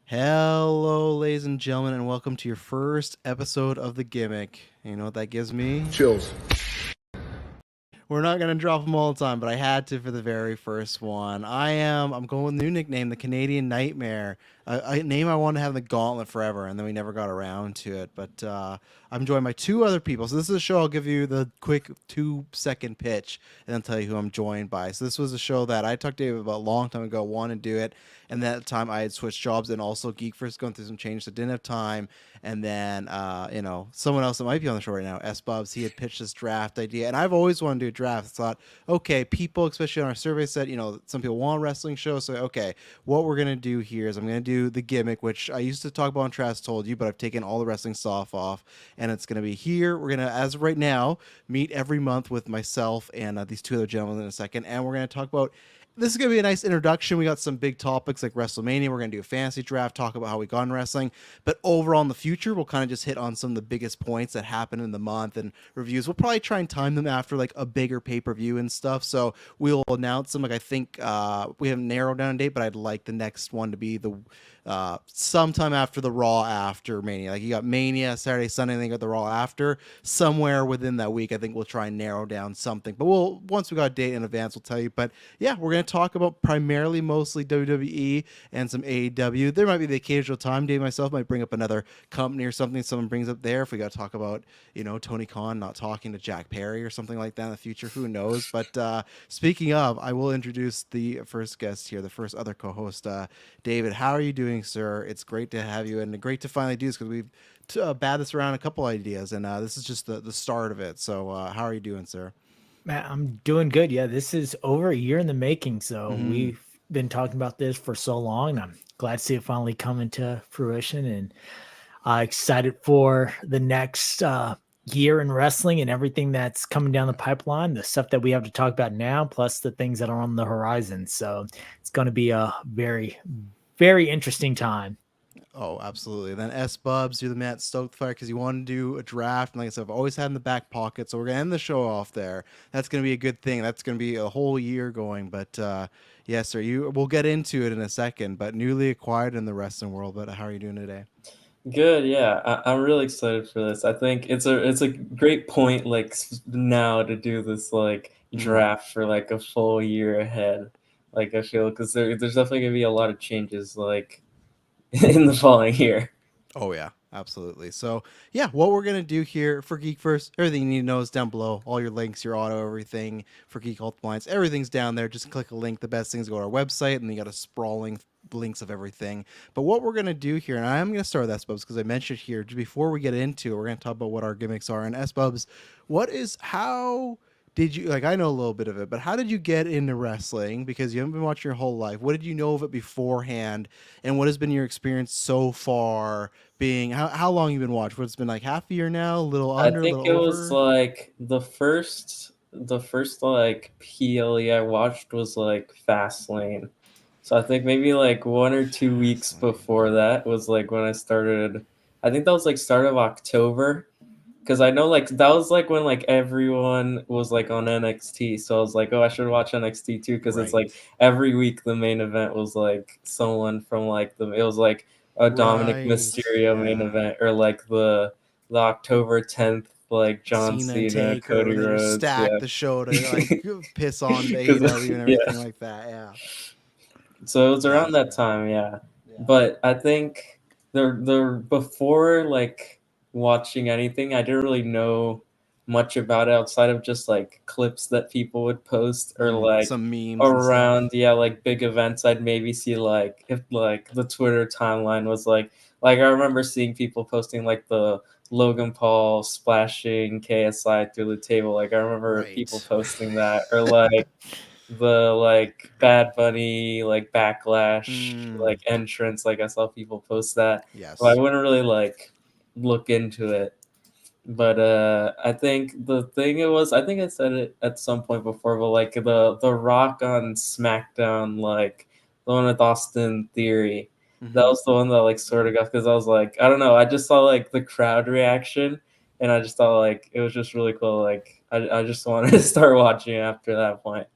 Hello, ladies and gentlemen, and welcome to your first episode of The Gimmick. You know what that gives me? Chills. We're not going to drop them all the time, but I had to for the very first one. I'm going with a new nickname, the Canadian Nightmare, a name I wanted to have in the gauntlet forever, and then we never got around to it. But I'm joined by two other people. So this is a show I'll give you the quick 2-second pitch and then tell you who I'm joined by. So this was a show that I talked to David about a long time ago, wanted to do it, and that time I had switched jobs and also GeekVerse going through some changes, so didn't have time. And then, someone else that might be on the show right now, Sbubbs, he had pitched this draft idea. And I've always wanted to do a draft. I thought, okay, people, especially on our survey, said, some people want wrestling shows. So, okay, what we're going to do here is I'm going to do the Gimmick, which I used to talk about on Trash Told You, but I've taken all the wrestling stuff off. And it's going to be here. We're going to, as of right now, meet every month with myself and these two other gentlemen in a second. And we're going to talk about this is going to be a nice introduction. We got some big topics like Wrestlemania. We're going to do a fantasy draft, talk about how we got in wrestling. But overall, in the future, we'll kind of just hit on some of the biggest points that happen in the month and reviews. We'll probably try and time them after like a bigger pay-per-view and stuff. So we'll announce them. Like I think we haven't narrowed down a date, but I'd like the next one to be the sometime after the Raw after Mania. Like you got Mania Saturday, Sunday, and then you got the Raw after. Somewhere within that week, I think we'll try and narrow down something. But once we got a date in advance, we'll tell you. But yeah, we're gonna talk about primarily mostly WWE and some AEW. There might be the occasional time Dave myself might bring up another company or something someone brings up there. If we got to talk about Tony Khan not talking to Jack Perry or something like that in the future, who knows? But speaking of, I will introduce the first guest here, the first other co-host, David. How are you doing, sir? It's great to have you and great to finally do this because we've batted this around a couple ideas and this is just the start of it. So how are you doing, sir? Man, I'm doing good. Yeah, this is over a year in the making. So Mm-hmm. we've been talking about this for so long. And I'm glad to see it finally coming to fruition and excited for the next year in wrestling and everything that's coming down the pipeline, the stuff that we have to talk about now, plus the things that are on the horizon. So it's going to be a very, very interesting time. Oh, absolutely. And then S Bubs, you're the Matt Stoked fire because you want to do a draft. And like I said, I've always had in the back pocket. So we're going to end the show off there. That's going to be a good thing. That's going to be a whole year going. But yes, sir, we'll get into it in a second. But newly acquired in the wrestling world. But how are you doing today? Good, yeah. I'm really excited for this. I think it's a great point now to do this draft for like a full year ahead. Like I feel because there's definitely gonna be a lot of changes in the following year. Oh yeah, absolutely. So yeah, what we're gonna do here for Geek First, everything you need to know is down below. All your links, your auto, everything for Geek Health Appliance, everything's down there. Just click a link. The best thing is go to our website, and then you got a sprawling links of everything. But what we're gonna do here, and I'm gonna start with SBubs because I mentioned here before we get into it, we're gonna talk about what our gimmicks are. And SBubs, how did you like? I know a little bit of it, but how did you get into wrestling? Because you haven't been watching your whole life. What did you know of it beforehand, and what has been your experience so far? Being how long you've been watching? What's been like half a year now, a little I under, a think little it was over. like the first like PLE I watched was like Fastlane. So I think maybe like 1 or 2 weeks before that was like when I started. I think that was like start of October. Because I know like that was like when like everyone was like on NXT, so I was like, oh, I should watch NXT too, because it's Right, like every week the main event was like someone from like it was like a Dominic right, Mysterio main yeah. event, or like the October 10th like John Cena and Cena, Taker, Cody where they just Rhodes, stack yeah. the show to like piss on the AEW Because and yeah, everything like that. Yeah, so it was around gotcha. that time, yeah. Yeah. But I think the before like watching anything, I didn't really know much about it outside of just like clips that people would post, or like Some memes and around, stuff. yeah, like big events. I'd maybe see like if like the Twitter timeline was like I remember seeing people posting like the Logan Paul splashing KSI through the table. Like I remember people Right. posting that, or like the like Bad Bunny like backlash Mm, like entrance. Like I saw people post that, but I yes. wouldn't really like look into it. But I think the thing it was, I think I said it at some point before, but like the Rock on SmackDown, like the one with Austin Theory, that Mm-hmm. was the one that like sort of got, because I was like, I don't know, I just saw like the crowd reaction, and I just thought like it was just really cool. Like I just wanted to start watching after that point.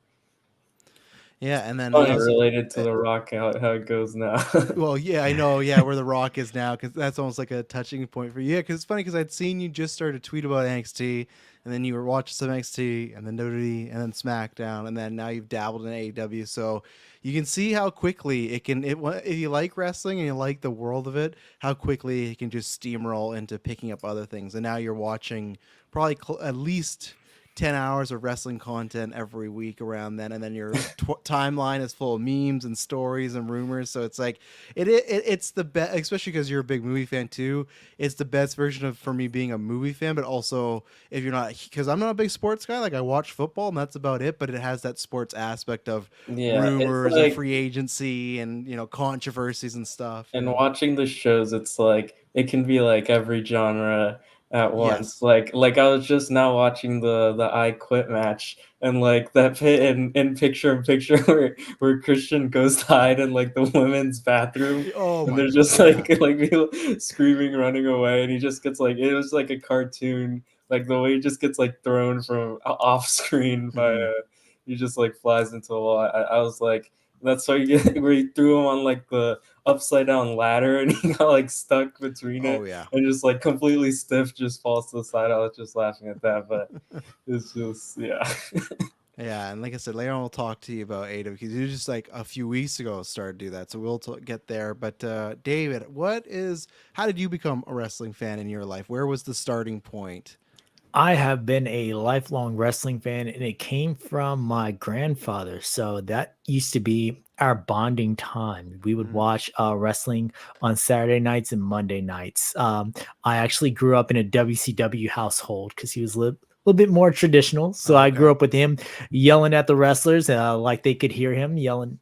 Yeah, and then Funny also, related to The Rock, how it goes now. well, yeah, I know, yeah, where The Rock is now, because that's almost like a touching point for you. Yeah, because it's funny because I'd seen you just start to tweet about NXT, and then you were watching some NXT, and then WWE, and then SmackDown, and then now you've dabbled in AEW. So you can see how quickly it can. If you like wrestling and you like the world of it, how quickly it can just steamroll into picking up other things. And now you're watching probably at least 10 hours of wrestling content every week around then, and then your timeline is full of memes and stories and rumors. So it's like it's the best, especially because you're a big movie fan too. It's the best version of, for me, being a movie fan, but also if you're not, because I'm not a big sports guy, like I watch football and that's about it, but it has that sports aspect of Yeah, it's rumors and like, free agency and controversies and stuff. and watching the shows, it's like it can be like every genre at once. Yes. Like I was just now watching the I Quit match, and like that pit in picture in picture where Christian goes to hide in like the women's bathroom, Oh and my there's god. just Yeah. like people screaming, running away, and he just gets like, it was like a cartoon, like the way he just gets like thrown from off screen by Mhm. he just like flies into a wall. I was like, that's why you get where he threw him on like the upside down ladder, and he got like stuck between Oh it yeah. and just like completely stiff, just falls to the side. I was just laughing at that, but it's just, yeah. Yeah, and like I said, later on we'll talk to you about Ada because you just like a few weeks ago started to do that, so we'll get there. But David, how did you become a wrestling fan in your life? Where was the starting point? I have been a lifelong wrestling fan, and it came from my grandfather. So that used to be our bonding time. We would Mm, watch wrestling on Saturday nights and Monday nights. I actually grew up in a WCW household because he was a little bit more traditional. So oh, I grew okay. up with him yelling at the wrestlers, like they could hear him yelling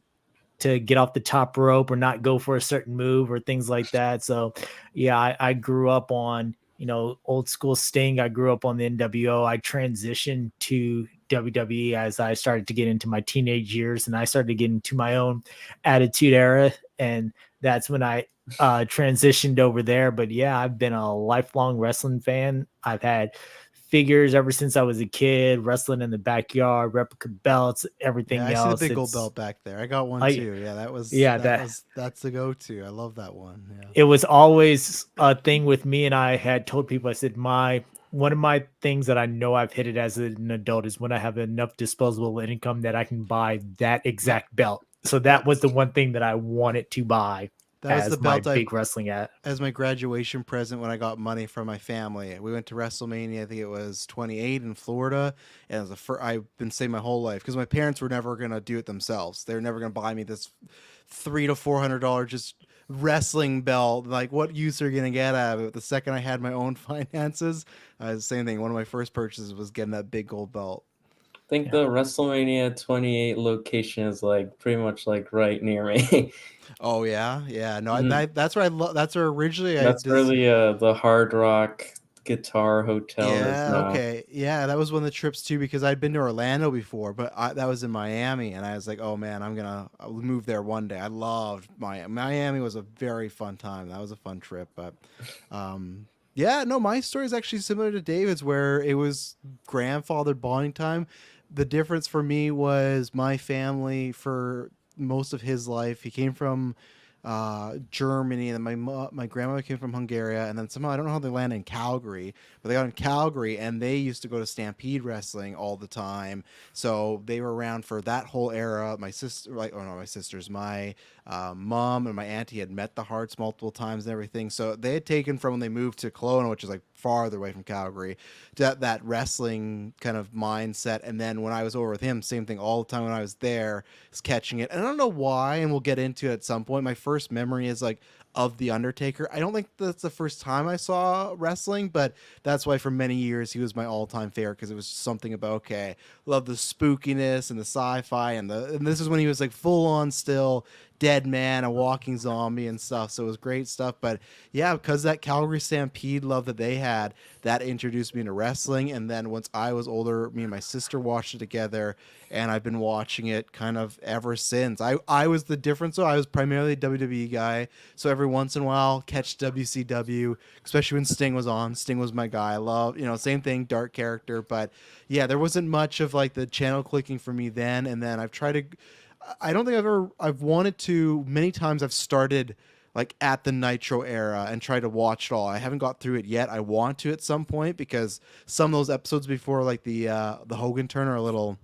to get off the top rope or not go for a certain move or things like that. So yeah, I grew up on, old school Sting. I grew up on the NWO. I transitioned to WWE as I started to get into my teenage years, and I started to get into my own attitude era. And that's when I transitioned over there. But yeah, I've been a lifelong wrestling fan. I've had figures ever since I was a kid, wrestling in the backyard, replica belts, Yeah, everything I see the else. big gold It's belt back there. I got one I too. Yeah, yeah, that that's the go-to. I love that one. Yeah. it was always a thing with me. And I had told people, I said, one of my things that I know I've hit it as an adult is when I have enough disposable income that I can buy that exact belt. So that was That's the one thing that I wanted to buy that was the as my belt I big wrestling at. as my graduation present when I got money from my family. We went to Wrestlemania. I think it was 28 in Florida, and it was the first I've been saying my whole life because my parents were never gonna do it themselves. They were never gonna buy me this $300 to $400 just wrestling belt. Like, what use are you gonna get out of it? The second I had my own finances, the same thing. One of my first purchases was getting that big gold belt. I think Yeah. the WrestleMania 28 location is like pretty much like right near me. Oh yeah, yeah. No, Mhm. that's where I love. That's where originally I That's where just. the Hard Rock Guitar Hotel is Yeah, now. okay. Yeah, that was one of the trips too because I'd been to Orlando before, but that was in Miami, and I was like, "Oh man, I'll move there one day." I loved Miami. Miami was a very fun time. That was a fun trip, but yeah, no, my story is actually similar to David's, where it was grandfather bonding time. The difference for me was my family for most of his life. He came from Germany, and my grandmother came from Hungary, and then somehow I don't know how they landed in Calgary, but they got in Calgary, and they used to go to Stampede Wrestling all the time. So they were around for that whole era. My sister, like, oh no, my sisters, my mom and my auntie had met the Hearts multiple times and everything. So they had taken from when they moved to Kelowna, which is like farther away from Calgary, that wrestling kind of mindset. And then when I was over with him, same thing all the time when I was there, is catching it. And I don't know why, and we'll get into it at some point. My first memory is like of The Undertaker. I don't think that's the first time I saw wrestling, but that's why for many years he was my all-time favorite because it was something about, okay, love the spookiness and the sci-fi and this is when he was like full on still dead man, a walking zombie and stuff. So it was great stuff. But yeah, because that Calgary Stampede love that they had, that introduced me to wrestling. And then once I was older, me and my sister watched it together, and I've been watching it kind of ever since. I was the difference though. I was primarily a WWE guy, so every once in a while catch WCW, especially when Sting was on. Sting was my guy. I love, same thing, dark character. But yeah, there wasn't much of like the channel clicking for me then. And then I've tried to I don't think I've wanted to. Many times I've started like at the Nitro era and tried to watch it all. I haven't got through it yet. I want to at some point because some of those episodes before like the Hogan turn are a little,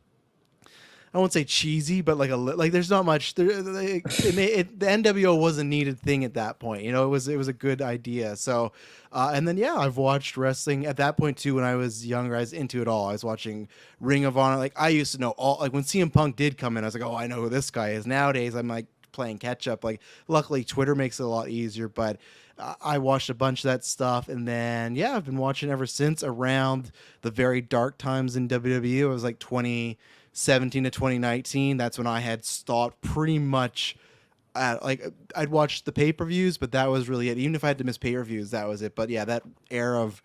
I won't say cheesy, but like there's not much. The NWO was a needed thing at that point. You know, it was a good idea. So, and then yeah, I've watched wrestling at that point too. When I was younger, I was into it all. I was watching Ring of Honor. Like I used to know all. Like when CM Punk did come in, I was like, oh, I know who this guy is. Nowadays, I'm like playing catch up. Like luckily, Twitter makes it a lot easier. But I watched a bunch of that stuff, and then yeah, I've been watching ever since around the very dark times in WWE. It was like 2017 to 2019. That's when I had stopped pretty much like I'd watch the pay-per-views, but that was really it. Even if I had to miss pay-per-views, that was it. But yeah, that era of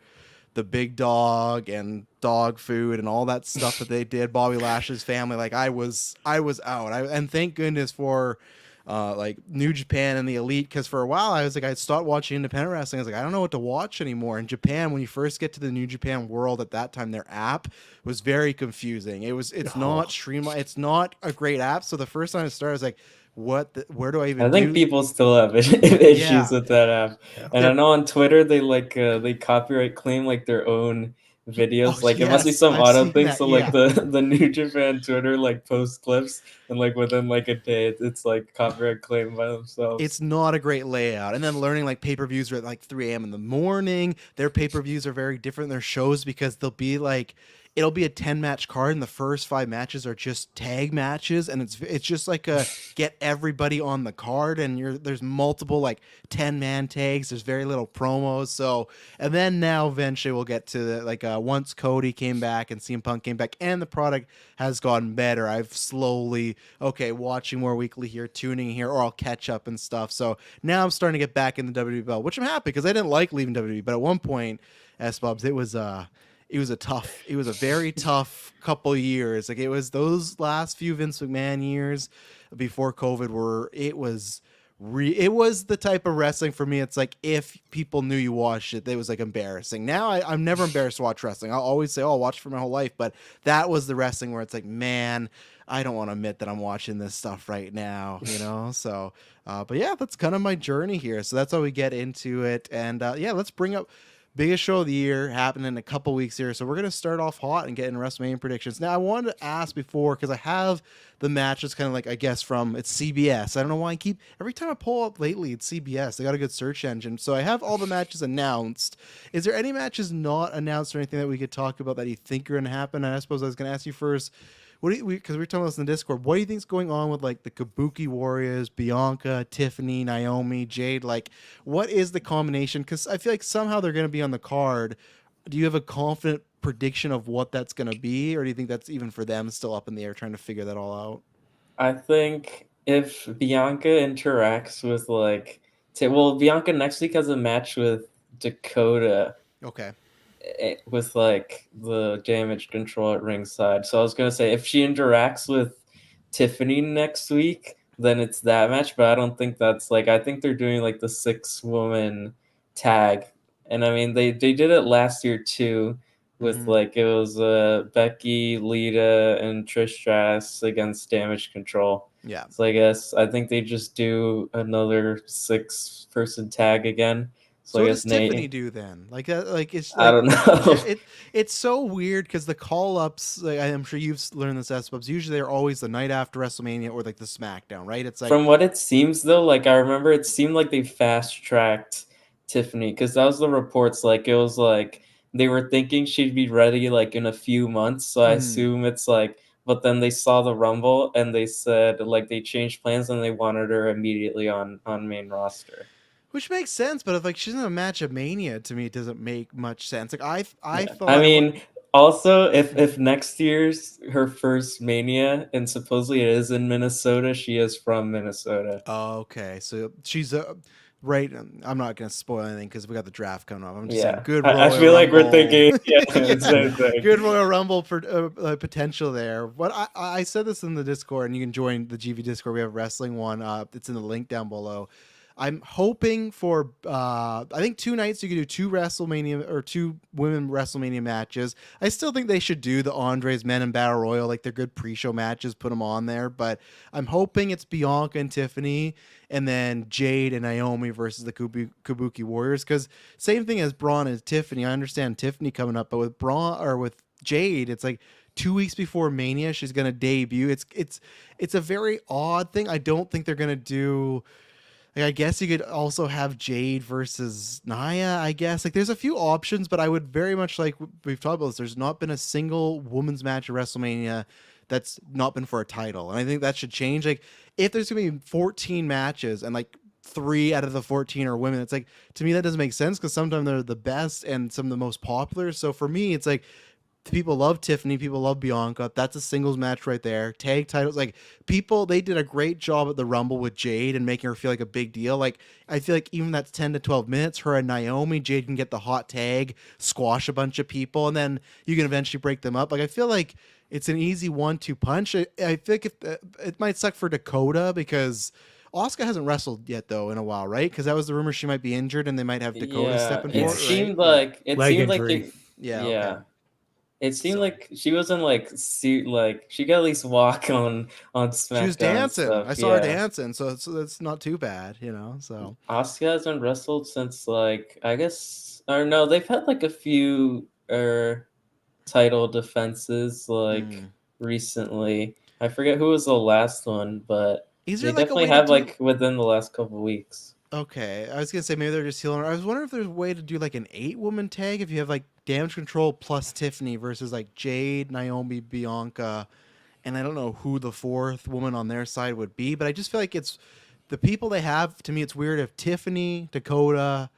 the big dog and dog food and all that stuff that they did, Bobby Lashley's family, like I was out. And thank goodness for like New Japan and the Elite, because for a while I was like, I stopped watching independent wrestling. I was like, I don't know what to watch anymore. In Japan, when you first get to the New Japan World at that time, their app was very confusing. It's not streamlined. It's not a great app. So the first time I started, I was like, where do I even I think do? people still have issues Yeah. with that app. Yeah. And I know on Twitter they like they copyright claim like their own videos. Oh, It must be yes, some I've auto seen thing. that, So like the New Japan Twitter like post clips and like within like a day it's like copyright claimed by themselves. It's not a great layout. And then learning like pay-per-views are at like 3 a.m. in the morning. Their pay-per-views are very different than their shows because they'll be like, it'll be a 10-match card and the first 5 matches are just tag matches, and it's just like a get everybody on the card, and there's multiple like 10-man tags. There's very little promos. So, and then now eventually we'll get to like once Cody came back and CM Punk came back and the product has gotten better, I've slowly watching more weekly here, tuning here, or I'll catch up and stuff. So now I'm starting to get back in the WWE belt, which I'm happy because I didn't like leaving WWE, but at one point, Sbubbs, it was a very tough couple of years. Like it was those last few Vince McMahon years before COVID it was the type of wrestling for me. It's like if people knew you watched it, it was like embarrassing. Now I'm never embarrassed to watch wrestling. I'll always say, oh, I'll watch it for my whole life. But that was the wrestling where it's like, man, I don't want to admit that I'm watching this stuff right now, you know? So, but yeah, that's kind of my journey here. So that's how we get into it. And yeah, let's bring up biggest show of the year happening in a couple weeks here. So we're going to start off hot and get into WrestleMania predictions. Now, I wanted to ask before, because I have the matches kind of like, I guess, from it's CBS. I don't know why every time I pull up lately, it's CBS. They got a good search engine. So I have all the matches announced. Is there any matches not announced or anything that we could talk about that you think are going to happen? And I suppose I was going to ask you first, because we're talking about this in the Discord, what do you think is going on with like the Kabuki Warriors, Bianca, Tiffany, Naomi, Jade? Like, what is the combination? Because I feel like somehow they're going to be on the card. Do you have a confident prediction of what that's going to be, or do you think that's even for them still up in the air trying to figure that all out? I think if Bianca interacts with Bianca next week has a match with Dakota. Okay. With like the damage control at ringside. So I was gonna say if she interacts with Tiffany next week, then it's that match. But I don't think that's like, I think they're doing like the 6-woman tag. And I mean they did it last year too with like it was Becky, Lita, and Trish Stratus against Damage Control. Yeah. So I think they just do another 6-person tag again. So what does Tiffany do then? Like it's like, I don't know. It's so weird because the call ups, like, I'm sure you've learned this, Sbubbs. Usually they're always the night after WrestleMania or like the SmackDown, right? It's like from what it seems though, like I remember it seemed like they fast tracked Tiffany because that was the reports. Like it was like they were thinking she'd be ready like in a few months. So I assume it's like, but then they saw the Rumble and they said like they changed plans and they wanted her immediately on main roster. Which makes sense, but if like she's in a match of Mania, to me, it doesn't make much sense. Like I thought. I mean, also if next year's her first Mania and supposedly it is in Minnesota, she is from Minnesota. Oh, okay, so she's right. I'm not gonna spoil anything because we got the draft coming up. I'm just saying, good. I feel like we're thinking, good Royal Rumble potential there. But I said this in the Discord, and you can join the GV Discord. We have a wrestling one. It's in the link down below. I'm hoping for I think 2 nights you could do 2 WrestleMania or 2 women WrestleMania matches. I still think they should do the Andres Men in Battle Royal, like they're good pre-show matches, put them on there, but I'm hoping it's Bianca and Tiffany and then Jade and Naomi versus the Kabuki Warriors, cuz same thing as Braun and Tiffany. I understand Tiffany coming up, but with Braun or with Jade, it's like 2 weeks before Mania she's going to debut. It's a very odd thing. I don't think they're going to do, like, I guess you could also have Jade versus Nia, I guess. Like, there's a few options, but I would very much, like we've talked about this, there's not been a single women's match at WrestleMania that's not been for a title. And I think that should change. Like, if there's going to be 14 matches and, like, 3 out of the 14 are women, it's like, to me, that doesn't make sense because sometimes they're the best and some of the most popular. So for me, it's like, people love Tiffany, people love Bianca. That's a singles match right there. Tag titles, like, people, they did a great job at the Rumble with Jade and making her feel like a big deal. Like, I feel like even that's 10 to 12 minutes, her and Naomi, Jade can get the hot tag, squash a bunch of people, and then you can eventually break them up. Like, I feel like it's an easy 1-2 punch. I think it might suck for Dakota because Asuka hasn't wrestled yet though in a while, right? Because that was the rumor she might be injured and they might have Dakota stepping it for it, seemed right? like it Leg seemed injury. like Yeah. yeah. Okay. It seemed So- like she wasn't like she could at least walk on SmackDown. She was dancing. Stuff. I saw her dancing, so that's not too bad, you know. So Asuka hasn't wrestled since, like, I guess, or no, they've had like a few title defenses like recently. I forget who was the last one, but is they there like a definitely way to have do... like within the last couple weeks. Okay, I was gonna say maybe they're just healing her. I was wondering if there's a way to do like an 8-woman tag if you have like Damage Control plus Tiffany versus like Jade, Naomi, Bianca, and I don't know who the 4th woman on their side would be, but I just feel like it's the people they have. To me, it's weird if Tiffany, Dakota,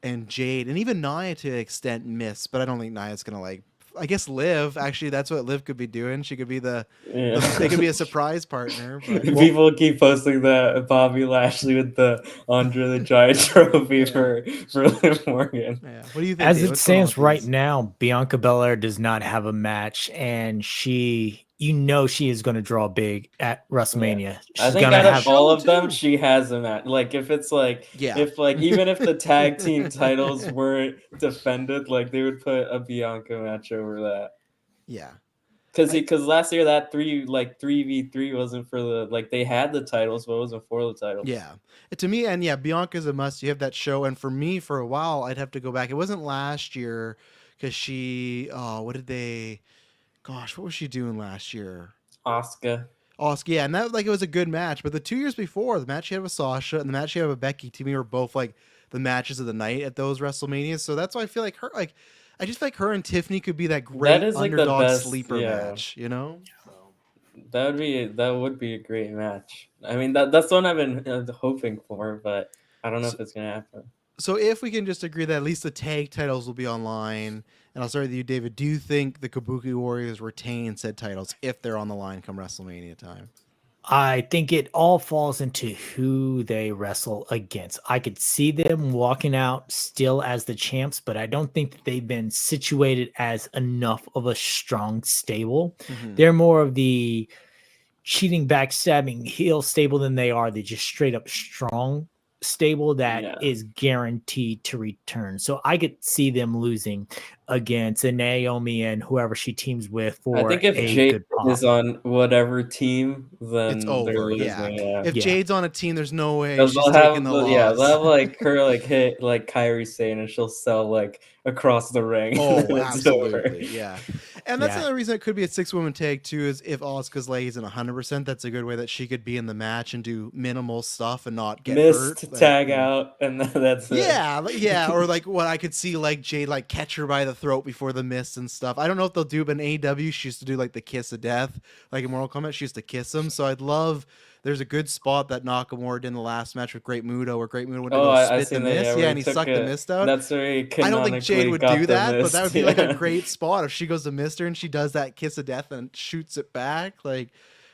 and Jade, and even Nia to an extent miss, but I don't think Nia's gonna, like, I guess Liv, actually that's what Liv could be doing. She could be they could be a surprise partner. But People keep posting the Bobby Lashley with the Andre the Giant trophy for Liv Morgan. yeah. What do you think, As Dave? it What's going on stands with right these? now, Bianca Belair does not have a match, and she is going to draw big at WrestleMania. I She's think going to out of have all of them, too. she has a match. Like, if it's like, Yeah. if like even if the tag team titles weren't defended, like they would put a Bianca match over that. Yeah. Because last year that 3v3 wasn't for the, like, they had the titles, but it wasn't for the titles. Yeah. To me, and yeah, Bianca's a must. You have that show, and for me, for a while, I'd have to go back. It wasn't last year because she, what was she doing last year? Asuka, yeah, and that, like, it was a good match. But the 2 years before, the match she had with Sasha and the match she had with Becky, to me, were both like the matches of the night at those WrestleManias. So that's why I feel like her, like, I just feel like her and Tiffany could be that great is like the underdog best, sleeper match, you know? that would be a great match. I mean, that's what I've been hoping for, but I don't know if it's gonna happen. So if we can just agree that at least the tag titles will be online, and I'll start with you, David. Do you think the Kabuki Warriors retain said titles if they're on the line come WrestleMania time? I think it all falls into who they wrestle against. I could see them walking out still as the champs, but I don't think that they've been situated as enough of a strong stable. They're more of the cheating, backstabbing heel stable than they are the just straight up strong stable that is guaranteed to return. So I could see them losing against a Naomi and whoever she teams with for I think if a Jade good pop. is on whatever team, then It's they're over. losing. Yeah. If Jade's on a team, there's no way They'll she's have taking the they'll loss. have like her like hit like Kyrie saying, and she'll sell like across the ring. Oh, and it's over. absolutely, yeah. And that's another reason it could be a 6-woman tag too. Is if Asuka's leg isn't 100%, that's a good way that she could be in the match and do minimal stuff and not get hurt. Tag out, and that's it. Yeah, or like what I could see, like Jade like catch her by the throat before the mist and stuff. I don't know if they'll do, but in AEW she used to do like the kiss of death, like in Mortal Kombat she used to kiss him. So I'd love. There's a good spot that Nakamura did in the last match with Great Muto, where Great Muto went to go spit the mist, and he sucked the mist out. That's where he I don't think Jade would do that, but that would be like a great mist. spot if she goes to Mister and she does that kiss of death and shoots it back. Like,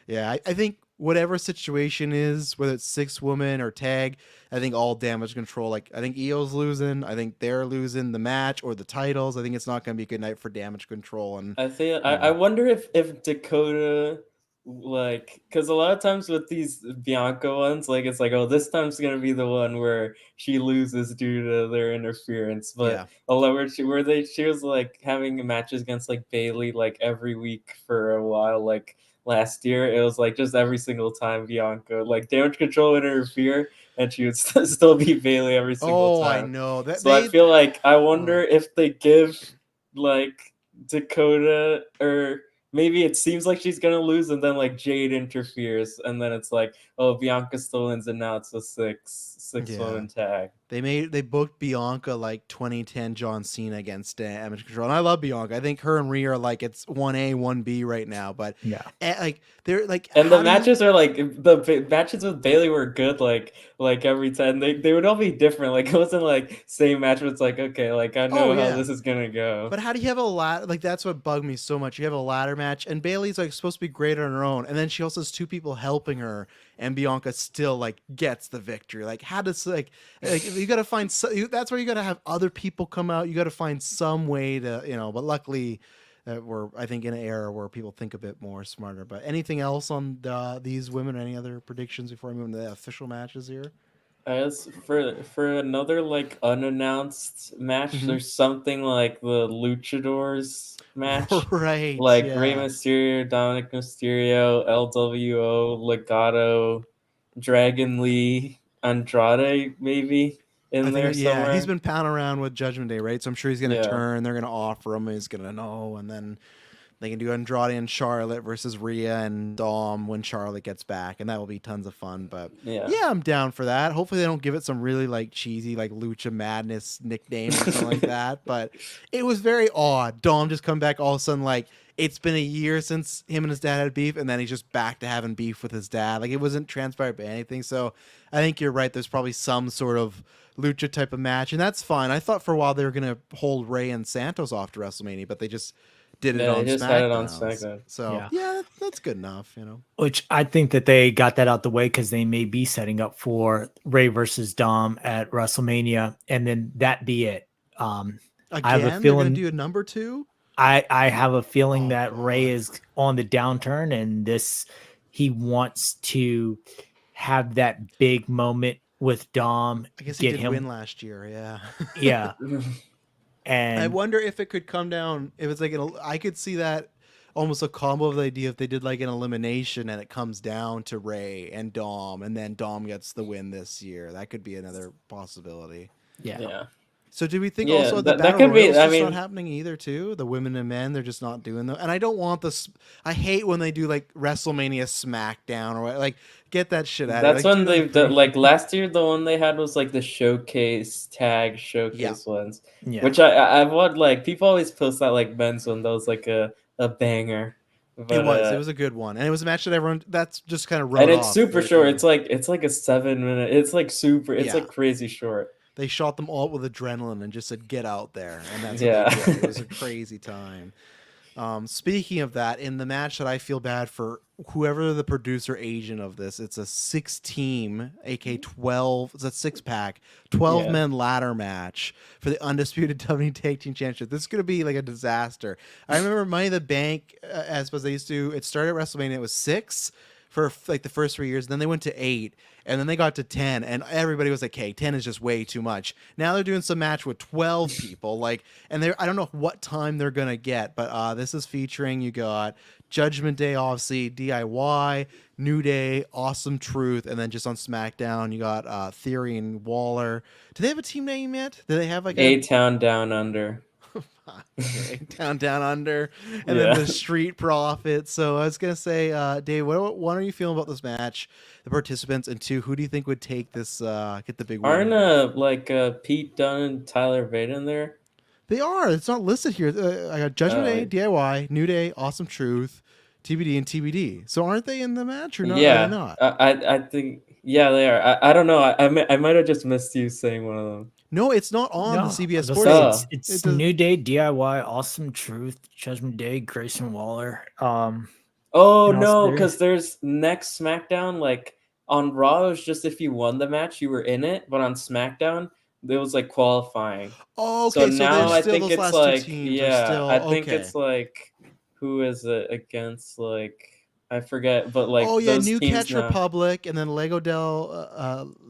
yeah, I think whatever situation is, whether it's 6-woman or tag, I think all Damage Control. Like, I think Io's losing. I think they're losing the match or the titles. I think it's not going to be a good night for Damage Control. And I wonder if Dakota like, because a lot of times with these Bianca ones, like it's like, oh, this time's gonna be the one where she loses due to their interference. But a lot where she was like having matches against like Bailey like every week for a while. Like last year, it was like just every single time Bianca like damage control would interfere, and she would still beat Bailey every single time. I know that. So I feel like I wonder if they give like Dakota, or maybe it seems like she's gonna lose, and then like Jade interferes, and then it's like, oh, Bianca still wins, and now it's a six woman tag. They booked Bianca like 2010 John Cena against Damage Control, and I love Bianca. I think her and Rhea are like it's 1A 1B right now, but like they're like, and the matches are like the matches with Bailey were good like every time they would all be different. Like it wasn't like same match, but it's like, okay, like I know how this is gonna go. But how do you have a ladder? Like that's what bugged me so much. You have a ladder match, and Bailey's like supposed to be great on her own, and then she also has two people helping her, and Bianca still like gets the victory. Like how does like you got to find that's where you got to have other people come out. You got to find some way to But luckily, we're I think in an era where people think a bit more smarter. But anything else on these women? Any other predictions before we move into the official matches here? As for another like unannounced match, there's something like the Luchadors match, right? Like Rey Mysterio, Dominic Mysterio, LWO, Legado, Dragon Lee, Andrade, maybe in there somewhere. Yeah, he's been pounding around with Judgment Day, right? So I'm sure he's gonna turn. They're gonna offer him. He's gonna know, and then they can do Andrade and Charlotte versus Rhea and Dom when Charlotte gets back, and that will be tons of fun. But yeah, I'm down for that. Hopefully they don't give it some really like cheesy like Lucha Madness nickname or something like that. But it was very odd. Dom just come back all of a sudden like it's been a year since him and his dad had beef, and then he's just back to having beef with his dad. Like it wasn't transpired by anything. So I think you're right. There's probably some sort of Lucha type of match, and that's fine. I thought for a while they were gonna hold Rey and Santos off to WrestleMania, but they just did it on SmackDown. So that's good enough, Which I think that they got that out the way because they may be setting up for Rey versus Dom at WrestleMania, and then that be it. Again, I have a feeling they're going to do a number 2. I have a feeling that Rey is on the downturn, and he wants to have that big moment with Dom. I guess he did win last year, yeah. And I wonder if it could come down, if it's like I could see that almost a combo of the idea if they did like an elimination and it comes down to Rey and Dom, and then Dom gets the win this year. That could be another possibility. Yeah. So do we think also the Battle Royals is not happening either too? The women and men, they're just not doing them. And I don't want this. I hate when they do like WrestleMania SmackDown or like get that shit out. That's when they've done, like last year. The one they had was like the showcase ones, which I've watched. Like people always post that like men's one that was like a banger. But, it was a good one, and it was a match that that's just kind of and it's super short. It's like a 7-minute. It's like super. It's like crazy short. They shot them all with adrenaline and just said, get out there. And that's what they did. It was a crazy time. Speaking of that, in the match that I feel bad for whoever the producer agent of this, it's a 6-team, aka 12, it's a 6-pack, 12-man ladder match for the undisputed WWE Tag Team Championship. This is going to be like a disaster. I remember Money in the Bank, as they used to, it started at WrestleMania, it was 6 for like the first 3 years. Then they went to 8, and then they got to 10, and everybody was like, "Hey, 10 is just way too much." Now they're doing some match with 12 people, and I don't know what time they're gonna get, but this is featuring, you got Judgment Day, obviously, DIY, New Day, Awesome Truth, and then just on SmackDown you got Theory and Waller. Do they have a team name yet? Do they have like A-Town Down Under? Down under, and then the Street Profits. So I was gonna say, Dave, what are you feeling about this match, the participants, and 2, who do you think would take this, get the big win? Aren't Pete Dunne and Tyler Bate in there? They are. It's not listed here. I got Judgment Day, DIY, New Day, Awesome Truth, TBD, and TBD. So aren't they in the match or not? Yeah, not? I think they are. I don't know. I might have just missed you saying one of them. No, it's not on the CBS Sports. It's New Day, DIY, Awesome Truth, Judgment Day, Grayson Waller. No, because there's next SmackDown, like on Raw, it was just if you won the match, you were in it, but on SmackDown, it was like qualifying. Oh, okay. So now I think it's like, I think it's like, who is it against? Like, I forget, but like Oh yeah, those New teams Catch now. Republic and then Lego del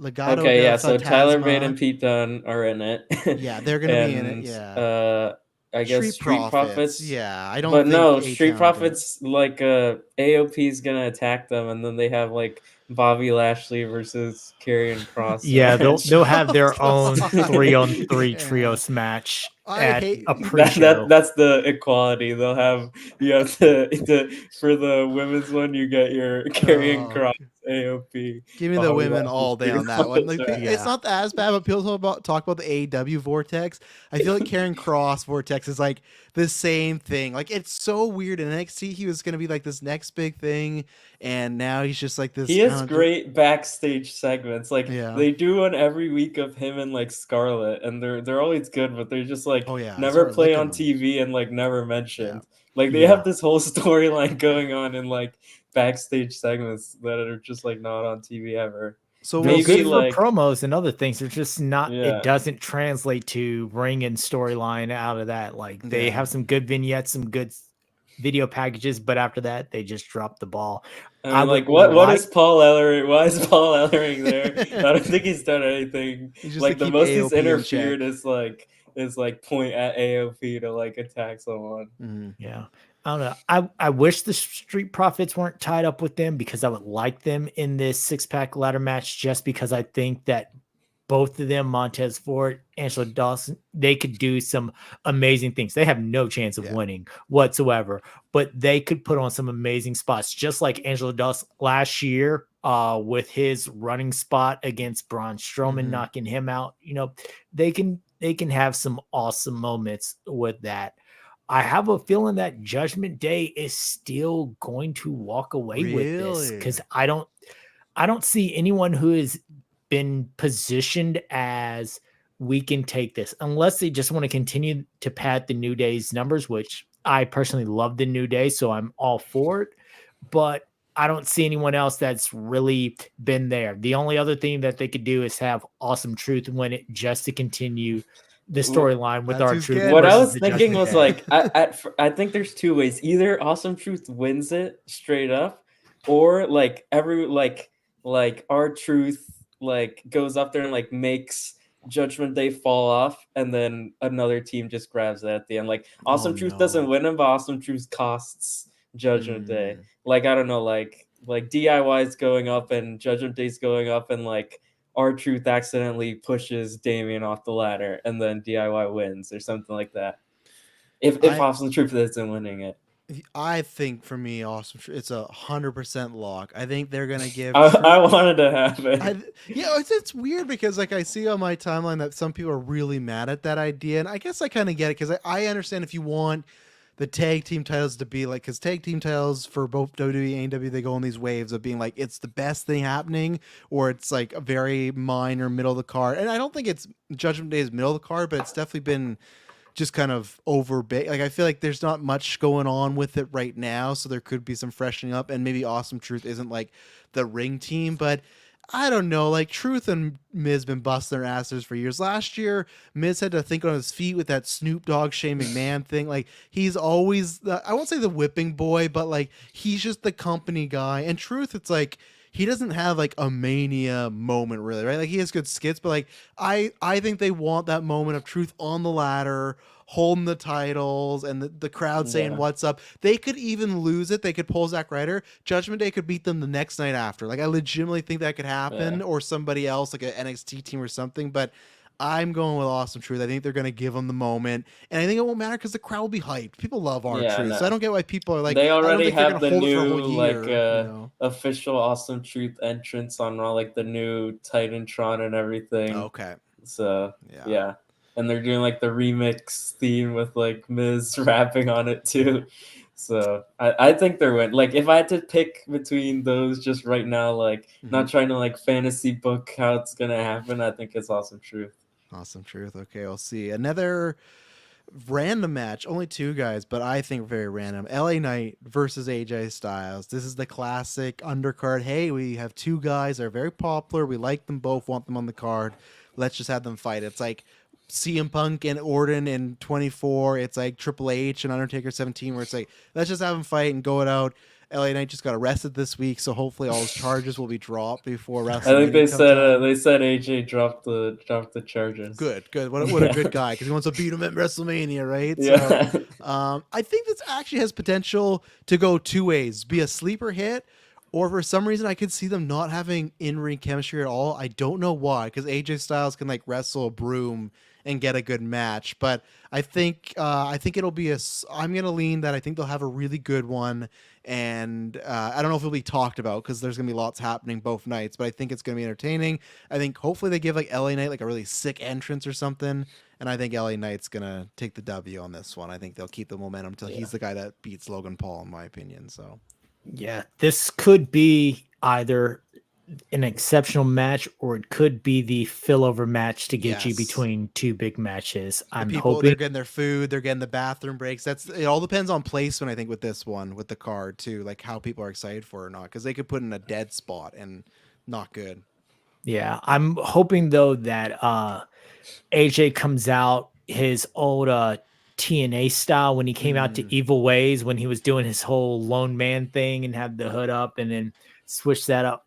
Legado Okay, del yeah. So Tyler Bate Fantasma. and Pete Dunne are in it, Yeah, they're gonna be in it. and Yeah, I guess Street Street Profits. Profits. Yeah, I don't But think no, A Street Town are gonna. Profits like AOP is gonna attack them, and then they have like Bobby Lashley versus Karrion Kross Yeah, match. they'll have their Oh, own God. 3-on-3 Yeah. trios match I at hate a That pre-show. that's the equality. They'll have you have to for the women's one you get your Karrion Oh, Kross AOP. give me the Bobby women Lashley, all day Street on that one. Profits Like match. it's Yeah. not as bad, but people talk about the AEW Vortex. I feel like Karrion Kross Vortex is like the same thing. Like it's so weird. In NXT, he was gonna be like this next big thing, and now he's just like this. He I has don't know, great backstage segments. Like yeah. they do one every week of him and like Scarlett, and they're always good, but they're just like Oh yeah. I never started play licking on them. TV and like never Yeah. mentioned. Like they Yeah. have this whole storyline going on in like backstage segments that are just like not on TV ever. So They're we'll Maybe good see. for like promos and other things. They're just not. Yeah. It doesn't translate to ring and storyline out of that. Like they Yeah. have some good vignettes, some good video packages, but after that, they just drop the ball. I I mean, would like, what like- is Paul Ellering? Why is Paul Ellering there? I don't think he's done anything. He's just Like to the keep most he's AOP in interfered check. is like point at AOP to like attack someone. Mhm. Yeah. I don't know. I wish the Street Profits weren't tied up with them because I would like them in this 6-pack ladder match just because I think that both of them, Montez Ford, Angelo Dawson, they could do some amazing things. They have no chance of Yeah. winning whatsoever, but they could put on some amazing spots, just like Angelo Dawson last year with his running spot against Braun Strowman, Mhm. knocking him out. You know, they can have some awesome moments with that. I have a feeling that Judgment Day is still going to walk away with this because Really? I don't see anyone who has been positioned as we can take this unless they just want to continue to pad the New Day's numbers, which I personally love the New Day, so I'm all for it. But I don't see anyone else that's really been there. The only other thing that they could do is have Awesome Truth win it just to continue the storyline with That's our who's Truth. getting What I versus was the thinking Judgment was Day. like, I think there's two ways. Either Awesome Truth wins it straight up, or like our Truth like goes up there and like makes Judgment Day fall off, and then another team just grabs it at the end. Like Awesome Truth doesn't no. win him, but Awesome Truth costs Judgment Day. Mm. Like I don't know, like DIY is going up and Judgment Day's going up, and like R-Truth accidentally pushes Damien off the ladder, and then DIY wins or something like that. If Awesome Truth isn't winning it, I think for me, it's 100% lock. I think they're gonna give. I wanted to have it. It's weird because like I see on my timeline that some people are really mad at that idea, and I guess I kind of get it because I understand if you want the tag team titles to be like, because tag team titles for both WWE and AEW, they go in these waves of being like it's the best thing happening, or it's like a very minor middle of the card. And I don't think it's Judgment Day is middle of the card, but it's definitely been just kind of overbaked. Like I feel like there's not much going on with it right now, so there could be some freshening up, and maybe Awesome Truth isn't like the ring team, but I don't know. Like Truth and Miz been busting their asses for years. Last year, Miz had to think on his feet with that Snoop Dogg Shane McMahon thing. Like he's always, I won't say the whipping boy, but like he's just the company guy. And Truth, it's like he doesn't have like a mania moment really, right? Like he has good skits, but like I think they want that moment of Truth on the ladder, holding the titles, and the crowd saying what's up. They could even lose it. They could pull Zack Ryder. Judgment Day could beat them the next night after. Like I legitimately think that could happen, or somebody else like an NXT team or something. But I'm going with Awesome Truth. I think they're going to give them the moment, and I think it won't matter because the crowd will be hyped. People love our Truth, no. so I don't get why people are like. They already have the new like official Awesome Truth entrance on Raw, like the new Titantron and everything. Okay. So yeah. And they're doing like the remix theme with like Miz rapping on it too. So I think they're win. Like if I had to pick between those just right now, like not trying to like fantasy book how it's gonna happen, I think it's Awesome Truth. Awesome Truth. Okay, I'll see. Another random match, only two guys, but I think very random. LA Knight versus AJ Styles. This is the classic undercard. Hey, we have two guys that are very popular. We like them both, want them on the card. Let's just have them fight. It's like CM Punk and Orton in 24. It's like Triple H and Undertaker 17, where it's like, let's just have them fight and go it out. LA Knight just got arrested this week, so hopefully all his charges will be dropped before I think WrestleMania they comes said out. AJ dropped the charges. Good. What a good guy, because he wants to beat him at WrestleMania, right? Yeah. So, I think this actually has potential to go two ways: be a sleeper hit, or for some reason I could see them not having in-ring chemistry at all. I don't know why, because AJ Styles can like wrestle a broom and get a good match, but I think it'll be I'm gonna lean that I think they'll have a really good one, and I don't know if it'll be talked about because there's gonna be lots happening both nights, but I think it's gonna be entertaining. I think hopefully they give like LA Knight like a really sick entrance or something, and I think LA Knight's gonna take the W on this one. I think they'll keep the momentum until he's the guy that beats Logan Paul, in my opinion. So Yeah, this could be either an exceptional match or it could be the fill-over match to get you Yes. between two big matches. I'm they're hoping. getting their food, they're getting the bathroom breaks. It all depends on placement, I think, with this one, with the card too, like how people are excited for it or not, because they could put in a dead spot and not good. Yeah, I'm hoping though that AJ comes out his old TNA style when he came out to Evil Ways, when he was doing his whole lone man thing and had the hood up and then switch that up.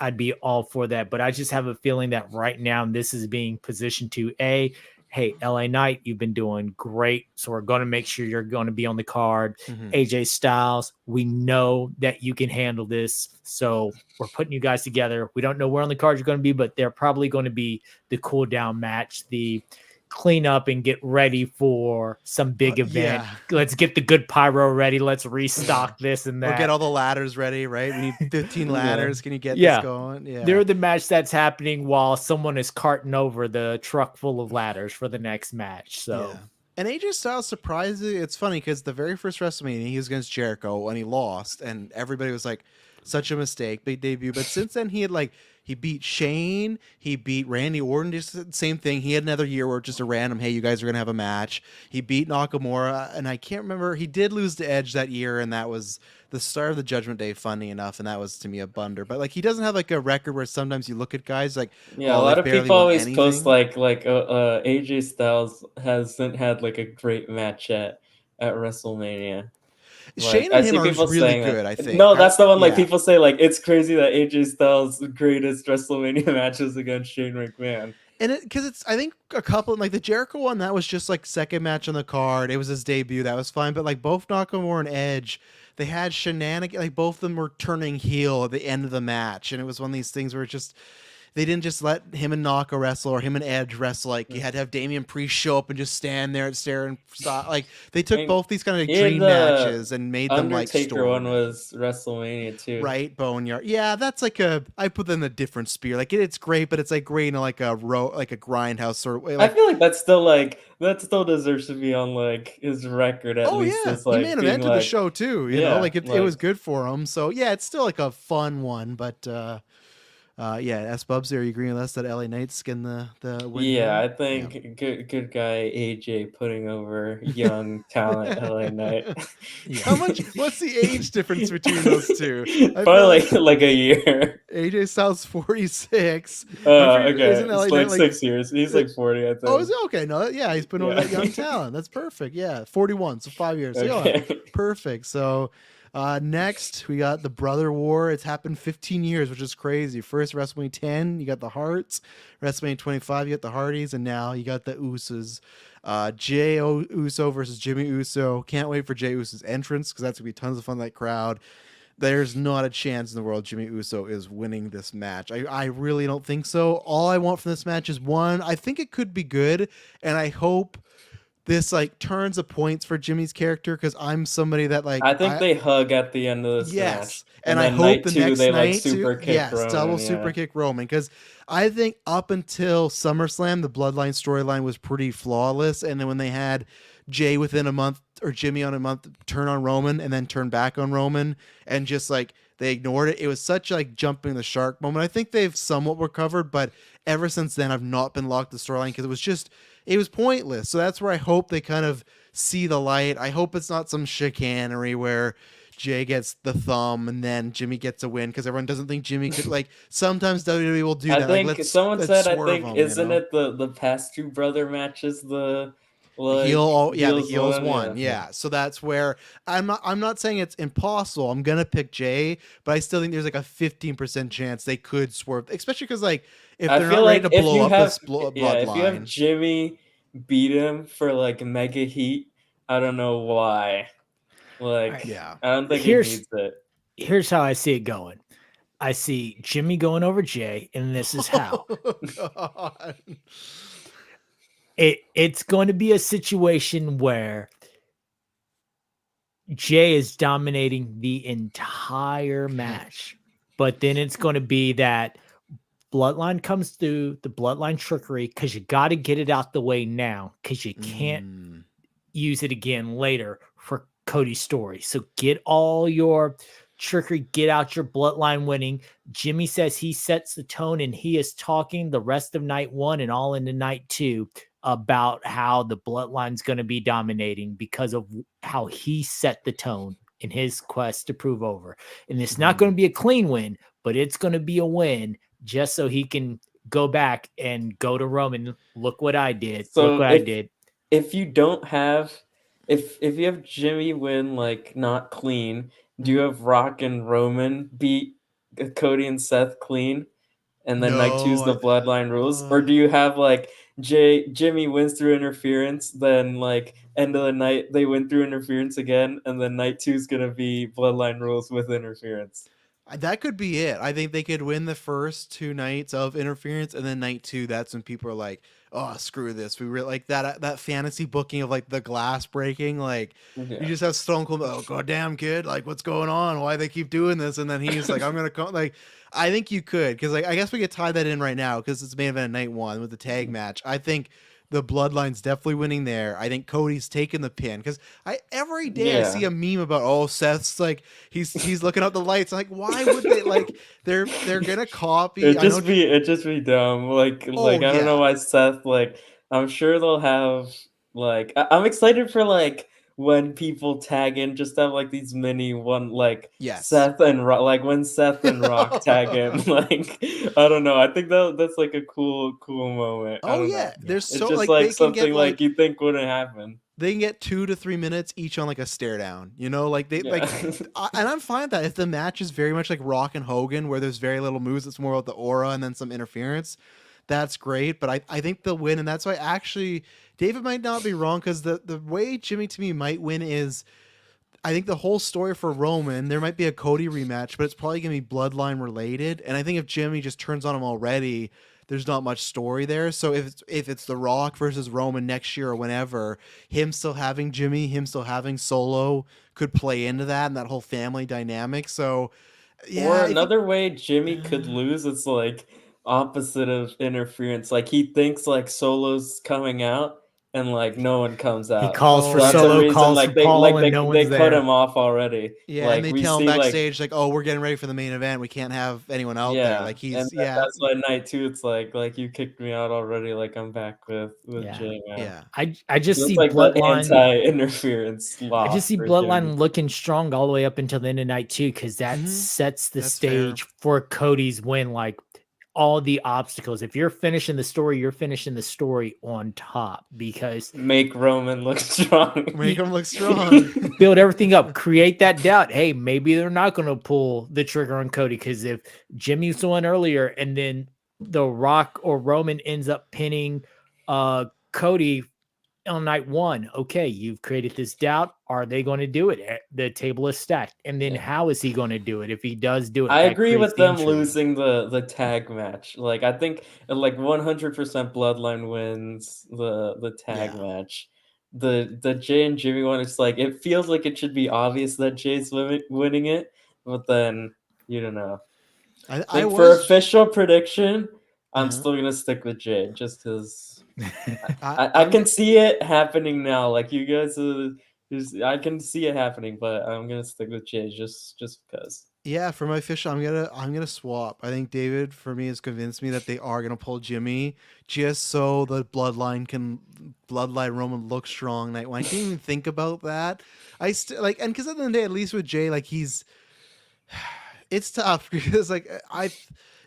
I'd be all for that, but I just have a feeling that right now this is being positioned to hey, LA Knight, you've been doing great, so we're going to make sure you're going to be on the card. AJ Styles, we know that you can handle this, so we're putting you guys together. We don't know where on the card you're going to be, but they're probably going to be the cool down match, the clean up and get ready for some big event. Yeah. Let's get the good pyro ready. Let's restock this and that. Or get all the ladders ready, right? We need 15 ladders. Can you get this going? Yeah. They're the match that's happening while someone is carting over the truck full of ladders for the next match. So, yeah. And AJ Styles, surprisingly, it's funny because the very first WrestleMania, he was against Jericho and he lost, and everybody was like, such a mistake, big debut. But since then, he beat Shane, he beat Randy Orton, just the same thing. He had another year where just a random, hey, you guys are going to have a match. He beat Nakamura, and I can't remember, he did lose to Edge that year, and that was the start of the Judgment Day, funny enough, and that was, to me, a blunder. But, like, he doesn't have, like, a record where sometimes you look at guys, like, yeah, a lot of people always post, like AJ Styles hasn't had, like, a great match at WrestleMania. Shane and him are really good, I think. No, that's the one. Like people say, like it's crazy that AJ Styles' greatest WrestleMania match is against Shane McMahon. And I think a couple, like the Jericho one, that was just like second match on the card. It was his debut, that was fine. But like both Nakamura and Edge, they had shenanigans. Like both of them were turning heel at the end of the match, and it was one of these things where it just. They didn't just let him and Naka wrestle or him and Edge wrestle. Like you had to have Damian Priest show up and just stand there and stare and stop. Like they took both these kind of dream matches and made them like story. Undertaker one was WrestleMania too, right? Boneyard, yeah, that's like I put them in a different spear. Like it's great, but it's like great in like a grindhouse sort of way. Like, I feel like that still deserves to be on like his record at least. Yeah, as, like, he main evented the show too. You know, like it was good for him. So yeah, it's still like a fun one, but. Yeah, Sbubbs, are you agreeing with us that LA Knight's getting the win? Yeah, I think good guy AJ putting over young talent LA Knight. Yeah. How much? What's the age difference between those two? Probably like a year. AJ Styles 46. Okay, it's like 6 years. He's like 40, I think. Oh, is it? Okay? No, yeah, he's putting over that young talent. That's perfect. Yeah, 41, so 5 years. Okay. Yeah, perfect. So. Next, we got the Brother War. It's happened 15 years, which is crazy. First, WrestleMania 10, you got the Hearts. WrestleMania 25, you got the Hardys. And now you got the Usos. Jey Uso versus Jimmy Uso. Can't wait for Jey Uso's entrance because that's going to be tons of fun, that crowd. There's not a chance in the world Jimmy Uso is winning this match. I really don't think so. All I want from this match is one. I think it could be good, and I hope this like turns the points for Jimmy's character, because I'm somebody that like I think they hug at the end of this match. And I hope the next they night like super kick Roman, double super kick Roman, because I think up until SummerSlam the Bloodline storyline was pretty flawless, and then when they had Jay within a month or Jimmy on a month turn on Roman and then turn back on Roman and just like they ignored it. It was such like jumping the shark moment. I think they've somewhat recovered, but ever since then I've not been locked the storyline because it was pointless. So that's where I hope they kind of see the light. I hope it's not some chicanery where Jay gets the thumb and then Jimmy gets a win because everyone doesn't think Jimmy could, like, sometimes WWE will do that. I think like, someone said, isn't it the past two brother matches the The heels heels won, won. Yeah. So that's where I'm not saying it's impossible. I'm gonna pick Jay, but I still think there's like a 15% chance they could swerve, especially because like if I they're feel not ready like to if blow you up a have if you have bloodline. Jimmy beat him for like mega heat, I don't know why. Like Yeah. I don't think he Here's needs it. here's how I see it going. I see Jimmy going over Jay, and this is how. God. It's going to be a situation where Jay is dominating the entire match, but then it's going to be that Bloodline comes through, the Bloodline trickery, because you got to get it out the way now, because you can't use it again later for Cody's story. So get all your trickery, get out your Bloodline winning. Jimmy says he sets the tone, and he is talking the rest of night 1 and all into night 2 about how the Bloodline's going to be dominating because of how he set the tone in his quest to prove over. And it's not going to be a clean win, but it's going to be a win just so he can go back and go to Roman. Look what I did. So Look what I did. if you don't have if you have Jimmy win like not clean, do you have Rock and Roman beat Cody and Seth clean? And then night 2's the Bloodline rules, or do you have like Jimmy wins through interference, then like end of the night they win through interference again, and then night 2's gonna be Bloodline rules with interference? That could be it. I think they could win the first 2 nights of interference, and then night 2, that's when people are like, "Oh, screw this." We really like that fantasy booking of like the glass breaking. Like you just have Stone Cold, "Oh, goddamn kid, like what's going on? Why they keep doing this?" And then he's like, "I'm gonna come." Like, I think you could, because like I guess we could tie that in right now because it's main event night 1 with the tag match. I think the Bloodline's definitely winning there. I think Cody's taking the pin because every day I see a meme about Seth's like he's looking up the lights. I'm like, why would they like they're gonna copy? It'd just be dumb. Like I don't know why Seth, like I'm sure they'll have like I'm excited for like when people tag in, just have like these mini one like Seth and Rock, like when Seth and Rock tag in, like I don't know. I think that's like a cool moment. I don't know. There's It's so just like they can something get like you think wouldn't happen. They can get 2 to 3 minutes each on like a stare down, you know, like they like, and I'm fine with that. If the match is very much like Rock and Hogan, where there's very little moves, it's more about the aura and then some interference. That's great, but I think they'll win, and that's why actually David might not be wrong, because the way Jimmy to me might win is I think the whole story for Roman, there might be a Cody rematch, but it's probably gonna be Bloodline related, and I think if Jimmy just turns on him already, there's not much story there. So if it's The Rock versus Roman next year or whenever, him still having Jimmy, him still having Solo could play into that and that whole family dynamic. So or another way Jimmy could lose, it's like opposite of interference. Like he thinks like Solo's coming out and like no one comes out. He calls for That's Solo, the reason, calls like for they Paul, and no one's cut there. him off already. Yeah, like, and they we tell him see, backstage like, "Oh, we're getting ready for the main event. We can't have anyone out there." Like he's and that's why night 2 it's like you kicked me out already. Like I'm back with Jay now. Yeah. I just see like Bloodline anti-interference law. I just see Bloodline looking strong all the way up until the end of night 2, because that sets the stage for Cody's win. Like all the obstacles. If you're finishing the story, you're finishing the story on top, because make Roman look strong. Make him look strong. Build everything up. Create that doubt. Hey, maybe they're not going to pull the trigger on Cody, because if Jimmy's the one earlier and then The Rock or Roman ends up pinning Cody on night 1, okay, you've created this doubt. Are they going to do it? The table is stacked. And then how is he going to do it? If he does do it, I agree with them losing the tag match. Like I think like 100% Bloodline wins the tag match. The Jay and Jimmy one, it's like it feels like it should be obvious that Jay's winning it, but then you don't know. For official prediction, I'm still gonna stick with Jay, just because I can see it happening now. Like you guys, I can see it happening, but I'm gonna stick with Jay just because. Yeah, for my official, I'm gonna swap. I think David for me has convinced me that they are gonna pull Jimmy just so the Bloodline Roman look strong. Night 1, I didn't even think about that. I still like, and because at the end of the day, at least with Jay, like it's tough because like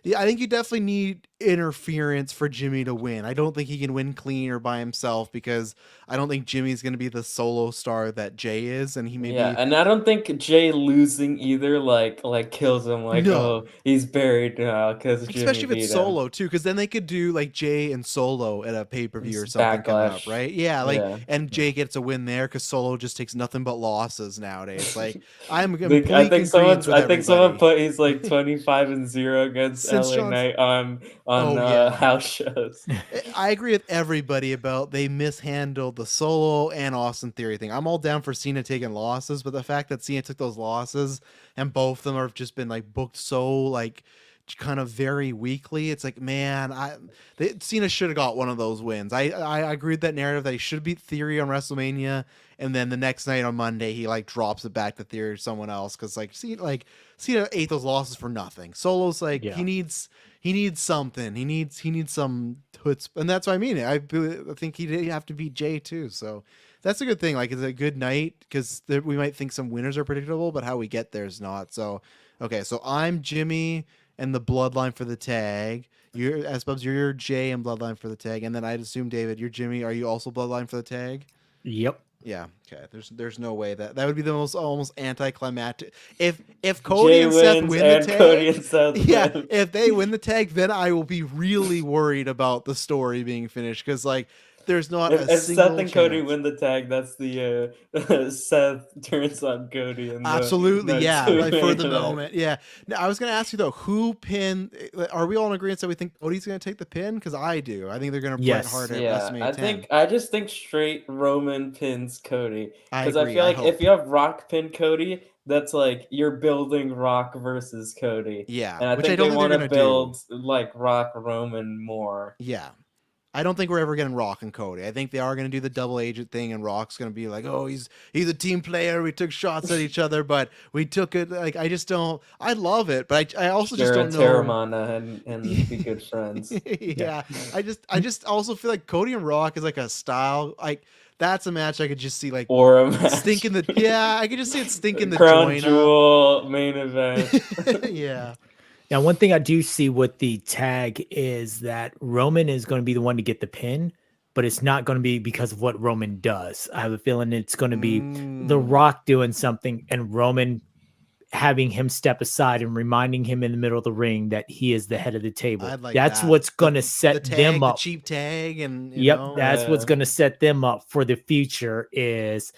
Yeah, I think you definitely need interference for Jimmy to win. I don't think he can win clean or by himself because I don't think Jimmy's going to be the solo star that Jay is, and he may Yeah, be. and I don't think Jay losing either like kills him. Like, No. oh, he's buried now because Jimmy Especially if it's beat him. solo too, because then they could do like Jay and Solo at a pay-per-view or It's something coming up, backlash. right? Yeah, like Yeah. and Jay gets a win there because Solo just takes nothing but losses nowadays. Like I'm in Like, I complete think agreement with someone everybody. put he's like 25-0 against Since LA John's, Knight on oh yeah, house shows. I agree with everybody about they mishandled the Solo and Austin Theory thing. I'm all down for Cena taking losses, but the fact that Cena took those losses and both of them have just been like booked so like kind of very weakly, it's like man, Cena should have got one of those wins. I agree with that narrative that he should beat Theory on WrestleMania, and then the next night on Monday he like drops it back to Theory or someone else because Cena ate those losses for nothing. Solo's like Yeah. he needs something. He needs some hoods, and that's what I mean. I think he'd have to beat Jay too. So that's a good thing. Like it's a good night because we might think some winners are predictable, but how we get there is not. So okay, so I'm Jimmy and the Bloodline for the tag. You're Sbubbs, you're Jay and Bloodline for the tag, and then I'd assume David, you're Jimmy. Are you also Bloodline for the tag? Yep. Yeah. Okay. There's no way that would be the most almost anticlimactic. If Cody Jay and Seth wins win the and tag, Cody and Seth yeah, win. if they win the tag, then I will be really worried about the story being finished because like there's not a If Seth single and Cody chance. win the tag, that's the Seth turns on Cody in the Absolutely, night yeah. two Like for main the event. moment, yeah. Now I was gonna ask you though, who pinned? Are we all in agreement that we think Cody's gonna take the pin? Because I do. I think they're gonna Bret Yes. Hart at Yeah, WrestleMania 10. I just think straight Roman pins Cody I because I agree. feel I like if hope. you have Rock pin Cody, that's like you're building Rock versus Cody, Yeah, and I which I think don't they think they're want to gonna do. build like Rock Roman more. Yeah. I don't think we're ever getting Rock and Cody. I think they are going to do the double agent thing, and Rock's going to be like, "Oh, he's a team player. We took shots at each other, but we took it." Like, I just don't. I love it, but I also just Share a don't know. Terramana and be good friends. Yeah, I just also feel like Cody and Rock is like a style. Like that's a match I could just see like Or a match. stinking the. Yeah, I could just see it stinking the Crown joint up. Jewel main event. Yeah. Now, one thing I do see with the tag is that Roman is going to be the one to get the pin, but it's not going to be because of what Roman does. I have a feeling it's going to be The Rock doing something and Roman having him step aside and reminding him in the middle of the ring that he is the head of the table. I'd like That's that. what's going to set the tag, them up. the cheap tag, and you Yep, know. that's what's going to set them up for the future. Is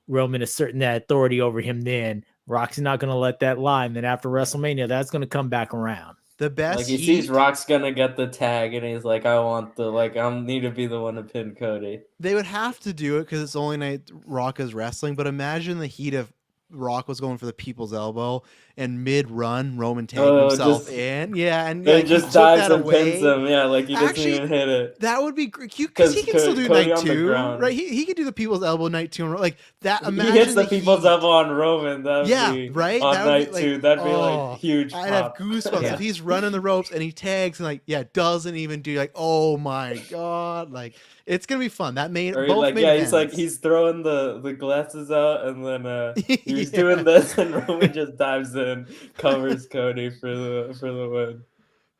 Roman asserting that authority over him? Then Rock's not going to let that lie. And then after WrestleMania, that's going to come back around. The best Like he sees Rock's gonna get the tag and he's like, I need to be the one to pin Cody. They would have to do it because it's the only night Rock is wrestling. But imagine the heat of Rock was going for the people's elbow and mid-run Roman tagged himself in. Yeah, and then like, just he dives took that and away. pins him. Yeah, like he doesn't Actually, even hit it. That would be great because he can still do Cody night on the 2, ground. right? He could do the people's elbow night 2 like that. Imagine He hits the people's heat. elbow on Roman. That would Yeah, be right. on That would night be like, 2. That'd be like huge. I'd have pop. goosebumps Yeah. if he's running the ropes and he tags and like doesn't even do like oh my god, like it's gonna be fun. That made Or both like made he's throwing the glasses out and then he's Yeah. doing this and Roman just dives in, covers Cody for the win.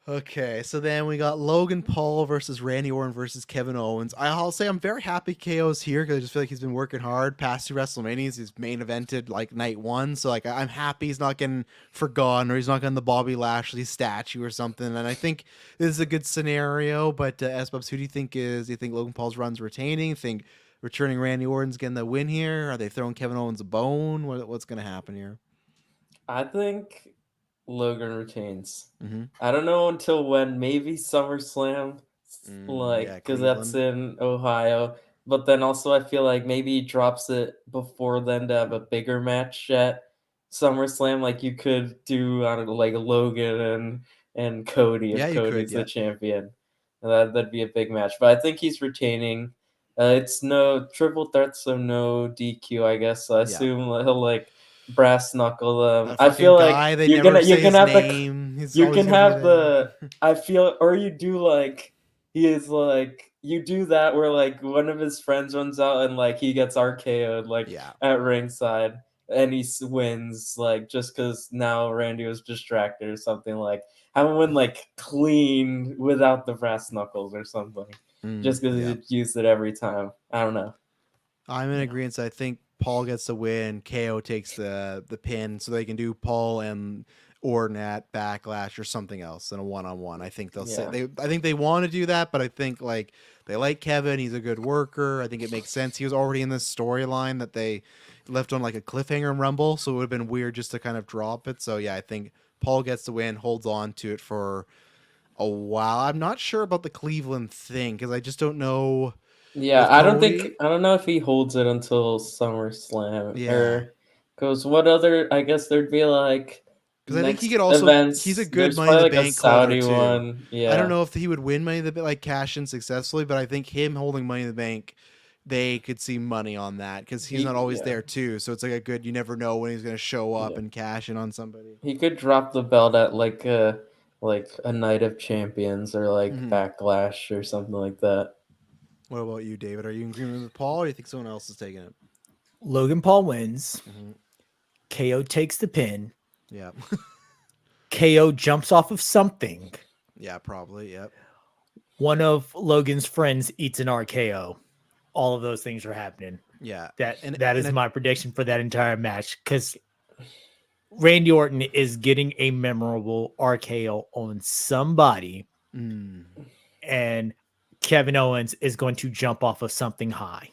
Okay, so then we got Logan Paul versus Randy Orton versus Kevin Owens. I'll say I'm very happy KO's here because I just feel like he's been working hard. Past 2 WrestleManias, he's main evented like night 1, so like I'm happy he's not getting forgotten or he's not getting the Bobby Lashley statue or something. And I think this is a good scenario. But Sbubbs, who do you think is? Do you think Logan Paul's run's retaining? Think returning Randy Orton's getting the win here? Are they throwing Kevin Owens a bone? What's going to happen here? I think Logan retains. Mm-hmm. I don't know until when. Maybe SummerSlam, because that's in Ohio. But then also I feel like maybe he drops it before then to have a bigger match at SummerSlam. Like you could do like Logan and Cody if Cody's the champion. That'd be a big match. But I think he's retaining. It's no triple threat, so no DQ, I guess. So I assume he'll like brass knuckle them. I feel like you're gonna have the I feel, or you do like you do that where like one of his friends runs out and like he gets RKO'd like at ringside, and he wins, like, just because now Randy was distracted or something, like, have him win, like, clean without the brass knuckles or something, just because he used it every time. I don't know. I'm in agreement. I think Paul gets the win. KO takes the pin, so they can do Paul and Orton at Backlash or something else in a one-on-one. I think they'll say I think they want to do that, but I think like they like Kevin. He's a good worker. I think it makes sense. He was already in this storyline that they left on like a cliffhanger in Rumble, so it would have been weird just to kind of drop it. So yeah, I think Paul gets the win, holds on to it for a while. I'm not sure about the Cleveland thing because I just don't know. Yeah, I don't know if he holds it until SummerSlam. Yeah. Because what other? I guess there'd be like. Because I think he could also. Events, he's a good Money in the Bank Saudi holder too. One. Yeah. I don't know if he would win Money in the Bank, like cash in successfully, but I think him holding Money in the Bank, they could see money on that because he's not always there too. So it's like a good. You never know when he's going to show up and cash in on somebody. He could drop the belt at like a Night of Champions or like Backlash or something like that. What about you, David? Are you in agreement with Paul, or do you think someone else is taking it? Logan Paul wins. KO takes the pin. Yeah. KO jumps off of something. Yeah, probably. Yep. One of Logan's friends eats an RKO. All of those things are happening. Yeah. That is my prediction for that entire match because Randy Orton is getting a memorable RKO on somebody. And Kevin Owens is going to jump off of something high.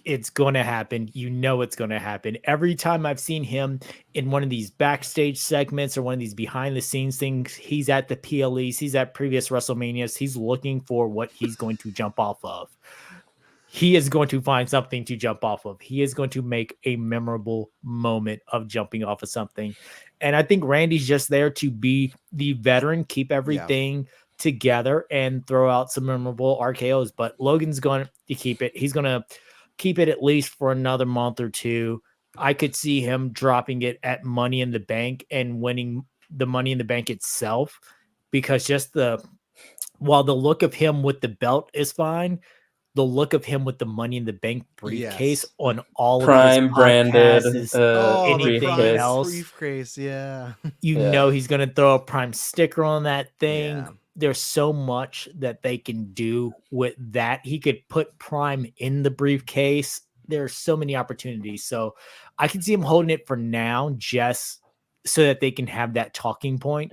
It's going to happen. You know it's going to happen. Every time I've seen him in one of these backstage segments or one of these behind the scenes things, he's at the PLEs, he's at previous WrestleManias, he's looking for what he's going to jump off of. He is going to find something to jump off of. He is going to make a memorable moment of jumping off of something. And I think Randy's just there to be the veteran, keep everything together and throw out some memorable RKOs. But Logan's going to keep it. He's going to keep it at least for another month or two. I could see him dropping it at Money in the Bank and winning the Money in the Bank itself, because just while the look of him with the belt is fine, the look of him with the Money in the Bank briefcase on all Prime of his branded anything else, briefcase, you know he's going to throw a Prime sticker on that thing. There's so much that they can do with that. He could put Prime in the briefcase. There's so many opportunities. So I can see him holding it for now just so that they can have that talking point.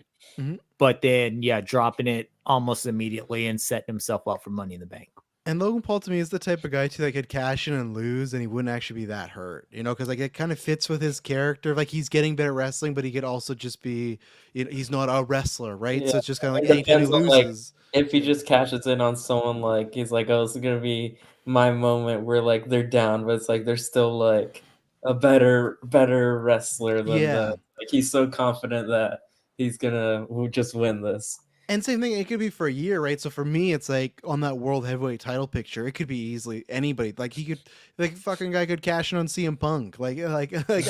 But then, dropping it almost immediately and setting himself up for Money in the Bank. And Logan Paul to me is the type of guy too that could cash in and lose, and he wouldn't actually be that hurt, because like it kind of fits with his character. Like he's getting better at wrestling, but he could also just be, he's not a wrestler, right? So it's just kind of like anytime he loses, if he just cashes in on someone, like he's like, oh, this is gonna be my moment where like they're down, but it's like they're still like a better wrestler than that. Like he's so confident that he's gonna just win this. And same thing, it could be for a year, right? So for me, it's like on that world heavyweight title picture, it could be easily anybody. Like he could, like fucking guy could cash in on CM Punk. Like I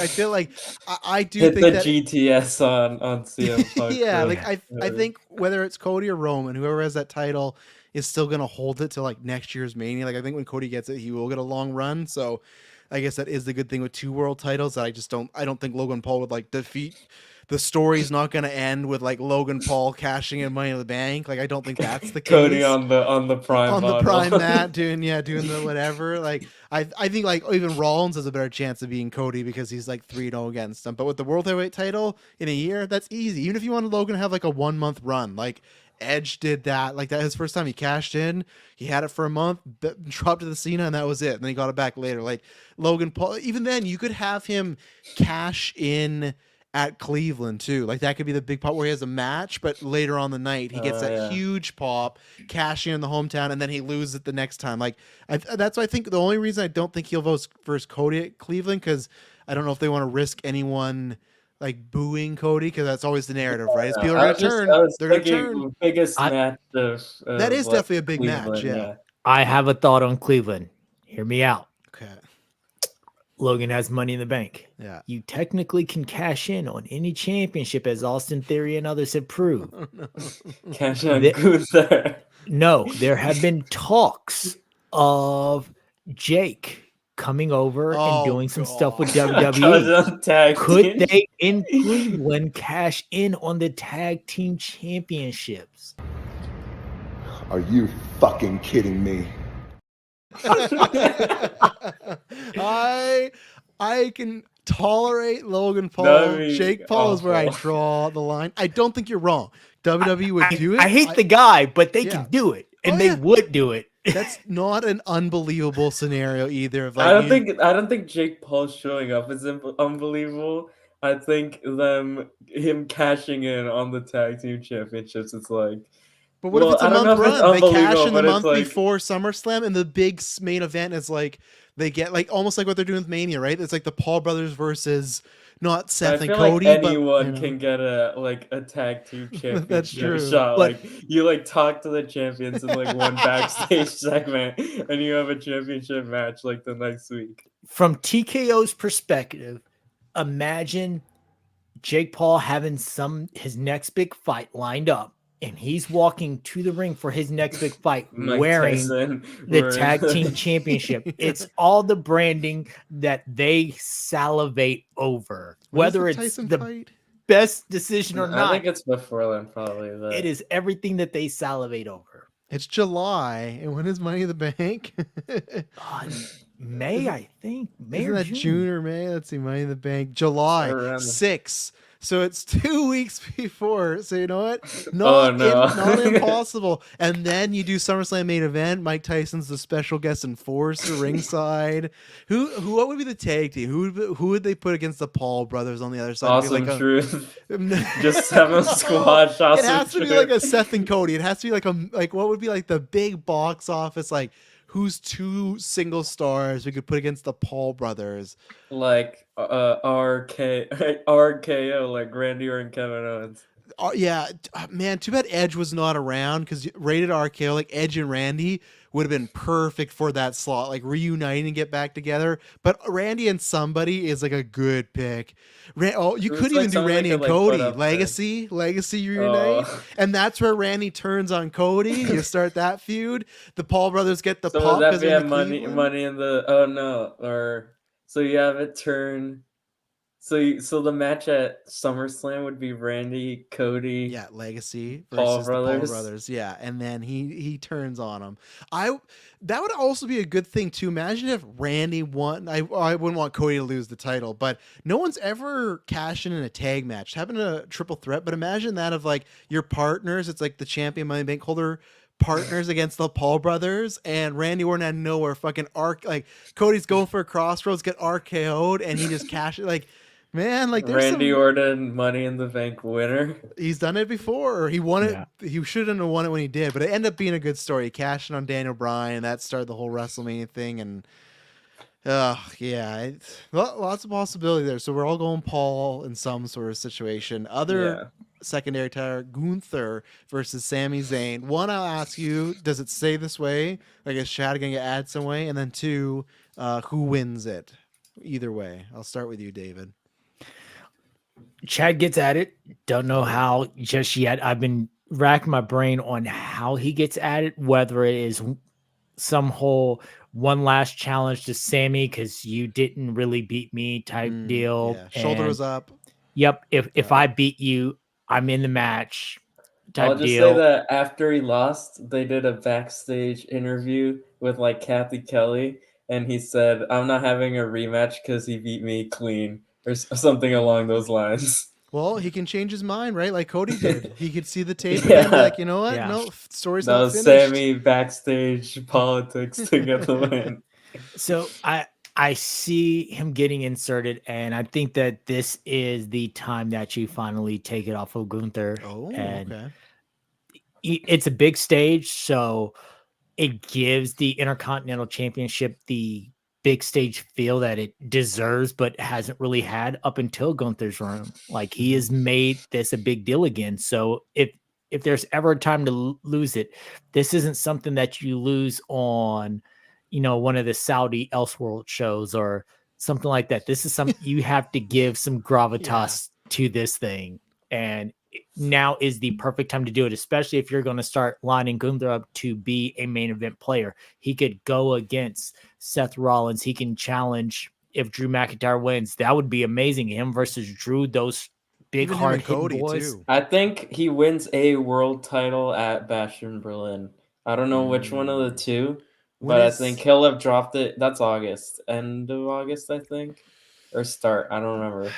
feel like I do hit think the that GTS on CM Punk. like I think whether it's Cody or Roman, whoever has that title is still gonna hold it to like next year's Mania. Like I think when Cody gets it, he will get a long run. So I guess that is the good thing with 2 world titles. That I don't think Logan Paul would like defeat. The story's not going to end with like Logan Paul cashing in Money in the Bank. Like I don't think that's the case. Cody on the prime the prime mat doing the whatever. Like I think like even Rollins has a better chance of being Cody because he's like 3-0 against him. But with the World Heavyweight title in a year, that's easy. Even if you wanted Logan to have like a 1-month run, like Edge did that. Like that his first time he cashed in, he had it for a month, dropped to the Cena, and that was it. And then he got it back later. Like Logan Paul, even then you could have him cash in at Cleveland too. Like that could be the big part where he has a match, but later on the night he gets that huge pop, cashing in the hometown, and then he loses it the next time. Like that's why I think the only reason I don't think he'll vote versus Cody at Cleveland, because I don't know if they want to risk anyone like booing Cody, because that's always the narrative, right? As people are gonna turn, they're gonna turn. Biggest match of that is definitely a big match. Yeah. I have a thought on Cleveland. Hear me out. Okay. Logan has Money in the Bank. Yeah. You technically can cash in on any championship, as Austin Theory and others have proved. Cash in Gunther. No, there have been talks of Jake coming over and doing some stuff with God. WWE. Could they in Cleveland cash in on the tag team championships? Are you fucking kidding me? I can tolerate Logan Paul. Jake Paul is where I draw the line. I don't think you're wrong. WWE would do it. I hate the guy, but they can do it, and they would do it. That's not an unbelievable scenario either. I don't think Jake Paul showing up is unbelievable. I think him cashing in on the tag team championships. It's like, but what if it's a month run? They cash in the month before SummerSlam, and the big main event is like they get like almost like what they're doing with Mania, right? It's like the Paul brothers versus not Seth and Cody. Like anyone can get a tag team championship That's true. shot. Like you like talk to the champions in like one backstage segment, and you have a championship match like the next week. From TKO's perspective, imagine Jake Paul having his next big fight lined up, and he's walking to the ring for his next big fight wearing the tag team championship. It's all the branding that they salivate over, whether it's the best decision or not. I think it's before then, probably. But it is everything that they salivate over. It's July, and when is Money in the Bank? May, I think. May Isn't or that June or May? Let's see, Money in the Bank. July 6th. So it's 2 weeks before. So you know what? Not impossible. And then you do SummerSlam main event. Mike Tyson's the special guest enforcer ringside. What would be the tag team? Who would they put against the Paul brothers on the other side? Awesome Truth. Just have them squash. It has to be like a Seth and Cody. It has to be like what would be like the big box office like. Who's two single stars we could put against the Paul brothers? Like RKO, like Randy Orton and Kevin Owens. Yeah, man, too bad Edge was not around because rated RKO, like Edge and Randy would have been perfect for that slot, like reuniting and get back together. But Randy and somebody is like a good pick. You could even do Randy and Cody. Legacy reunite. And that's where Randy turns on Cody. You start that feud. The Paul brothers get the pop. Would that be money in the so you have it turn. So the match at SummerSlam would be Randy, Cody, Legacy Paul versus brothers. the Paul brothers, and then he turns on them. That would also be a good thing too. Imagine if Randy won. I wouldn't want Cody to lose the title, but no one's ever cashed in a tag match. It's happened in a triple threat, but imagine that of like your partners. It's like the champion Money in the Bank holder partners against the Paul brothers, and Randy Orton had nowhere fucking Cody's going for a crossroads, get RKO'd, and he just cashed it Man, like there's Randy Orton, Money in the Bank winner. He's done it before. He won it. He shouldn't have won it when he did, but it ended up being a good story. He cashed in on Daniel Bryan. That started the whole WrestleMania thing, and lots of possibility there. So we're all going Paul in some sort of situation. Other secondary tire, Gunther versus Sami Zayn. One, I'll ask you, does it stay this way? Like, is Chad going to add some way? And then two, who wins it? Either way. I'll start with you, David. Chad gets at it. Don't know how just yet. I've been racking my brain on how he gets at it, whether it is some whole one last challenge to Sammy because you didn't really beat me type deal. Yeah. Shoulder was up. Yep. If I beat you, I'm in the match type I'll just deal. say that after he lost, they did a backstage interview with like Kathy Kelly, and he said, "I'm not having a rematch because he beat me clean." Or something along those lines. Well, he can change his mind, right? Like Cody did. He could see the tape and be like, you know what? Yeah. No, story's that not was finished. Sammy backstage politics to get the win. So I see him getting inserted, and I think that this is the time that you finally take it off of Gunther. Oh, and okay. It's a big stage, so it gives the Intercontinental Championship the big stage feel that it deserves, but hasn't really had up until Gunther's run. Like, he has made this a big deal again. So if there's ever a time to lose it, this isn't something that you lose on, one of the Saudi Elseworld shows or something like that. This is something you have to give some gravitas to this thing. And now is the perfect time to do it, especially if you're going to start lining Gunther up to be a main event player. He could go against Seth Rollins. He can challenge if Drew McIntyre wins. That would be amazing. Him versus Drew, those big Even him hard and hitting Cody boys. too. I think he wins a world title at Bash in Berlin. I don't know which one of the two, When but I is- think he'll have dropped it. That's August, end of August, I think, or start. I don't remember.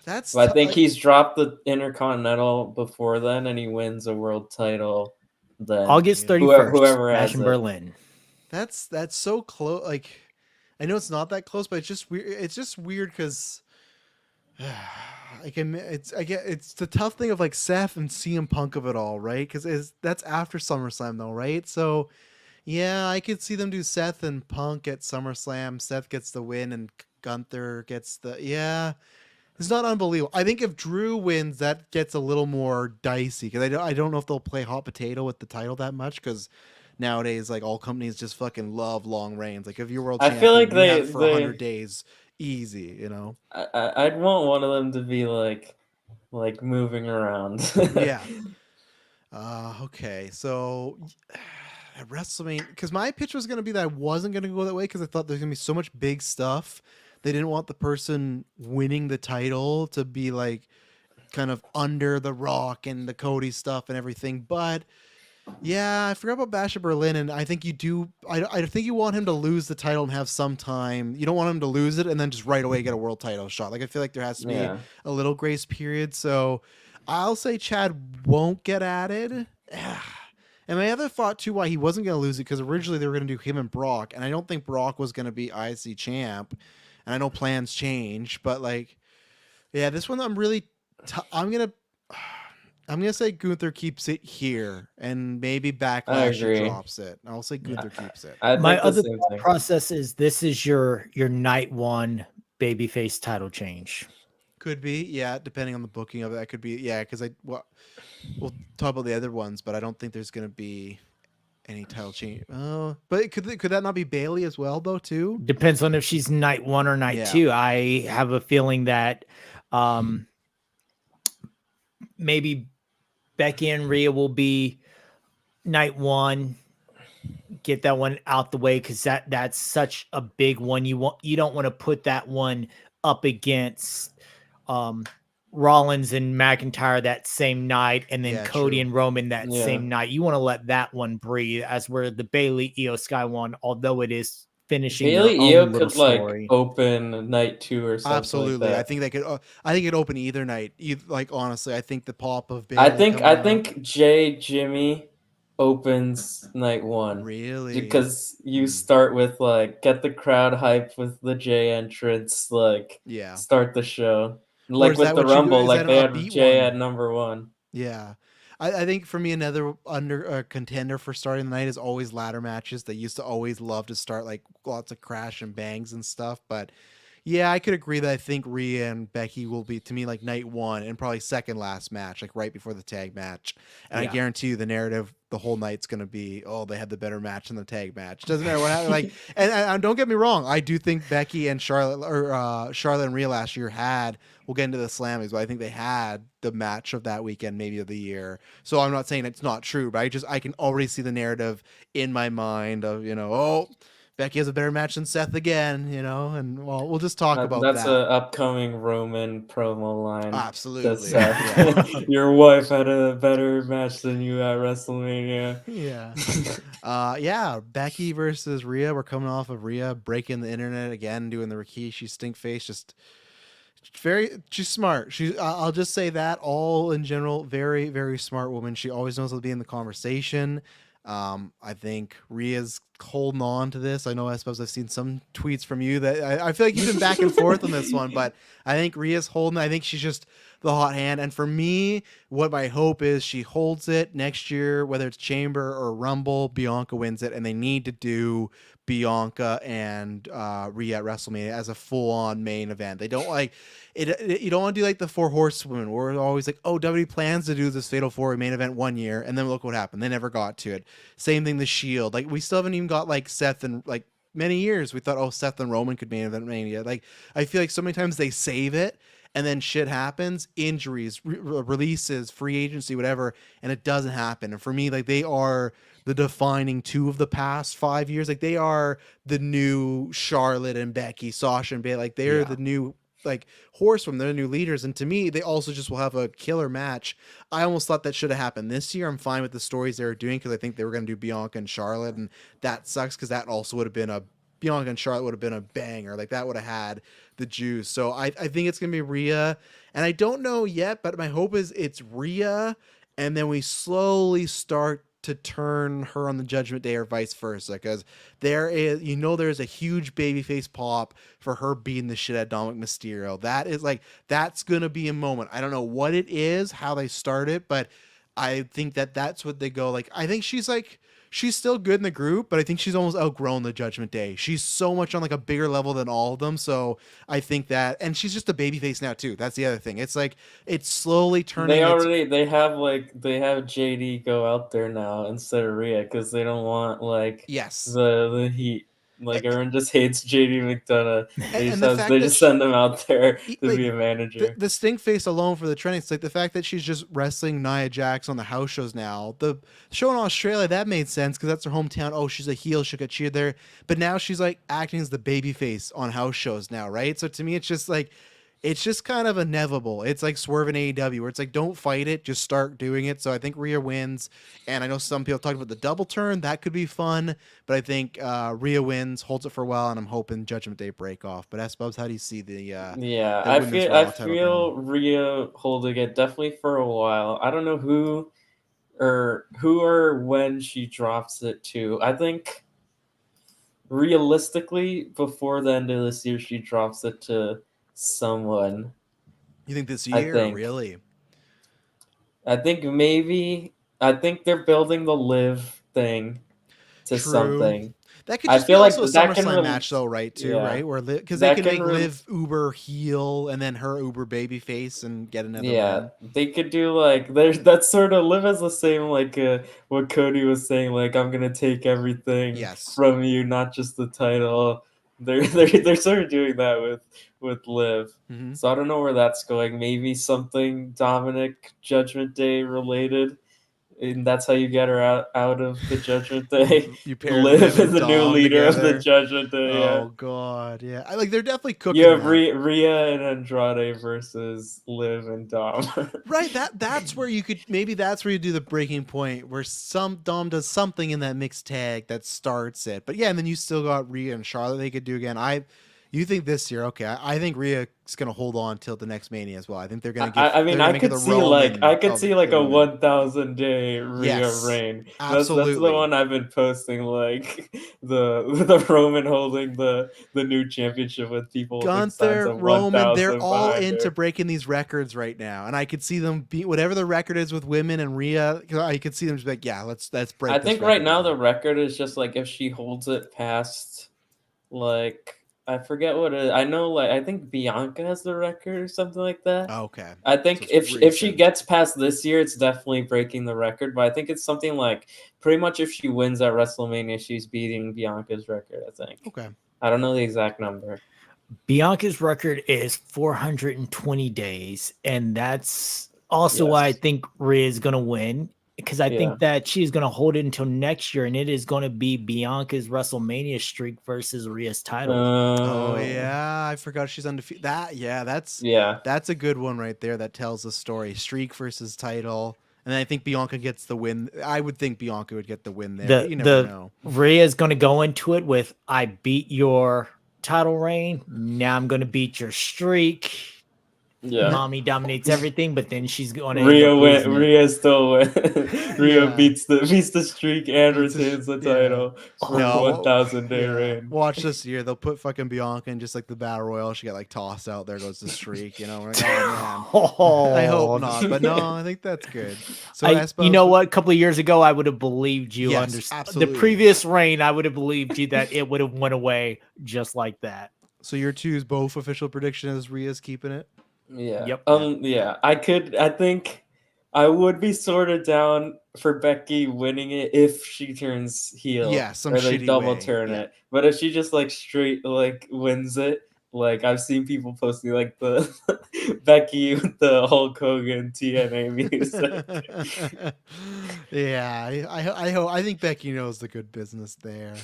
That's But I think he's dropped the Intercontinental before then, and he wins a world title then. August Yeah. 31st, whoever Bash has in it. Berlin. That's so close. Like, I know it's not that close, but it's just weird. It's just weird because it's the tough thing of like Seth and CM Punk of it all, right? Because that's after SummerSlam though, right? So yeah, I could see them do Seth and Punk at SummerSlam. Seth gets the win and Gunther gets the It's not unbelievable. I think if Drew wins, that gets a little more dicey because I don't know if they'll play hot potato with the title that much because nowadays like all companies just fucking love long reigns. Like if you're world I champion, feel like you have it they- for 100 days easy, you know. I'd want one of them to be like moving around. Yeah. Okay. So at WrestleMania, because my pitch was gonna be that I wasn't gonna go that way because I thought there's gonna be so much big stuff. They didn't want the person winning the title to be like kind of under the Rock and the Cody stuff and everything. But yeah, I forgot about Bash of Berlin, and I think you do. I think you want him to lose the title and have some time. You don't want him to lose it and then just right away get a world title shot. Like I feel like there has to be Yeah. a little grace period. So I'll say Chad won't get added. And my other thought too why he wasn't going to lose it because originally they were going to do him and Brock, and I don't think Brock was going to be IC champ. And I know plans change, but like, yeah, this one I'm really, I'm gonna say Gunther keeps it here, and maybe Backlash agree. drops it. I'll say Gunther keeps it. I My think the other same thought thing. process is this is your night one babyface title change. Could be, yeah, depending on the booking of it. That could be, yeah, because we'll talk about the other ones, but I don't think there's gonna be any title change. Oh, but could that not be Bailey as well though too? Depends on if she's night one or night Yeah. two. I have a feeling that maybe Becky and Rhea will be night one. Get that one out the way because that's such a big one. You don't want to put that one up against Rollins and McIntyre that same night, and then Yeah, Cody true. and Roman that Yeah. same night. You want to let that one breathe, as where the Bailey Io Sky one, although it is finishing Bailey their Io own little could like story. open night 2 or something. Absolutely, Like that. I think they could. I think it'd open either night. Like honestly, I think the pop of Bailey. I think coming out- Jimmy opens night 1. Really Because you start with like get the crowd hype with the Jay entrance, like yeah. start the show. Or Like is with that the what you go- Rumble, is like that they an had upbeat Jay one? at number 1. Yeah. I think for me, another contender for starting the night is always ladder matches. They used to always love to start like lots of crash and bangs and stuff. But yeah, I could agree that I think Rhea and Becky will be, to me, like night one and probably second last match, like right before the tag match. And Yeah. I guarantee you the narrative the whole night's going to be, oh, they had the better match in the tag match. Doesn't matter what happened. Like, and don't get me wrong. I do think Becky and Charlotte and Rhea last year we'll get into the Slammies, but I think they had the match of that weekend, maybe of the year. So I'm not saying it's not true, but I can already see the narrative in my mind of, oh, Becky has a better match than Seth again, and well, we'll just talk about That's that. an upcoming Roman promo line. Absolutely. That's your wife had a better match than you at WrestleMania. Yeah. Becky versus Rhea. We're coming off of Rhea breaking the internet again, doing the Rikishi stink face. She's smart. I'll just say that all in general, very, very smart woman. She always knows how to be in the conversation. I think Rhea's holding on to this. I know, I suppose I've seen some tweets from you that I feel like you've been back and forth on this one, but I think Rhea's holding. I think she's just the hot hand. And for me, what my hope is she holds it next year, whether it's Chamber or Rumble, Bianca wins it, and they need to do Bianca and Rhea at WrestleMania as a full-on main event. They don't like it. You don't want to do like the 4 Horsewomen, where we're always like, oh, WWE plans to do this Fatal 4 main event one year, and then look what happened. They never got to it. Same thing, the Shield. Like, we still haven't even got like Seth and like many years we thought, oh, Seth and Roman could main event Mania. Like, I feel like so many times they save it, and then shit happens, injuries, releases, free agency, whatever, and it doesn't happen. And for me, like, they are the defining two of the past 5 years. Like, they are the new Charlotte and Becky, Sasha and Bayley. Like, they're the new like horsewomen. They're the new leaders. And to me, they also just will have a killer match. I almost thought that should have happened this year. I'm fine with the stories they were doing because I think they were going to do Bianca and Charlotte, and that sucks because that also would have been a Bianca and Charlotte would have been a banger. Like, that would have had the juice. So I think it's going to be Rhea, and I don't know yet, but my hope is it's Rhea, and then we slowly start to turn her on the Judgment Day or vice versa, because there is, there's a huge babyface pop for her beating the shit out of Dominic Mysterio. That is like, that's going to be a moment. I don't know what it is, how they start it, but I think that's what they go. Like, I think she's still good in the group, but I think she's almost outgrown the Judgment Day. She's so much on like a bigger level than all of them. So I think that, and she's just a babyface now too. That's the other thing. It's like, it's slowly turning. They have JD go out there now instead of Rhea because they don't want the heat. Like, everyone just hates JD McDonough. They just send them out there to be a manager. The stink face alone for the trending, it's like the fact that she's just wrestling Nia Jax on the house shows now. The show in Australia, that made sense because that's her hometown. Oh, she's a heel, she'll get cheered there. But now she's like acting as the baby face on house shows now, right? So to me, it's just like, it's just kind of inevitable. It's like Swerve in AEW, where it's like, don't fight it, just start doing it. So I think Rhea wins, and I know some people talked about the double turn. That could be fun, but I think Rhea wins, holds it for a while, and I'm hoping Judgment Day break off. But Sbubbs, how do you see the I feel Rhea holding it definitely for a while. I don't know who or when she drops it to. I think realistically, before the end of this year, she drops it to someone. You think this year? Really? I think they're building the Liv thing to something. That could just be also a SummerSlam match, though, right? Right, where because they can make Liv uber heel and then her uber baby face and get another. Yeah, win. They could do that's sort of Liv has the same what Cody was saying, like, I'm gonna take everything from you, not just the title. They're sort of doing that with Liv. Mm-hmm. So I don't know where that's going. Maybe something Dominic Judgment Day related. And that's how you get her out of the Judgment Day. You pair Liv as the new leader of the Judgment Day. Oh God, yeah. They're definitely cooking. You have Rhea and Andrade versus Liv and Dom. Right. That's where you could that's where you do the breaking point where Dom does something in that mixed tag that starts it. But yeah, and then you still got Rhea and Charlotte they could do again. You think this year? Okay, I think Rhea is going to hold on till the next Mania as well. I think they're going to get. I could see a 1,000 day Rhea reign. Absolutely. That's the one I've been posting, like the Roman holding the new championship with people. Gunther, Roman, they're all into breaking these records right now, and I could see them beat whatever the record is with women and Rhea. I could see them just be like, yeah, let's break. I think right now the record is just like if she holds it past like. I forget what it is. I know, I think Bianca has the record or something like that. Oh, okay. I think if she gets past this year, it's definitely breaking the record. But I think it's something like pretty much if she wins at WrestleMania, she's beating Bianca's record, I think. Okay. I don't know the exact number. Bianca's record is 420 days, and that's also why I think Rhea is going to win. Because I think that she's going to hold it until next year, and it is going to be Bianca's WrestleMania streak versus Rhea's title. Oh yeah, I forgot she's undefeated. That's a good one right there. That tells the story: streak versus title, and I think Bianca gets the win. I would think Bianca would get the win there. But you never know. Rhea's going to go into it with, "I beat your title reign. Now I'm going to beat your streak." Yeah, Mommy dominates everything, but then she's going to Rhea still wins. Rhea beats the streak and retains the title for 1,000 day reign. Watch this year; they'll put fucking Bianca in just like the battle royal. She got tossed out. There goes the streak. We're like, oh man. I hope not, but no, I think that's good. So you know what? A couple of years ago, I would have believed you. Yes, absolutely. The previous reign, I would have believed you that it would have went away just like that. So your two's both official prediction is Rhea's keeping it. Yeah. Yep. I think I would be sort of down for Becky winning it if she turns heel. Yeah, some or they shitty double way. turn it. But if she just straight wins it, Like I've sseen people posting like the Becky with the Hulk Hogan TNA music. Yeah, I think Becky knows the good business there.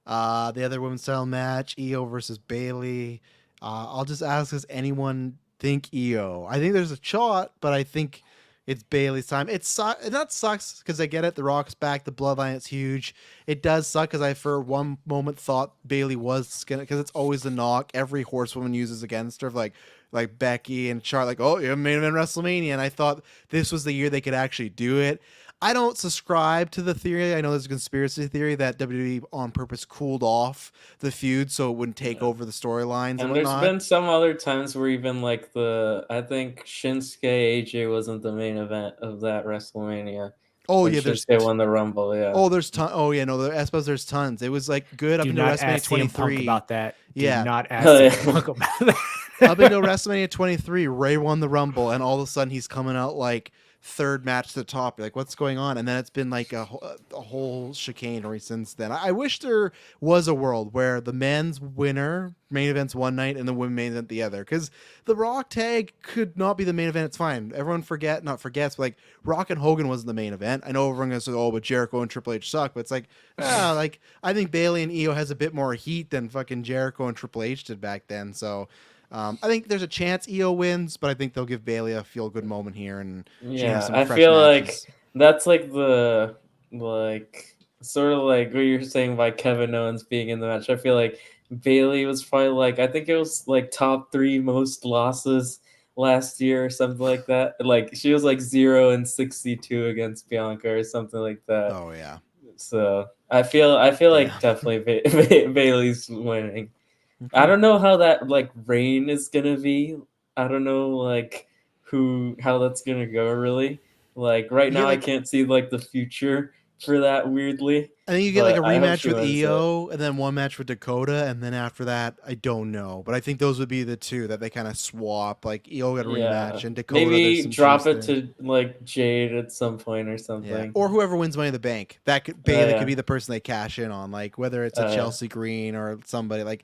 The other women's title match, Io versus Bailey. I'll just ask, does anyone think Io? I think there's a shot, but I think it's Bailey's time. That sucks because I get it. The Rock's back. The bloodline is huge. It does suck because I for one moment thought Bailey was gonna, because it's always the knock every horsewoman uses against her, like Becky and Charlotte, like, oh, you're main event WrestleMania, and I thought this was the year they could actually do it. I don't subscribe to the theory. I know there's a conspiracy theory that WWE on purpose cooled off the feud so it wouldn't take over the storylines and there's whatnot. been some other times where even like I think Shinsuke AJ wasn't the main event of that WrestleMania. Oh when yeah, Shinsuke won the Rumble. Yeah. Oh, there's tons. Oh yeah, no, I suppose there's tons. It was like good up Do until not WrestleMania ask CM 23. Punk about that. Yeah. Do not ask CM Punk about that. Up until WrestleMania 23, Ray won the Rumble, and all of a sudden he's coming out like third match to the top. You're like, what's going on? And then it's been like a whole chicanery since then. I wish there was a world where the men's winner main events one night and the women main event the other, because the Rock tag could not be the main event. It's fine. Everyone not forgets, but like Rock and Hogan wasn't the main event. I know everyone goes, oh, but Jericho and Triple H suck, but it's like, like I think Bailey and Io has a bit more heat than fucking Jericho and Triple H did back then. So I think there's a chance Io wins, but I think they'll give Bailey a feel-good moment here, and I feel matches. Like that's like the sort of like what you're saying by Kevin Owens being in the match. I feel like Bailey was probably like, I think it was like top 3 most losses last year or something like that. Like she was like 0-62 against Bianca or something like that. Oh yeah. So I feel like definitely Bailey's winning. I don't know how that like reign is gonna be. I don't know like how that's gonna go really. Like right now, I can't see like the future for that. Weirdly, I think you get like a rematch with Io, and then one match with Dakota, and then after that, I don't know. But I think those would be the two that they kind of swap. Like Io got a rematch, and Dakota maybe drop it to like Jade at some point or something. Yeah. Or whoever wins Money in the Bank. Bailey could be the person they cash in on. Like whether it's a Chelsea Green or somebody like.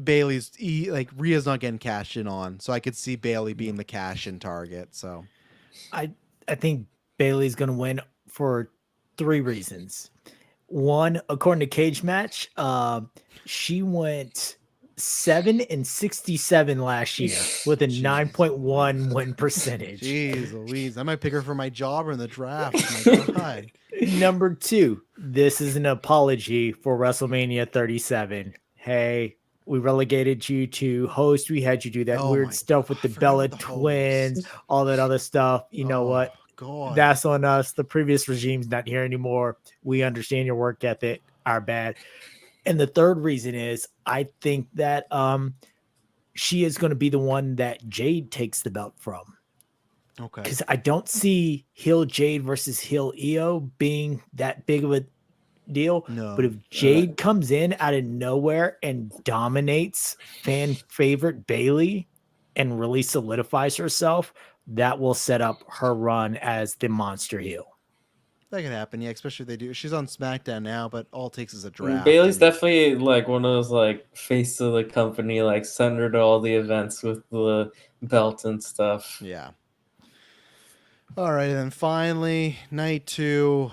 Bailey's like Rhea's not getting cashed in on, so I could see Bailey being the cash in target. So I think Bailey's gonna win for 3 reasons. One, according to Cage Match, she went 7-67 last year with a 9.1 win percentage. Jeez Louise, I might pick her for my jobber in the draft. My God. Number 2, this is an apology for WrestleMania 37. Hey, we relegated you to host. We had you do that weird stuff with the Bella twins, all that other stuff. You know what? God. That's on us. The previous regime's not here anymore. We understand your work ethic. Our bad. And the third reason is I think that she is going to be the one that Jade takes the belt from. Okay. Because I don't see heel Jade versus heel Io being that big of a deal. No. But if Jade comes in out of nowhere and dominates fan favorite Bailey and really solidifies herself, that will set up her run as the monster heel. That could happen, yeah, especially if they do. She's on SmackDown now, but all it takes is a draft. Bailey's definitely like one of those like face of the company, like send her to all the events with the belt and stuff. Yeah. All right, and then finally, night 2.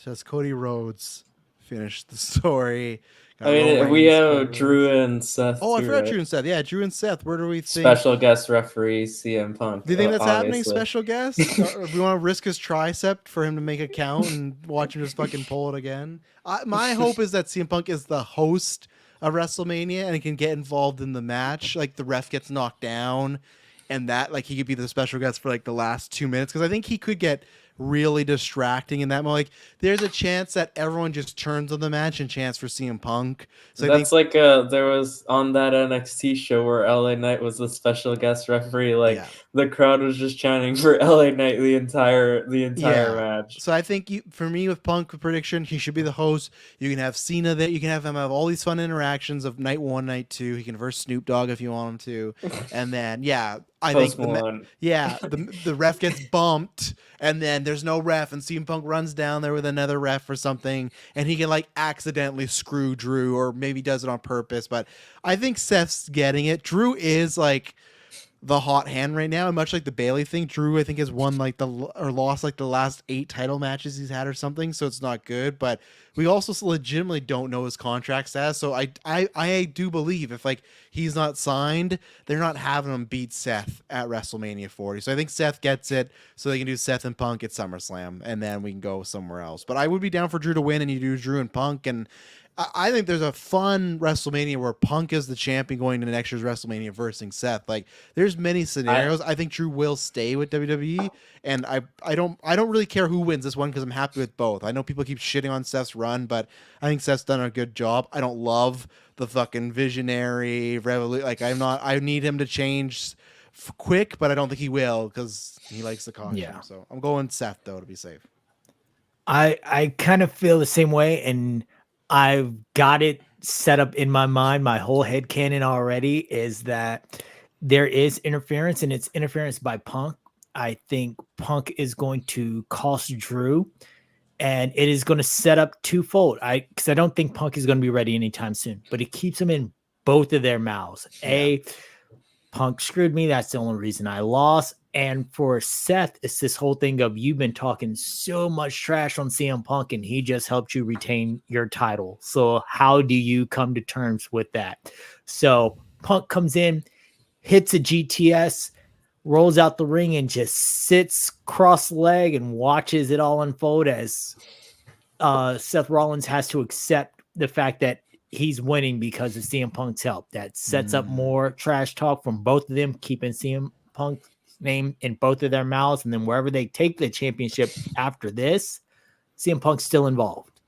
Does Cody Rhodes finish the story? I mean, we have Drew and Seth. Oh, I forgot Drew and Seth. Yeah, Drew and Seth. Where do we think? Special guest referee CM Punk. Do you think that's happening? Special guest? We want to risk his tricep for him to make a count and watch him just fucking pull it again. My hope is that CM Punk is the host of WrestleMania and he can get involved in the match. Like the ref gets knocked down, and that like he could be the special guest for like the last 2 minutes, because I think he could get really distracting in that moment. Like there's a chance that everyone just turns on the match and chants for CM Punk. So that's like there was on that NXT show where LA Knight was the special guest referee. Like the crowd was just chanting for LA Knight the entire match. So I think for me with Punk prediction, he should be the host. You can have Cena there. You can have him have all these fun interactions of night 1, night 2. He can verse Snoop Dogg if you want him to. And then I Post think Malone. the ref gets bumped, and then there's no ref, and CM Punk runs down there with another ref or something, and he can like accidentally screw Drew, or maybe does it on purpose. But I think Seth's getting it. Drew is like the hot hand right now, and much like the Bailey thing, Drew I think has won like or lost like the last 8 title matches he's had or something, so it's not good. But we also legitimately don't know his contract status, so I do believe if like he's not signed, they're not having him beat Seth at WrestleMania 40. So I think Seth gets it, so they can do Seth and Punk at SummerSlam, and then we can go somewhere else. But I would be down for Drew to win, and you do Drew and Punk, and I think there's a fun WrestleMania where Punk is the champion going into next year's WrestleMania versus Seth. Like, there's many scenarios. I think Drew will stay with WWE, and I don't really care who wins this one because I'm happy with both. I know people keep shitting on Seth's run, but I think Seth's done a good job. I don't love the fucking visionary revolution. Like, I need him to change quick, but I don't think he will because he likes the costume. Yeah. So I'm going Seth though to be safe. I kind of feel the same way, and I've got it set up in my mind. My whole head canon already is that there is interference, and it's interference by Punk. I think Punk is going to cost Drew, and it is going to set up twofold. Because I don't think Punk is going to be ready anytime soon, but it keeps him in both of their mouths. Punk screwed me. That's the only reason I lost. And for Seth, it's this whole thing of you've been talking so much trash on CM Punk, and he just helped you retain your title. So how do you come to terms with that? So Punk comes in, hits a GTS, rolls out the ring, and just sits cross-leg and watches it all unfold as Seth Rollins has to accept the fact that he's winning because of CM Punk's help. That sets up more trash talk from both of them, keeping CM Punk's name in both of their mouths. And then wherever they take the championship after this, CM Punk's still involved.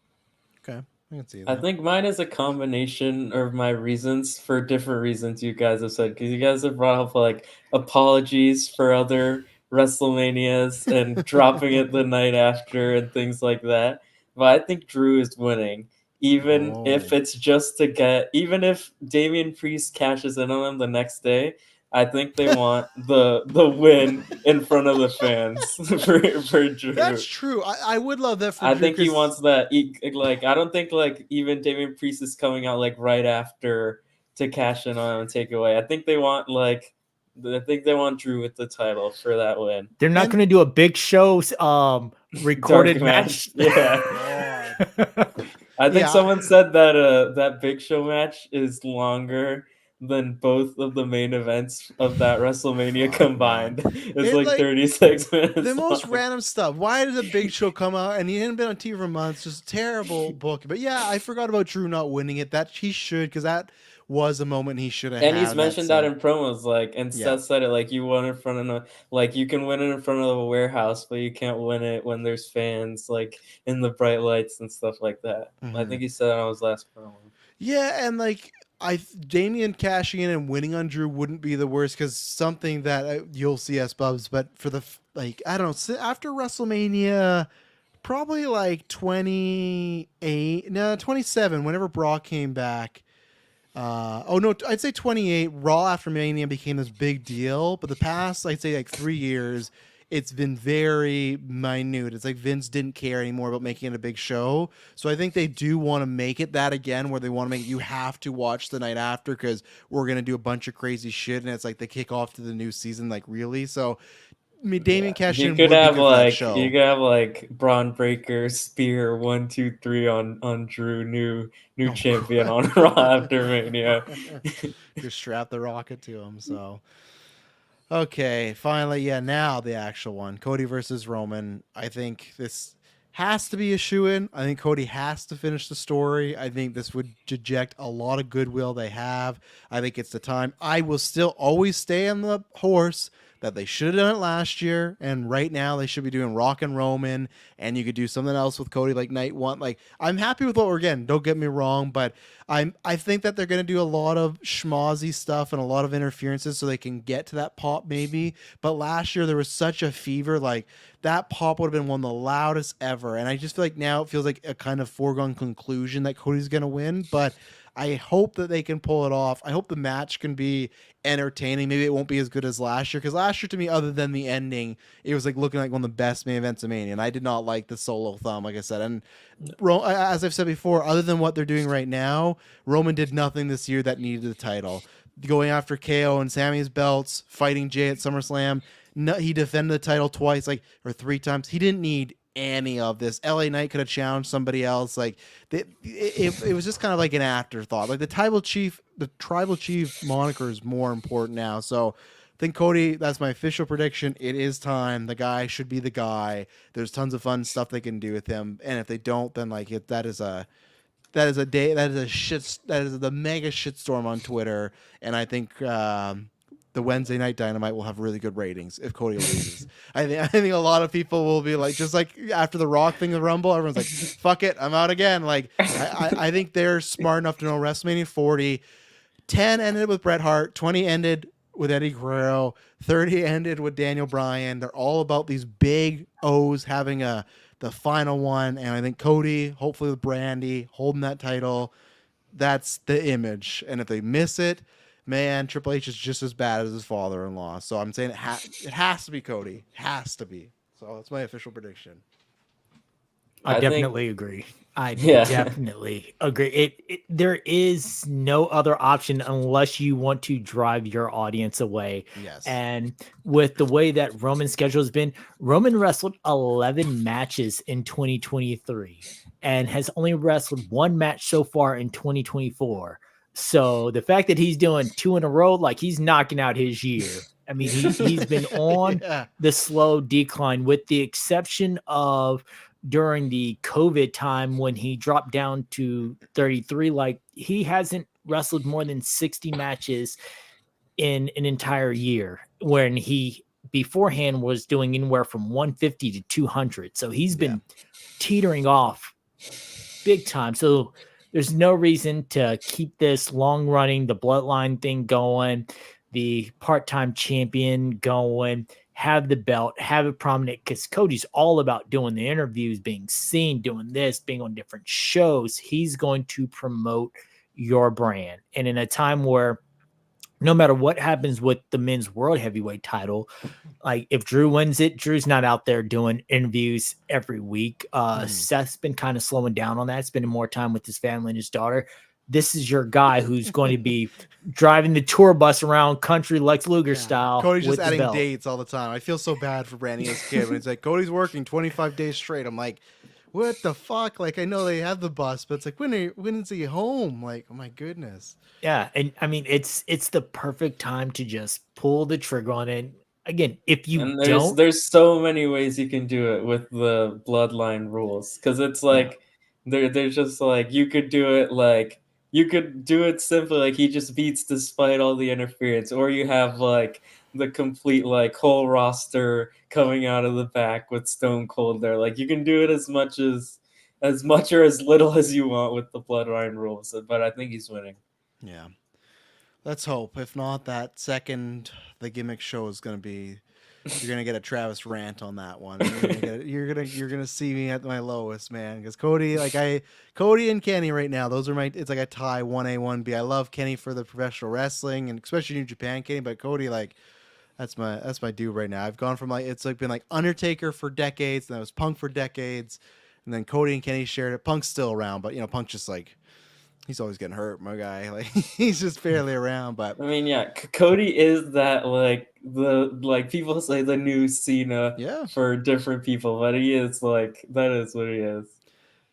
Okay. I can see that. I think mine is a combination of my reasons for different reasons you guys have said, because you guys have brought up like apologies for other WrestleManias and dropping it the night after and things like that. But I think Drew is winning. Even if it's just to get, even if Damian Priest cashes in on him the next day, I think they want the win in front of the fans for Drew. That's true. I would love that for Drew. I think he wants that. Like, I don't think like even Damian Priest is coming out like right after to cash in on him and take away. I think they want Drew with the title for that win. They're not going to do a Big Show recorded match. Yeah. I think someone said that that Big Show match is longer than both of the main events of that WrestleMania combined. It's like 36 minutes. The most long. random stuff. Why did the Big Show come out and he hadn't been on TV for months? Just terrible book. But yeah, I forgot about Drew not winning it. That he should, because that was a moment he should have. And he's mentioned that in promos, like, and Seth said it, like, you won in front of you can win it in front of a warehouse, but you can't win it when there's fans, like in the bright lights and stuff like that. I think he said that on his last promo. Yeah, and like Damian cashing in and winning on Drew wouldn't be the worst, because something that you'll see as Sbubbs, but for the I don't know, after WrestleMania, probably like 27, whenever Brock came back. I'd say 28. Raw after Mania became this big deal, but the past, I'd say like 3 years, it's been very minute. It's like Vince didn't care anymore about making it a big show. So I think they do want to make it that again, where they want to make it, you have to watch the night after because we're going to do a bunch of crazy shit. And it's like the kickoff to the new season, like really. So I mean, Damian Cash you could have like Braun Breaker spear 1, 2, 3 on Drew, new champion on Raw after Mania. Just strap the rocket to him. So okay, finally, now the actual one, Cody versus Roman. I think this has to be a shoo-in. I think Cody has to finish the story. I think this would eject a lot of goodwill they have. I think it's the time. I will still always stay on the horse that they should have done it last year, and right now they should be doing Rock and Roman, and you could do something else with Cody like night one. Like, I'm happy with what we're getting, don't get me wrong, but I think that they're going to do a lot of schmozzy stuff and a lot of interferences so they can get to that pop maybe. But last year there was such a fever, like that pop would have been one of the loudest ever, and I just feel like now it feels like a kind of foregone conclusion that Cody's going to win. But I hope that they can pull it off. I hope the match can be entertaining. Maybe it won't be as good as last year, because last year to me, other than the ending, it was like looking like one of the best main events of Mania, and I did not like the solo thumb, like I said. And as I've said before, other than what they're doing right now, Roman did nothing this year that needed the title. Going after KO and Sammy's belts, fighting Jay at SummerSlam. No, he defended the title twice, or 3 times. He didn't need any of this. LA Knight could have challenged somebody else. Like it was just kind of like an afterthought. Like the tribal chief moniker is more important now. So I think Cody, that's my official prediction. It is time. The guy should be the guy. There's tons of fun stuff they can do with him. And if they don't, then that is the mega shitstorm on Twitter. And I think the Wednesday Night Dynamite will have really good ratings if Cody loses. I think a lot of people will be like, just like after the Rock thing, the Rumble, everyone's like, fuck it, I'm out again. Like, I think they're smart enough to know WrestleMania 40, 10 ended with Bret Hart, 20 ended with Eddie Guerrero, 30 ended with Daniel Bryan. They're all about these big O's having the final one. And I think Cody, hopefully with Brandy, holding that title, that's the image. And if they miss it, man, Triple H is just as bad as his father-in-law. So I'm saying it has to be Cody. Has to be. So that's my official prediction. I definitely agree. Definitely agree. There is no other option unless you want to drive your audience away. Yes. And with the way that Roman's schedule has been, Roman wrestled 11 matches in 2023 and has only wrestled 1 match so far in 2024. So the fact that he's doing 2 in a row, like he's knocking out his year. I mean, he's been on the slow decline, with the exception of during the COVID time when he dropped down to 33. Like, he hasn't wrestled more than 60 matches in an entire year, when he beforehand was doing anywhere from 150 to 200. So he's been teetering off big time. So there's no reason to keep this long running, the bloodline thing going, the part-time champion going, have the belt, have it prominent, because Cody's all about doing the interviews, being seen, doing this, being on different shows. He's going to promote your brand. And in a time where no matter what happens with the men's world heavyweight title, like if Drew wins it, Drew's not out there doing interviews every week. Seth's been kind of slowing down on that, spending more time with his family and his daughter. This is your guy who's going to be driving the tour bus around country Lex Luger style. Cody's just adding dates all the time. I feel so bad for Brandy as a kid when it's like Cody's working 25 days straight. I'm like, what the fuck? Like, I know they have the bus, but it's like, when is he home? Like, oh my goodness. Yeah, and I mean, it's the perfect time to just pull the trigger on it. Again, if you there's so many ways you can do it with the bloodline rules, because it's like they're just like, you could do it simply, like he just beats despite all the interference, or you have like the complete like whole roster coming out of the back with Stone Cold there. Like, you can do it as much or as little as you want with the bloodline rules, but I think he's winning. Yeah. Let's hope. If not, that second the Gimmick show is going to be, you're going to get a Travis rant on that one. You're going to see me at my lowest, man, because Cody and Kenny right now, it's like a tie, 1A, 1B. I love Kenny for the professional wrestling, and especially New Japan Kenny, but Cody, like, that's my dude right now. I've gone from been like Undertaker for decades, and then it was Punk for decades, and then Cody and Kenny shared it. Punk's still around, but Punk's just like, he's always getting hurt, my guy. Like, he's just barely around. But I mean, Cody is that people say the new Cena for different people, but he is that is what he is.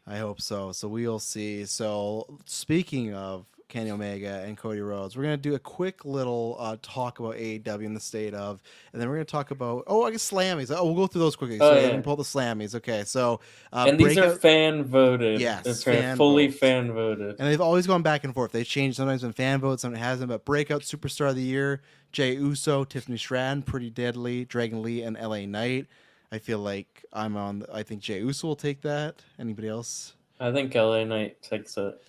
I hope so. So we'll see. So speaking of Kenny Omega and Cody Rhodes, we're gonna do a quick little talk about AEW and the state of, and then we're gonna talk about I guess Slammies. We'll go through those quickly. So we can pull the Slammies. Okay, so and these are fan voted. Yes, fully fan voted, and they've always gone back and forth. They've changed. Sometimes been fan votes, sometimes it hasn't. But breakout superstar of the year: Jey Uso, Tiffany Stratton, Pretty Deadly, Dragon Lee, and LA Knight. I feel like I think Jey Uso will take that. Anybody else? I think LA Knight takes it.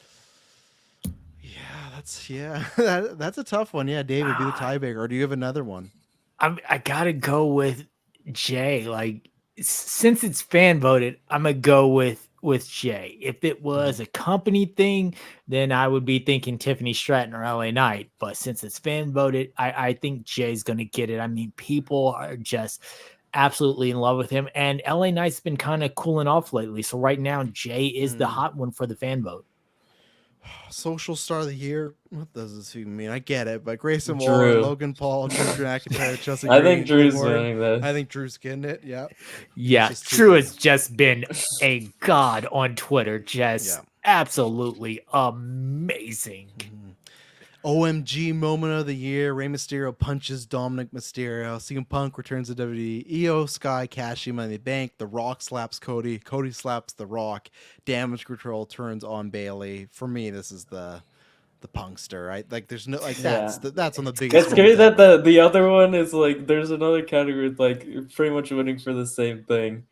That's a tough one. Yeah, Dave would be the tiebreaker. Or do you have another one? I gotta go with Jay. Like, since it's fan voted, I'm gonna go with with Jay. If it was a company thing, then I would be thinking Tiffany Stratton or LA Knight. But since it's fan voted, I think Jay's going to get it. I mean, people are just absolutely in love with him. And LA Knight's been kind of cooling off lately. So right now, Jay is the hot one for the fan vote. Social star of the year. What does this even mean? I get it, but Grayson Drew. Waller, Logan Paul, Drew McIntyre, Chelsea I Green, think Drew's Liv Morgan. winning this. I think Drew's getting it. Yeah. Yeah, It's just too Drew good. has just been a god on Twitter. Just absolutely amazing. OMG moment of the year. Rey Mysterio punches Dominic Mysterio. CM Punk returns to WWE. Io Sky cashing Money in the Bank. The Rock slaps Cody. Cody slaps The Rock. Damage Control turns on Bailey. For me, this is the Punkster, right? Like, there's no like that's on the biggest. It's scary moments that ever. the other one is like there's another category with like pretty much winning for the same thing.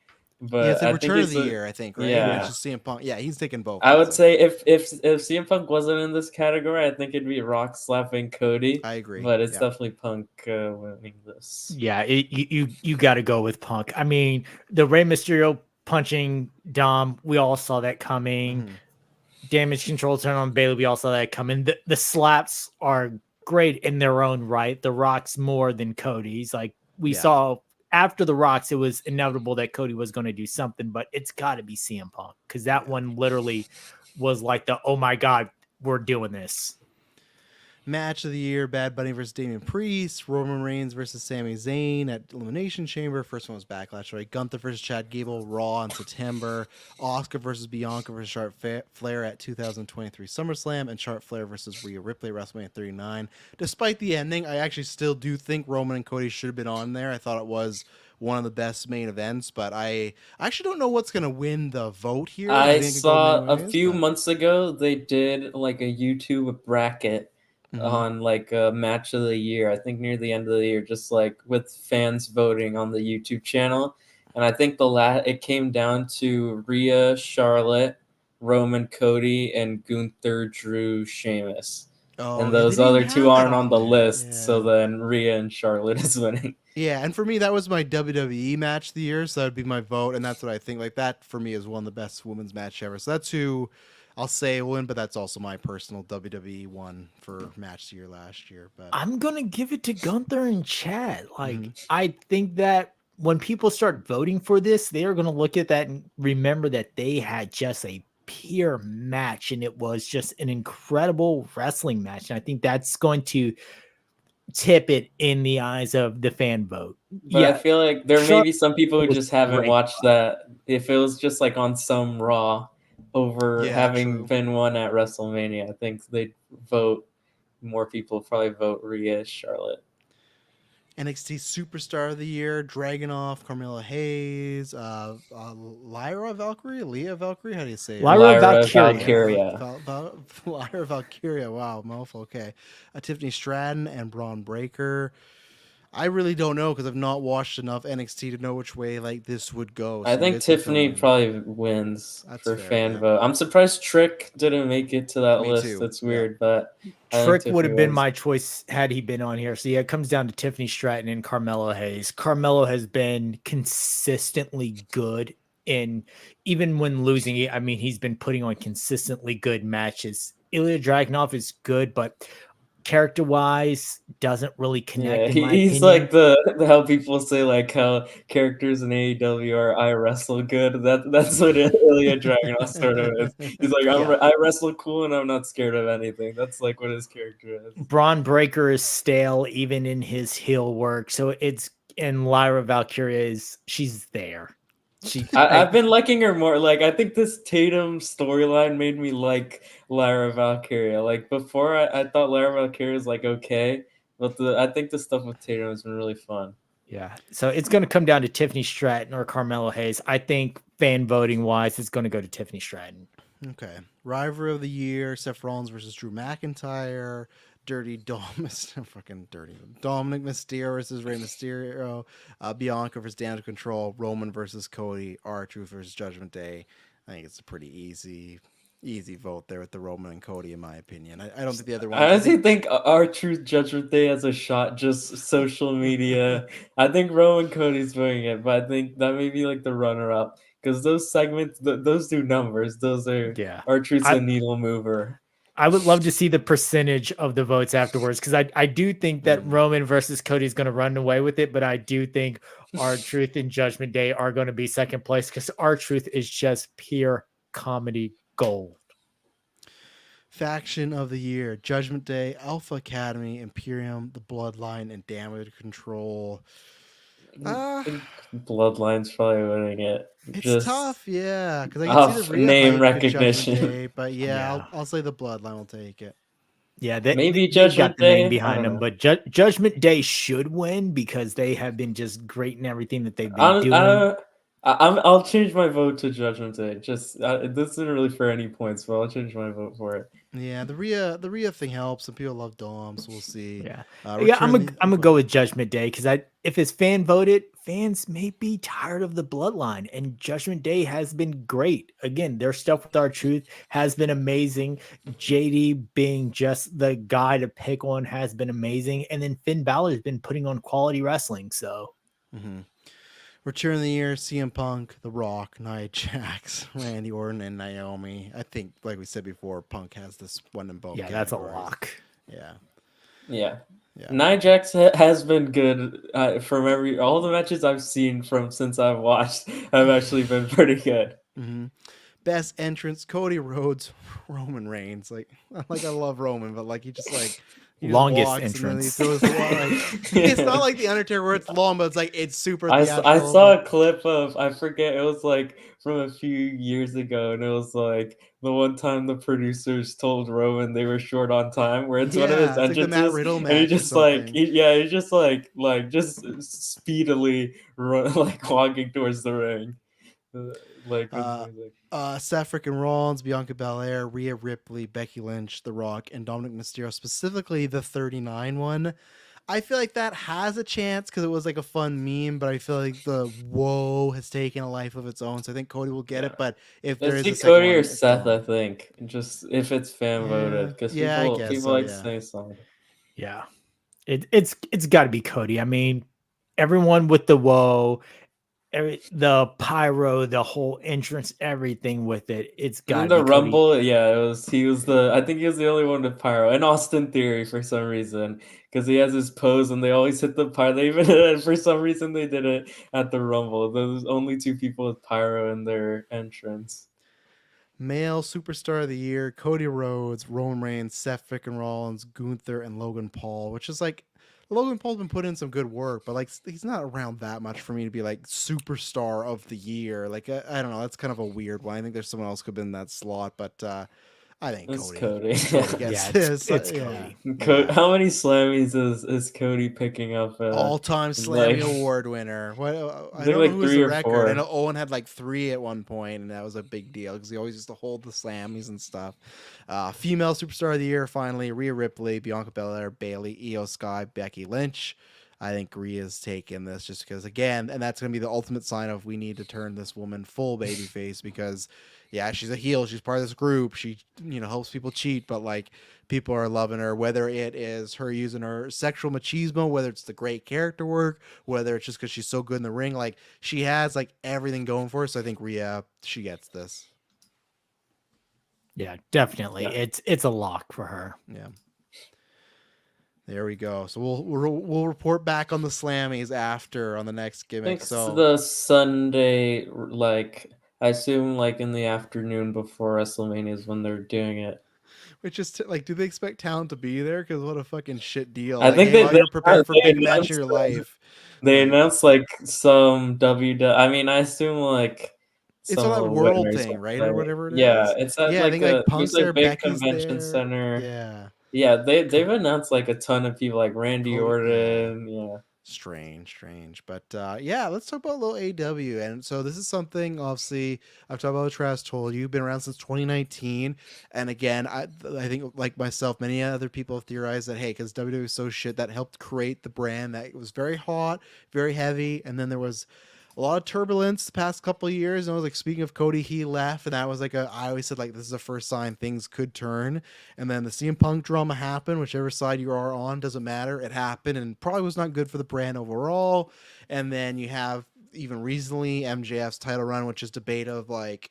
But Yeah, it's a I return think of the year, I think, right? Yeah. Which is CM Punk. Yeah, he's taking both. I would those, say if CM Punk wasn't in this category, I think it'd be Rock slapping Cody. I agree. But it's definitely Punk winning this. Yeah, you got to go with Punk. I mean, the Rey Mysterio punching Dom, we all saw that coming. Damage Control turn on Bailey, we all saw that coming. The slaps are great in their own right. The Rock's more than Cody's. Like we saw after the Rocks, it was inevitable that Cody was going to do something, but it's got to be CM Punk because that one literally was like the, oh my God, we're doing this. Match of the year, Bad Bunny versus Damian Priest, Roman Reigns versus Sami Zayn at Elimination Chamber. First one was Backlash, right? Gunther versus Chad Gable, Raw in September. Oscar versus Bianca versus Charlotte Flair at 2023 SummerSlam, and Charlotte Flair versus Rhea Ripley at WrestleMania 39. Despite the ending, I actually still do think Roman and Cody should have been on there. I thought it was one of the best main events, but I actually don't know what's going to win the vote here. I think it could saw go many a ways, few but- months ago they did like a YouTube bracket on like a match of the year. I think near the end of the year, just like with fans voting on the YouTube channel. And I think it came down to Rhea, Charlotte, Roman, Cody, and Gunther, Drew, Sheamus. Oh, and yeah, those they didn't other two have that aren't on the there. list. So Yeah. then Rhea and Charlotte is winning. Yeah, and for me, that was my WWE match of the year, so that would be my vote, and that's what I think. Like, that, for me, is one of the best women's match ever. So that's who I'll say will win, but that's also my personal WWE one for match of the year last year. But I'm going to give it to Gunther and Chad. Like, I think that when people start voting for this, they are going to look at that and remember that they had just a pure match, and it was just an incredible wrestling match. And I think that's going to tip it in the eyes of the fan vote. But I feel like there may be some people who was just haven't great. watched that. If it was just like on some Raw over Yeah, having true. been one at WrestleMania, I think they'd vote. More people probably vote Rhea, Charlotte. NXT Superstar of the Year, Dragunov, Carmelo Hayes, Lyra Valkyrie, Leah Valkyrie, how do you say it? Lyra Valkyria. Lyra Valkyria, wow, mouthful, okay. Tiffany Stratton and Braun Breaker. I really don't know because I've not watched enough NXT to know which way like this would go. I So think this is Tiffany coming. probably wins That's for fair, fan yeah. vote. I'm surprised Trick didn't make it to that Me list. too, That's yeah. weird, but I think Trick Tiffany would have been wins. my choice had he been on here. So yeah, it comes down to Tiffany Stratton and Carmelo Hayes. Carmelo has been consistently good, and even when losing it, I mean, he's been putting on consistently good matches. Ilya Dragunov is good, but character-wise, doesn't really connect. Yeah, he's like the how people say like how characters in AEW are I wrestle good. That's what Ilya Dragunov sort of is. He's like I wrestle cool and I'm not scared of anything. That's like what his character is. Braun Breaker is stale even in his heel work, so it's and Lyra Valkyria she's there. I've been liking her more. Like I think this Tatum storyline made me like Lyra Valkyria. Like before, I thought Lyra Valkyria was like okay, but I think the stuff with Tatum has been really fun. Yeah, so it's going to come down to Tiffany Stratton or Carmelo Hayes. I think fan voting wise, it's going to go to Tiffany Stratton. Okay, Rivalry of the Year: Seth Rollins versus Drew McIntyre. Dominic Mysterio versus Rey Mysterio, Bianca versus Damage Control, Roman versus Cody, R-Truth versus Judgment Day. I think it's a pretty easy vote there with the Roman and Cody, in my opinion. I don't think the other ones. I honestly think R-Truth Judgment Day has a shot, just social media. I think Roman Cody's winning it, but I think that may be like the runner-up because those segments, those do numbers. Those are Yeah. R-Truth's a needle mover. I would love to see the percentage of the votes afterwards, because I do think that Roman versus Cody is going to run away with it, but I do think R-Truth and Judgment Day are going to be second place, because R-Truth is just pure comedy gold. Faction of the year: Judgment Day, Alpha Academy, Imperium, The Bloodline, and Damage Control. I think Bloodline's probably winning it. It's tough, yeah, because I can see the Rhea name hype for Judgment recognition. Day, but yeah. I'll say The Bloodline will take it. Yeah, maybe they've Judgment got the name Day behind them, but Judgment Day should win because they have been just great in everything that they've been doing. I'll change my vote to Judgment Day. Just this isn't really for any points, but I'll change my vote for it. Yeah, the Rhea thing helps, and people love Dom, so we'll see. Yeah, I'm gonna go with Judgment Day, because if it's fan voted, fans may be tired of the Bloodline, and Judgment Day has been great. Again, their stuff with R-Truth has been amazing. JD being just the guy to pick on has been amazing, and then Finn Balor's been putting on quality wrestling. So. Return of the year: CM Punk, The Rock, Nia Jax, Randy Orton, and Naomi. I think, like we said before, Punk has this one in both. Yeah, that's a lock. Yeah. Nia Jax has been good from all the matches I've seen since I've watched. Have actually been pretty good. Best entrance: Cody Rhodes, Roman Reigns. Like I love Roman, but he just longest entrance. It's not like the Undertaker where it's long, but it's super. I saw a clip of, I forget, it was from a few years ago, and it was the one time the producers told Roman they were short on time, where it's one of his entrances, the Matt Riddle match, and he just just speedily walking towards the ring. Seth freaking Rollins, Bianca Belair, Rhea Ripley, Becky Lynch, The Rock, and Dominic Mysterio, specifically the 39 one. I feel like that has a chance because it was a fun meme, but I feel like the whoa has taken a life of its own, so I think Cody will get it. But if there is a Cody or Seth, I think, just if it's fan voted, because people like saying something. Yeah, it's got to be Cody. I mean, everyone with the whoa, the pyro, the whole entrance, everything with it. It's got the Rumble. Cody. Yeah, he was I think he was the only one with pyro, and Austin Theory for some reason, because he has his pose and they always hit the pyro. They even for some reason they did it at the Rumble. There's only 2 people with pyro in their entrance. Male Superstar of the Year: Cody Rhodes, Roman Reigns, Seth freaking Rollins, Gunther, and Logan Paul, which is Logan Paul's been putting in some good work, but he's not around that much for me to be Superstar of the Year. I don't know. That's kind of a weird one. I think there's someone else could have been in that slot, but I think it's Cody. It's Cody. How many Slammys is Cody picking up? All-time Slammy Award winner. What? I don't know who's the record. 4. I know Owen had 3 at one point, and that was a big deal because he always used to hold the Slammys and stuff. Female Superstar of the Year: finally, Rhea Ripley, Bianca Belair, Bayley, Io Sky, Becky Lynch. I think Rhea's taking this just because, again, and that's going to be the ultimate sign of we need to turn this woman full babyface because, yeah, she's a heel. She's part of this group. She, helps people cheat, but people are loving her, whether it is her using her sexual machismo, whether it's the great character work, whether it's just because she's so good in the ring. She has everything going for her. So I think Rhea, she gets this. Yeah, definitely. Yeah. It's a lock for her. Yeah. There we go. So we'll report back on the Slammies after on the next gimmick. So the Sunday, I assume in the afternoon before WrestleMania is when they're doing it. Which is do they expect talent to be there? Because what a fucking shit deal! I think you're prepared for big match of your life. They announced some I mean, I assume it's on that world thing, right, or whatever it is. Yeah, it's at I think Punk's there, big Becky's convention there. center. Yeah, they've announced a ton of people Randy Orton. Yeah. Strange, but let's talk about a little AEW. And so this is something, obviously, I've talked about Trash Told. You've been around since 2019, and again, I think like myself, many other people have theorized that because WWE is so shit, that helped create the brand that it was very hot, very heavy, and then there was a lot of turbulence the past couple of years. And I was speaking of Cody, he left, and that was I always said this is the first sign things could turn. And then the CM Punk drama happened. Whichever side you are on, doesn't matter. It happened, and probably was not good for the brand overall. And then you have even recently MJF's title run, which is debate of like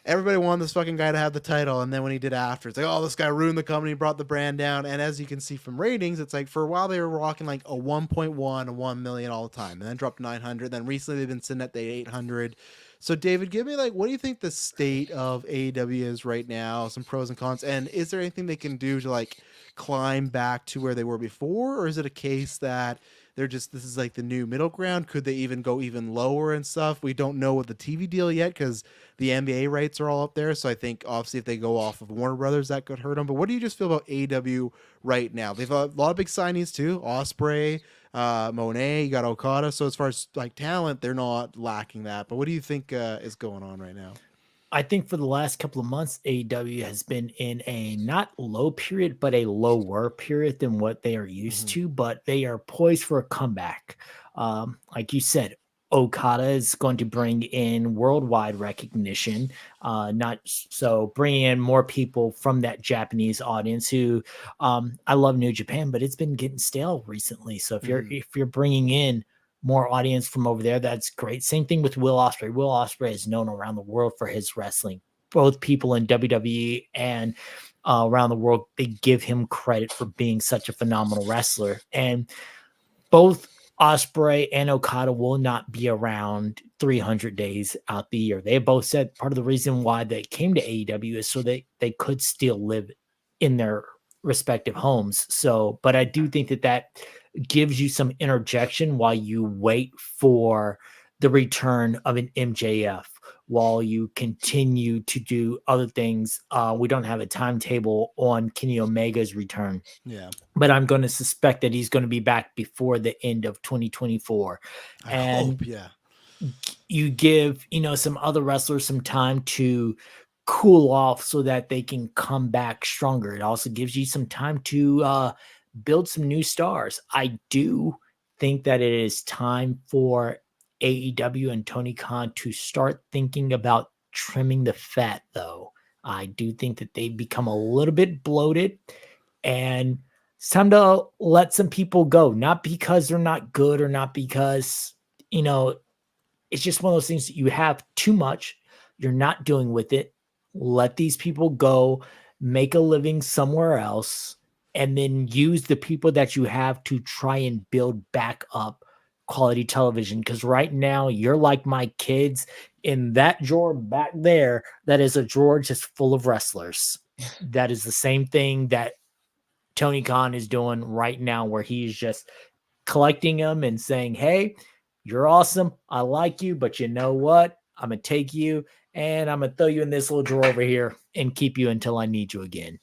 everybody wanted this fucking guy to have the title, and then when he did after, it's like, oh, this guy ruined the company, brought the brand down. And as you can see from ratings, it's like for a while they were rocking like a 1.1, a 1 million all the time, and then dropped 900. Then recently they've been sitting at the 800. So David, give me like, what do you think the state of AEW is right now? Some pros and cons, and is there anything they can do to like climb back to where they were before, or is it a case that they're just, this is like the new middle ground? Could they even go even lower and stuff? We don't know with the TV deal yet because the NBA rights are all up there. So I think obviously if they go off of Warner Brothers, that could hurt them. But what do you just feel about AEW right now? They've a lot of big signings too. Ospreay, Monet, you got Okada. So as far as like talent, they're not lacking that. But what do you think is going on right now? I think for the last couple of months, AEW has been in a not low period, but a lower period than what they are used to, but they are poised for a comeback. Like you said, Okada is going to bring in worldwide recognition, not so bringing in more people from that Japanese audience who I love New Japan, but it's been getting stale recently. So if you're bringing in more audience from over there, that's great. Same thing with Will Ospreay. Will Ospreay is known around the world for his wrestling. Both people in WWE and around the world, they give him credit for being such a phenomenal wrestler. And both Ospreay and Okada will not be around 300 days out the year. They both said part of the reason why they came to AEW is so that they could still live in their respective homes. So, but I do think that gives you some interjection while you wait for the return of an MJF, while you continue to do other things. We don't have a timetable on Kenny Omega's return. Yeah. But I'm going to suspect that he's going to be back before the end of 2024. I and hope, yeah. You give, some other wrestlers some time to cool off so that they can come back stronger. It also gives you some time to build some new stars. I do think that it is time for AEW and Tony Khan to start thinking about trimming the fat, though. I do think that they've become a little bit bloated, and it's time to let some people go, not because they're not good or not because, it's just one of those things that you have too much, you're not doing with it. Let these people go, make a living somewhere else, and then use the people that you have to try and build back up quality television. Because right now, you're like my kids in that drawer back there. That is a drawer just full of wrestlers. That is the same thing that Tony Khan is doing right now, where he's just collecting them and saying, hey, you're awesome. I like you, but you know what? I'm going to take you and I'm going to throw you in this little drawer over here and keep you until I need you again.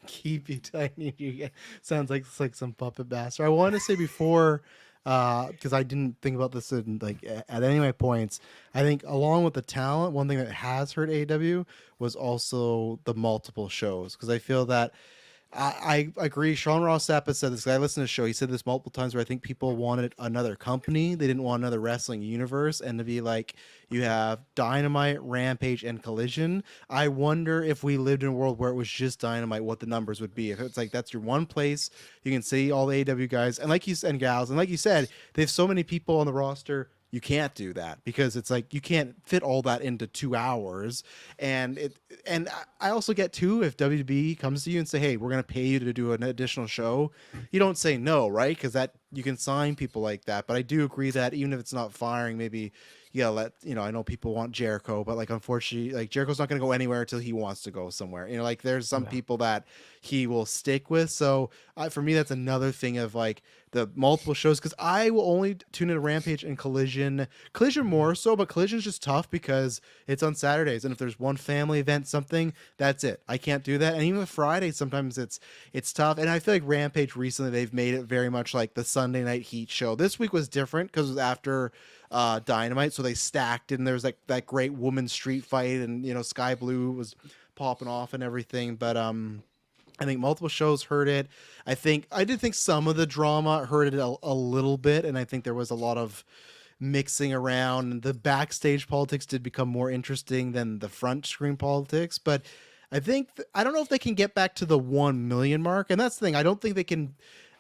Keep you till I need you again. Sounds like it's like some puppet master. I wanted to say before, because I didn't think about this in, like at any of my points. I think along with the talent, one thing that has hurt AEW was also the multiple shows, because I feel that I agree. Sean Ross Sapp has said this. I listened to the show. He said this multiple times, where I think people wanted another company. They didn't want another wrestling universe, and to be like, you have Dynamite, Rampage, and Collision. I wonder if we lived in a world where it was just Dynamite, what the numbers would be. If it's like that's your one place you can see all the AEW guys, and like you said, and gals, and like you said, they have so many people on the roster. You can't do that because it's like you can't fit all that into 2 hours. And I also get too, if WWE comes to you and say, hey, we're going to pay you to do an additional show, you don't say no, right? Because that you can sign people like that. But I do agree that even if it's not firing, maybe let, I know people want Jericho, but like, unfortunately, like Jericho's not going to go anywhere until he wants to go somewhere. Like there's some people that he will stick with. So for me, that's another thing of like the multiple shows, because I will only tune into Rampage and Collision more so, but Collision's just tough because it's on Saturdays. And if there's one family event, something, that's it. I can't do that. And even with Friday, sometimes it's tough. And I feel like Rampage recently, they've made it very much like the Sunday Night Heat show. This week was different because it was after Dynamite, so they stacked it, and there's like that great woman street fight, and Sky Blue was popping off and everything. But I think multiple shows hurt it. I did think some of the drama hurt it a little bit, and I think there was a lot of mixing around. The backstage politics did become more interesting than the front screen politics, but I think I don't know if they can get back to the 1 million mark, and that's the thing. I don't think they can.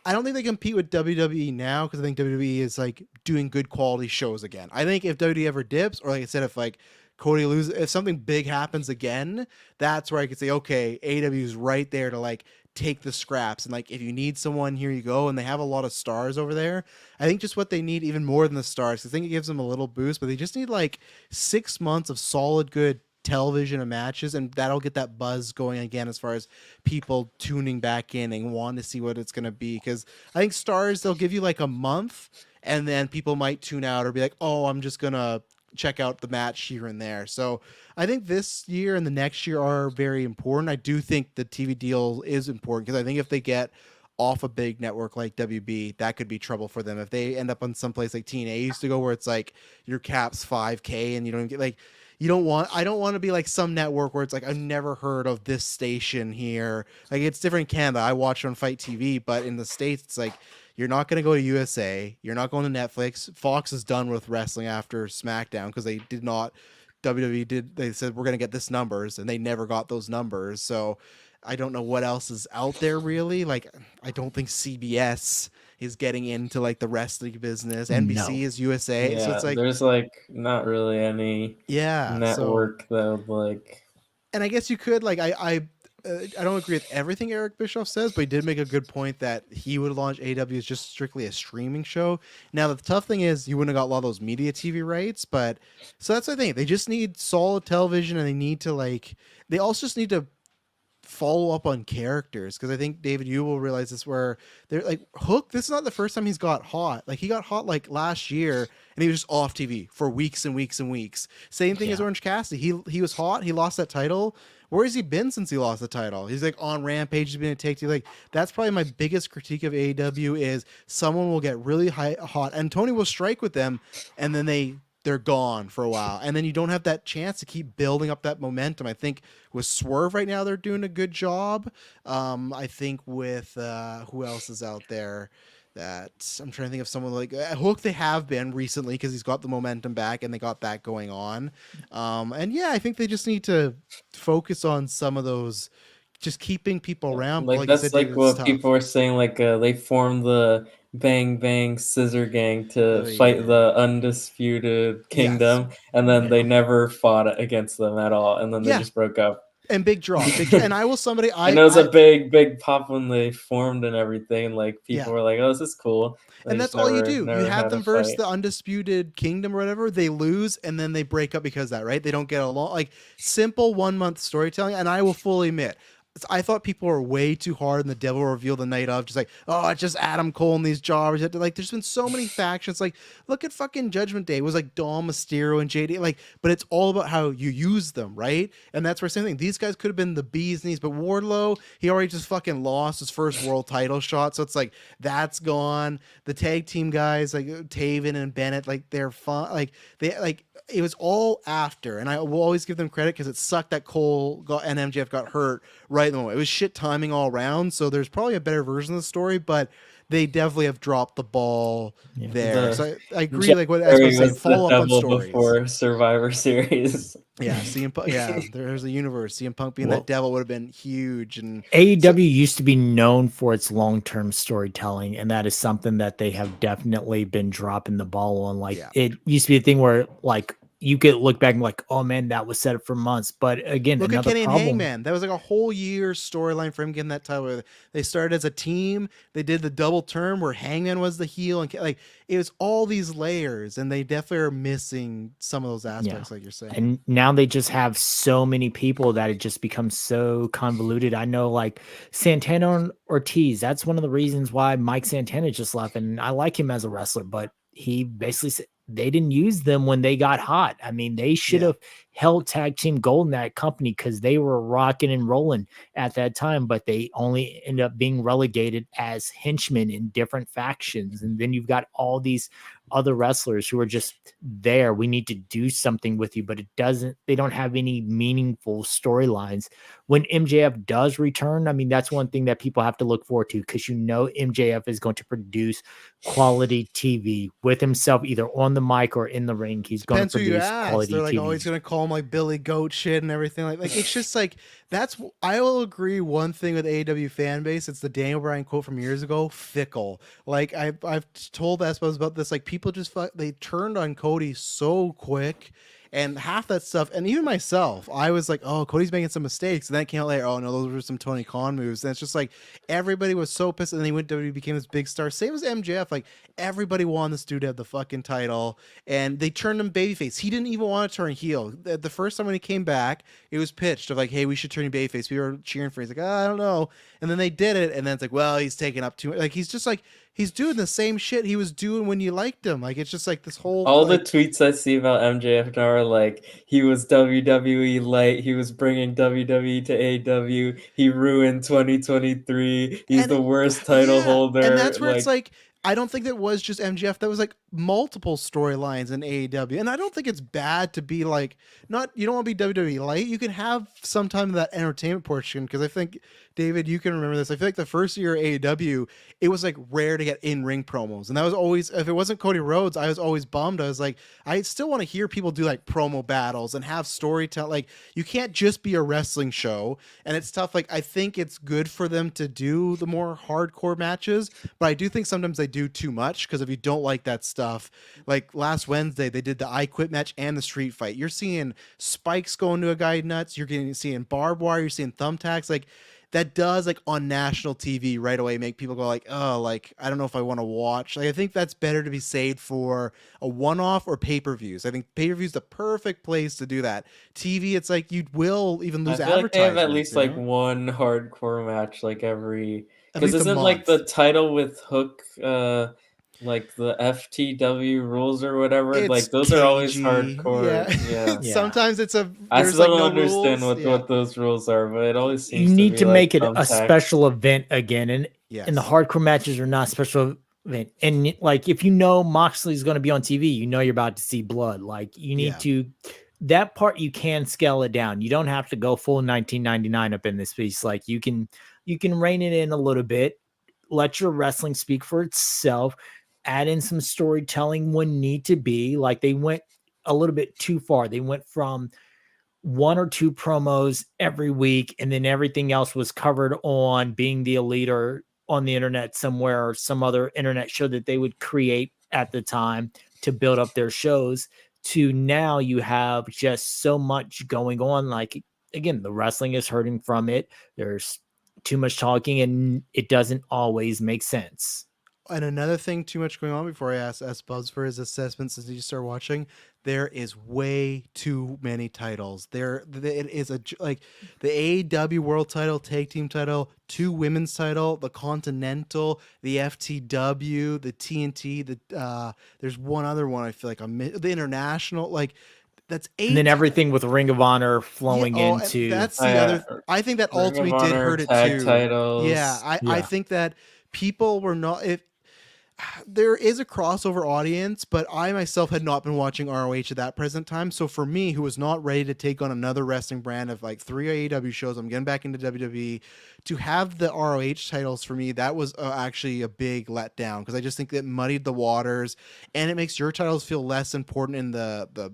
I don't think they compete with WWE now because I think WWE is like doing good quality shows again. I think if WWE ever dips, or like I said, if like Cody loses, if something big happens again, that's where I could say, okay, AEW is right there to like take the scraps. And like, if you need someone, here you go. And they have a lot of stars over there. I think just what they need, even more than the stars, I think it gives them a little boost, but they just need like 6 months of solid, good television and matches, and that'll get that buzz going again as far as people tuning back in and want to see what it's going to be. Because I think stars, they'll give you like a month, and then people might tune out or be like, oh, I'm just going to check out the match here and there. So I think this year and the next year are very important. I do think the TV deal is important because I think if they get off a big network like WB, that could be trouble for them. If they end up on someplace like TNA used to go, where it's like your cap's 5K and you don't get like, I don't want to be like some network where it's like, I've never heard of this station here. Like, it's different in Canada. I watch it on Fight TV, but in the States, it's like, you're not going to go to USA. You're not going to Netflix. Fox is done with wrestling after SmackDown because they did not, WWE did, they said, we're going to get this numbers, and they never got those numbers. So I don't know what else is out there really. Like, I don't think CBS is getting into like the wrestling business. NBC is USA. Yeah, so it's like, there's like not really any network that would like. And I guess you could like, I don't agree with everything Eric Bischoff says, but he did make a good point that he would launch AEW as just strictly a streaming show. Now, the tough thing is you wouldn't have got a lot of those media TV rights, but so that's the thing. They just need solid television, and they need to like, they also just need to follow up on characters, because I think, David, you will realize this, where they're like, Hook, this is not the first time he's got hot. Like, he got hot like last year, and he was just off TV for weeks and weeks and weeks. Same thing as Orange Cassidy. He was hot. He lost that title. Where has he been since he lost the title? He's like on Rampage. He's been a take two. Like, that's probably my biggest critique of AEW is someone will get really hot, and Tony will strike with them, and then they're gone for a while, and then you don't have that chance to keep building up that momentum. I think with Swerve right now, they're doing a good job. I think with who else is out there that I'm trying to think of, someone like Hook. They have been recently because he's got the momentum back and they got that going on. And yeah, I think they just need to focus on some of those, just keeping people around. Like that's like what people were saying. Like they formed the Bang Bang Scissor Gang to fight the Undisputed Kingdom, and then they never fought against them at all, and then they just broke up. And big draw. And I will somebody. And it was a big pop when they formed and everything. Like people were like, "Oh, this is cool." And that's all you do. You have them versus the Undisputed Kingdom or whatever. They lose, and then they break up because of that, right? They don't get along. Like, simple 1 month storytelling. And I will fully admit, I thought people were way too hard in the Devil Reveal the night of, just like, oh, it's just Adam Cole and these jobbers. Like, there's been so many factions. Like, look at fucking Judgment Day. It was like Dom Mysterio and JD. Like, but it's all about how you use them, right? And that's where same thing. These guys could have been the bee's knees, but Wardlow, he already just fucking lost his first world title shot. So it's like, that's gone. The tag team guys, like Taven and Bennett, like, they're fun. Like, they like, it was all after, and I will always give them credit because it sucked that Cole and MJF got hurt right in the moment. It was shit timing all around, so there's probably a better version of the story, but they definitely have dropped the ball there. So I agree, like what I was saying, follow up on stories. Before Survivor Series. Yeah, CM Punk, there's a universe. CM Punk being that devil would have been huge. And AEW used to be known for its long-term storytelling, and that is something that they have definitely been dropping the ball on. Like, it used to be a thing where, like, you could look back and be like, oh man, that was set up for months. But again, look at Kenny and Hangman. That was like a whole year storyline for him getting that title. They started as a team. They did the double turn where Hangman was the heel, and like, it was all these layers, and they definitely are missing some of those aspects, like you're saying. And now they just have so many people that it just becomes so convoluted. I know, like Santana and Ortiz. That's one of the reasons why Mike Santana just left, and I like him as a wrestler, but he basically said they didn't use them when they got hot. I mean, they should have held tag team gold in that company because they were rocking and rolling at that time, but they only end up being relegated as henchmen in different factions. And then you've got all these other wrestlers who are just there. We need to do something with you, but they don't have any meaningful storylines. When MJF does return, I mean, that's one thing that people have to look forward to, because MJF is going to produce quality TV with himself, either on the mic or in the ring, he's going to Depends who you produce ask. quality They're like TV. always gonna call him like Billy Goat shit and everything. Like it's just like I will agree one thing with AEW fan base. It's the Daniel Bryan quote from years ago. Fickle. Like I've told Sbubbs about this. Like people just they turned on Cody so quick. And half that stuff, and even myself, I was like, oh, Cody's making some mistakes. And then it came out later, oh, no, those were some Tony Khan moves. And it's just like everybody was so pissed. And then he went to WWE, became this big star. Same as MJF. Like everybody wanted this dude to have the fucking title. And they turned him babyface. He didn't even want to turn heel. The first time when he came back, it was pitched of like, hey, we should turn you babyface. We were cheering for him. He's like, I don't know. And then they did it. And then it's like, well, he's taking up too much. Like he's just like, he's doing the same shit he was doing when you liked him. Like it's just like this whole all like, the tweets I see about MJF now are like, he was WWE light, he was bringing WWE to AEW, he ruined 2023, he's the worst title holder. And that's where it's like, I don't think that was just MJF. That was like multiple storylines in AEW. And I don't think it's bad to be like, you don't want to be WWE light. You can have some time of that entertainment portion. Because I think, David, you can remember this. I feel like the first year of AEW, it was like rare to get in-ring promos. And that was always, if it wasn't Cody Rhodes, I was always bummed. I was like, I still want to hear people do like promo battles and have storytelling. Like you can't just be a wrestling show. And it's tough. Like I think it's good for them to do the more hardcore matches. But I do think sometimes they do too much, because if you don't like that stuff, like last Wednesday they did the I Quit match and the street fight. You're seeing spikes going to a guy nuts. You're seeing barbed wire. You're seeing thumbtacks. Like that does, like on national TV right away, make people go like, oh, like I don't know if I want to watch. Like I think that's better to be saved for a one-off or pay-per-views. I think pay-per-views the perfect place to do that. TV, it's like you will even lose advertising. Like they have at least like one hardcore match like every, because isn't month. like the title with Hook like the FTW rules or whatever, It's like those cagey. are always hardcore. Yeah. Sometimes it's I still don't no understand rules. what those rules are, but it always seems you need to be make like it a special event again, and the hardcore matches are not special event. And like if you know Moxley's going to be on TV, you know you're about to see blood. Like you need to, that part you can scale it down. You don't have to go full 1999 up in this piece. Like you can rein it in a little bit, let your wrestling speak for itself, add in some storytelling when need to be. Like they went a little bit too far. They went from one or two promos every week, and then everything else was covered on Being the Elite or on the internet somewhere, or some other internet show that they would create at the time to build up their shows, to now you have just so much going on. Like, again, the wrestling is hurting from it. There's too much talking, and it doesn't always make sense. And another thing, too much going on, before I ask Sbubbs for his assessment since you start watching, there is way too many titles. It is like the AEW World Title, Tag Team Title, 2 Women's Title, the Continental, the FTW, the TNT. There's one other one I feel like the International. Like that's 8. And then everything with Ring of Honor flowing into. That's the other. I think that ultimately did hurt it too. Titles. I think that people were not. There is a crossover audience, but I myself had not been watching ROH at that present time. So for me, who was not ready to take on another wrestling brand of like 3 AEW shows, I'm getting back into WWE, to have the ROH titles for me, that was actually a big letdown, because I just think that muddied the waters, and it makes your titles feel less important in the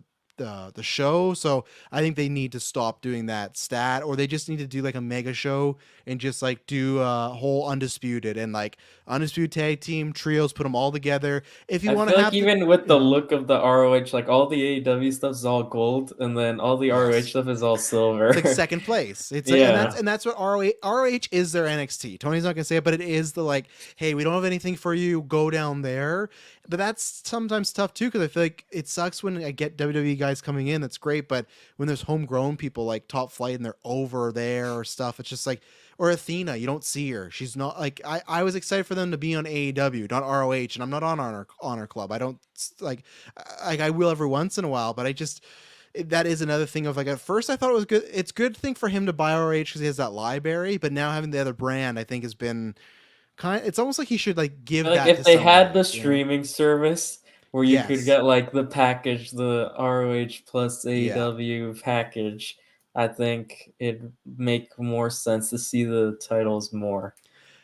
show. So I think they need to stop doing that stat, or they just need to do like a mega show and just like do a whole undisputed and like undisputed tag team trios, put them all together. If you want to have, like even with the look of the ROH, like all the AEW stuff is all gold, and then all the ROH stuff is all silver. It's like second place. It's like, and that's what ROH is, their NXT. Tony's not gonna say it, but it is the like, hey, we don't have anything for you, go down there. But that's sometimes tough too, because I feel like it sucks when I get WWE guys coming in. That's great, but when there's homegrown people like Top Flight and they're over there or stuff, it's just like, or Athena, you don't see her. She's not like, I was excited for them to be on AEW, not ROH, and I'm not on Honor Club. I don't like I will every once in a while, but that is another thing of like, at first I thought it was good. It's a good thing for him to buy ROH because he has that library, but now having the other brand, I think has been it's almost like he should like give like that if to they somebody, had the streaming service where you could get like the package, the ROH plus AEW package, I think it'd make more sense to see the titles more.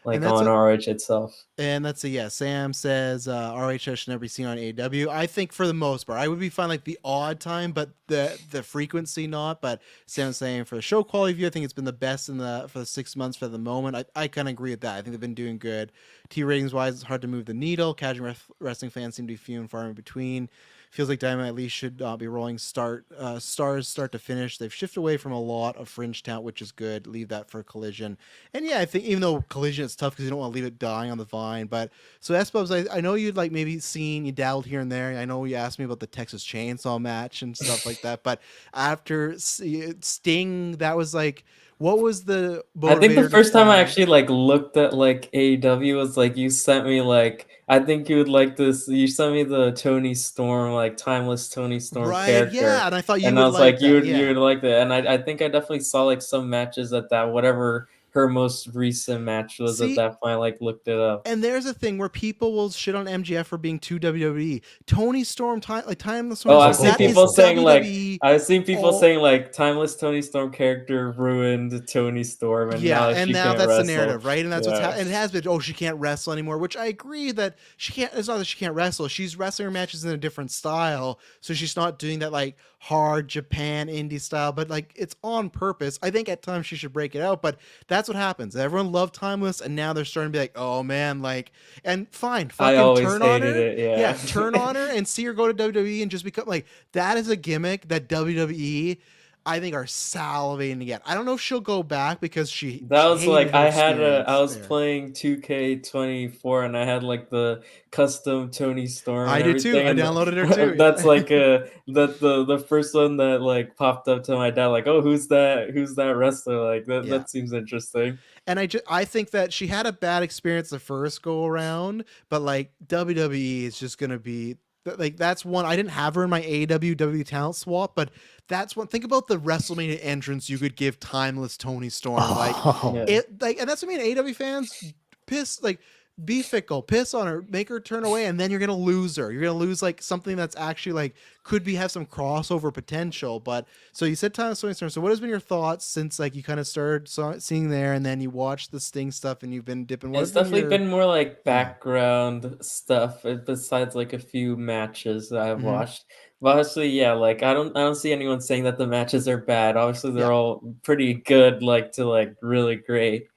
like that's on RH itself. And that's Sam says RHS should never be seen on AEW. I think for the most part, I would be fine like the odd time, but the frequency not. But Sam's saying for the show quality view, I think it's been the best for the 6 months for the moment. I kind of agree with that. I think they've been doing good. T ratings wise, it's hard to move the needle. Casual wrestling fans seem to be few and far in between. Feels like Dynamite at least should be rolling stars start to finish. They've shifted away from a lot of fringe talent, which is good. Leave that for Collision. And yeah, I think even though Collision is tough because you don't want to leave it dying on the vine. But so Sbubbs, I know you'd like maybe you dabbled here and there. I know you asked me about the Texas Chainsaw match and stuff like that. But after Sting, that was like, what was the motivator? I think the first time I actually like looked at like AEW was like you sent me like I think you would like this. You sent me the Tony Storm, like timeless Tony Storm character. Yeah, and I thought you and would I was like like that. you would like that. And I think I definitely saw like some matches at that whatever her most recent match was at that point. I like looked it up. And there's a thing where people will shit on MGF for being too WWE. Tony Storm, Timeless Storm. Oh, I've seen people saying like timeless Tony Storm character ruined Tony Storm, and now and she now can't that's wrestle. the narrative, right? And that's what's happening. And it has been, she can't wrestle anymore, which I agree that she can't. It's not that she can't wrestle. She's wrestling her matches in a different style, so she's not doing that like hard Japan indie style, but like it's on purpose. I think at times she should break it out, but that's what happens. Everyone loved Timeless, and now they're starting to be like, oh man, like, and fine, fucking turn on her, turn on her and see her go to WWE and just become like that is a gimmick that WWE I think are salivating to get. I don't know if she'll go back because she was like I was there. playing 2K24 and I had like the custom Tony Storm. I did too. I downloaded her too. That's like the first one that like popped up to my dad. Like, oh, who's that wrestler? Like that seems interesting. And I think that she had a bad experience the first go around, but like WWE is just gonna be like that's one. I didn't have her in my AEW WWE talent swap, but that's one. Think about the WrestleMania entrance you could give timeless Tony Storm, and that's what I mean. AEW fans be fickle, piss on her, make her turn away, and then you're gonna lose her. You're gonna lose like something that's actually like have some crossover potential. But so you said timeless Tony Storm. So what has been your thoughts since like you kind of started seeing there, and then you watched the Sting stuff, and you've been dipping? It's definitely been more like background stuff besides like a few matches that I've watched. But honestly, like I don't see anyone saying that the matches are bad. Obviously, they're all pretty good, like to like really great.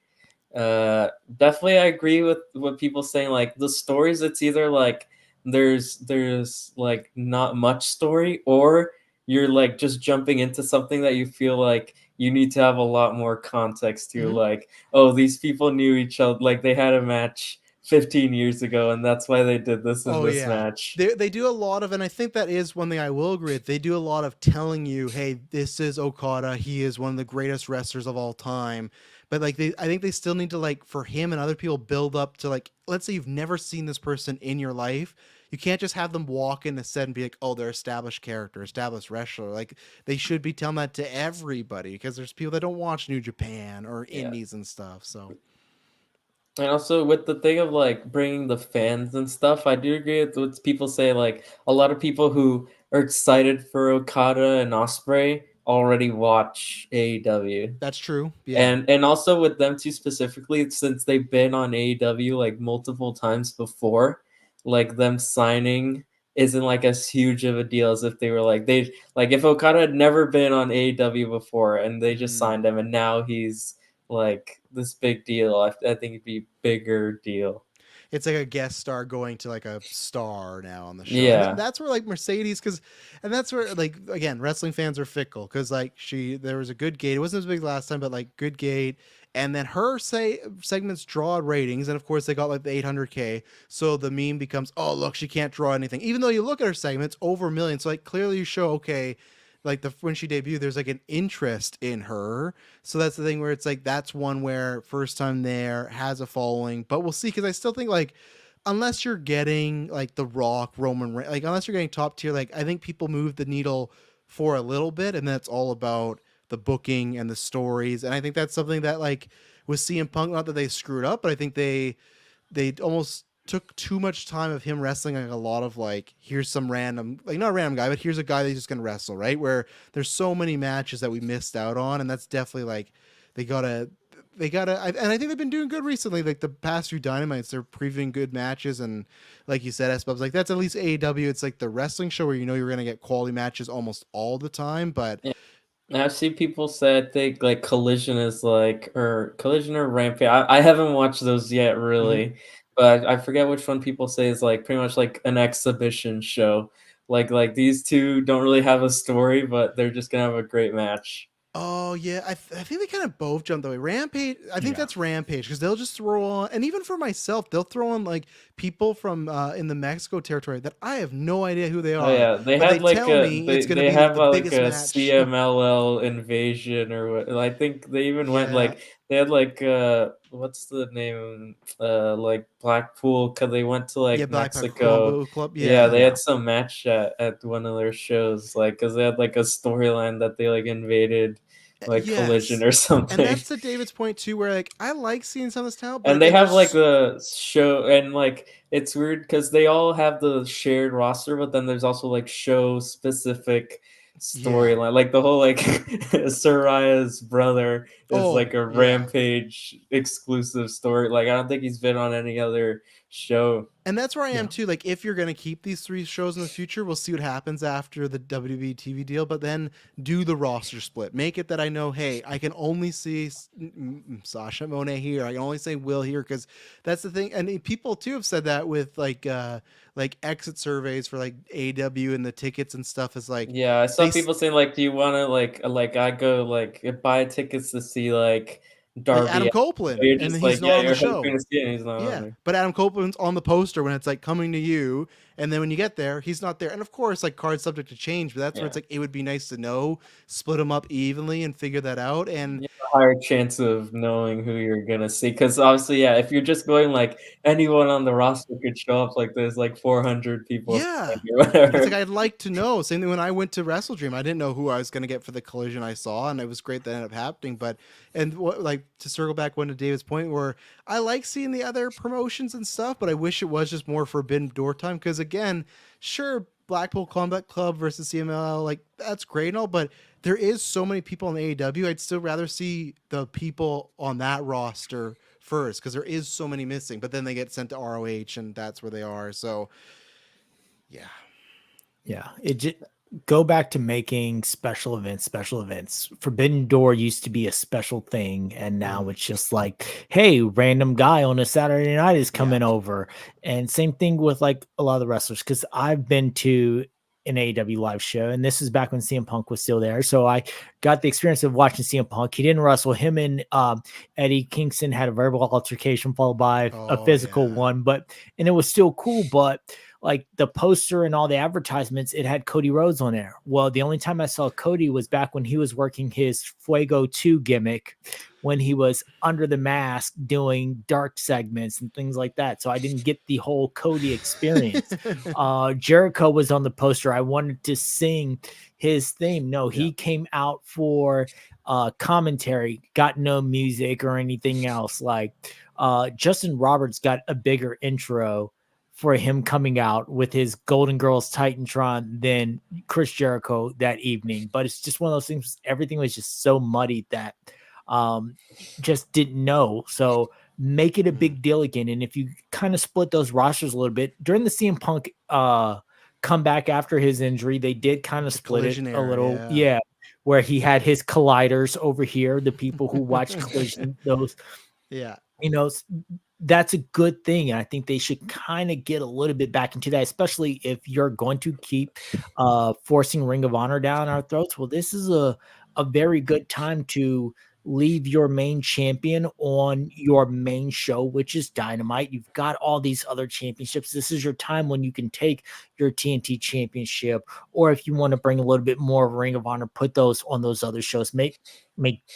Definitely I agree with what people saying, like the stories, it's either like there's like not much story, or you're like just jumping into something that you feel like you need to have a lot more context to. Like, oh, these people knew each other, like they had a match 15 years ago and that's why they did this in this match. They do a lot of, and I think that is one thing I will agree with, they do a lot of telling you, hey, this is Okada, he is one of the greatest wrestlers of all time. But like I think they still need to, like, for him and other people, build up to, like, let's say you've never seen this person in your life. You can't just have them walk in the set and be like, oh, they're established character, established wrestler. Like they should be telling that to everybody, because there's people that don't watch New Japan or indies and stuff. So. And also with the thing of like bringing the fans and stuff, I do agree with what people say. Like a lot of people who are excited for Okada and Ospreay already watch AEW. That's true. Yeah. And also with them too specifically, since they've been on AEW like multiple times before, like them signing isn't like as huge of a deal as if they were like if Okada had never been on AEW before and they just signed him and now he's like this big deal. I think it'd be a bigger deal. It's like a guest star going to like a star now on the show. Yeah. And that's where like Mercedes, and that's where like, again, wrestling fans are fickle, because like there was a good gate. It wasn't as big last time, but like good gate. And then her segments draw ratings. And of course they got like the 800K. So the meme becomes, oh, look, she can't draw anything. Even though you look at her segments, over 1 million. So like clearly you show, okay, like when she debuted, there's like an interest in her. So that's the thing where it's like, that's one where first time there has a following, but we'll see. Cause I still think like, unless you're getting like The Rock, Roman Reigns, like unless you're getting top tier, like I think people move the needle for a little bit, and that's all about the booking and the stories. And I think that's something that like with CM Punk, not that they screwed up, but I think they almost took too much time of him wrestling like a lot of like, here's some random, like not a random guy, but here's a guy that's just gonna wrestle, right? Where there's so many matches that we missed out on, and that's definitely like they gotta they gotta, and I think they've been doing good recently. Like the past few Dynamites, they're previewing good matches, and like you said, Sbubbs, like that's at least AEW. It's like the wrestling show where you know you're gonna get quality matches almost all the time. But Yeah. I've seen people say I think like Collision is like or Collision or Rampage. I haven't watched those yet really, but I forget which one people say is like pretty much like an exhibition show. Like these two don't really have a story, but they're just gonna have a great match. oh yeah, I think they kind of both jumped away. Rampage, I think that's Rampage because they'll just throw on, and even for myself, they'll throw on like people from in the Mexico territory that I have no idea who they are. Oh yeah, they but had they like tell a me it's gonna they be like have the like biggest a match. CMLL invasion or what? I think they even went Yeah. like they had like what's the name like Blackpool because they went to like Yeah, Blackpool Mexico. Club. Yeah, they Yeah. had some match at one of their shows like because they had like a storyline that they like invaded like Collision Yes. or And something. that's to David's point too, where like I like seeing some of this talent, but And they again, have like there's the show, and like it's weird because they all have the shared roster, but then there's also like show specific storyline. Like the whole like Soraya's brother is like a Rampage exclusive story. Like I don't think he's been on any other show. And that's where I am Yeah. too. Like, if you're gonna keep these 3 shows in the future, we'll see what happens after the WWE TV deal. But then do the roster split. Make it that I know, hey, I can only see Sasha Monet here. I can only say Will here because that's the thing. And people too have said that with like exit surveys for like AW and the tickets and stuff. Is like, Yeah, I saw they people saying like, do you want to like I go like buy tickets to see like like Darby? Adam Copeland, You're and just he's like, not yeah, on the you're show. hoping to see it, and he's not on Yeah, there. but Adam Copeland's on the poster when it's like coming to you, and then when you get there, he's not there. And of course, like cards subject to change, but that's where it's like it would be nice to know, split them up evenly, and figure that out. And You have a higher chance of knowing who you're gonna see, because obviously, yeah, if you're just going like anyone on the roster could show up, like there's like 400 people yeah, or whatever. it's like I'd like to know. Same thing when I went to Wrestle Dream, I didn't know who I was going to get for the Collision I saw, and it was great that ended up happening. But and what, like to circle back one to David's point, where I like seeing the other promotions and stuff, but I wish it was just more Forbidden Door time because again, sure, Blackpool Combat Club versus CMLL, like that's great and all, but there is so many people in AEW. I'd still rather see the people on that roster first because there is so many missing. But then they get sent to ROH, and that's where they are. So, yeah. Yeah, it just go back to making special events. Forbidden Door used to be a special thing, and now it's just like, hey, random guy on a Saturday night is coming over. And same thing with like a lot of the wrestlers, because I've been to an AEW live show, and this is back when CM Punk was still there. So I got the experience of watching CM Punk. He didn't wrestle. Him and Eddie Kingston had a verbal altercation followed by a physical one, and it was still cool, but like the poster and all the advertisements, it had Cody Rhodes on there. Well, the only time I saw Cody was back when he was working his Fuego 2 gimmick, when he was under the mask doing dark segments and things like that. So I didn't get the whole Cody experience. Jericho was on the poster. I wanted to sing his theme. No, he came out for commentary, got no music or anything else. Like Justin Roberts got a bigger intro for him coming out with his Golden Girls Titantron than Chris Jericho that evening. But it's just one of those things. Everything was just so muddy that just didn't know. So make it a big deal again. And if you kind of split those rosters a little bit during the CM Punk comeback after his injury, they did kind of split it a little. Yeah. Where he had his colliders over here, the people who watch Collision, those, you know, that's a good thing. And I think they should kind of get a little bit back into that, especially if you're going to keep forcing Ring of Honor down our throats. Well, this is a very good time to leave your main champion on your main show, which is Dynamite. You've got all these other championships. This is your time when you can take your TNT championship, or if you want to bring a little bit more of Ring of Honor, put those on those other shows. Make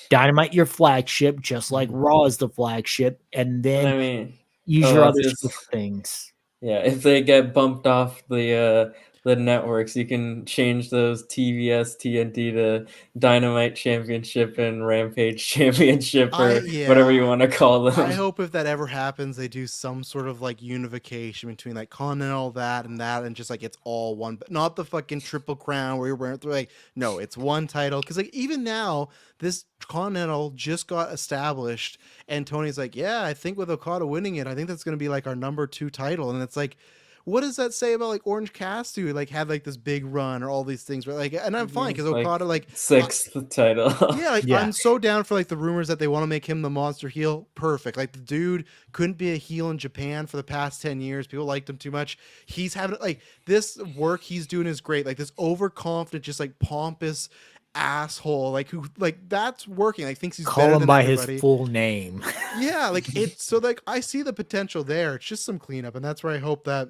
Dynamite your flagship, just like Raw is the flagship, and then use your other shows for things. Yeah, if they get bumped off the the networks. You can change those TBS, TNT to Dynamite Championship and Rampage Championship, or whatever you want to call them. I hope if that ever happens, they do some sort of like unification between like Continental, that, and just like it's all one, but not the fucking Triple Crown where you're wearing like, no, it's one title. Because like even now, this Continental just got established, and Tony's like, yeah, I think with Okada winning it, I think that's going to be like our number 2 title, and it's like, what does that say about like Orange Cassidy, like have like this big run or all these things, right? Like, and I'm fine because Okada like 6th title. Yeah, like I'm so down for like the rumors that they want to make him the monster heel. Perfect. Like the dude couldn't be a heel in Japan for the past 10 years. People liked him too much. He's having like this work he's doing is great. Like this overconfident, just like pompous asshole, like who like that's working. Like thinks he's call better him than by everybody. his full name. Yeah, like it's so like I see the potential there. It's just some cleanup, and that's where I hope that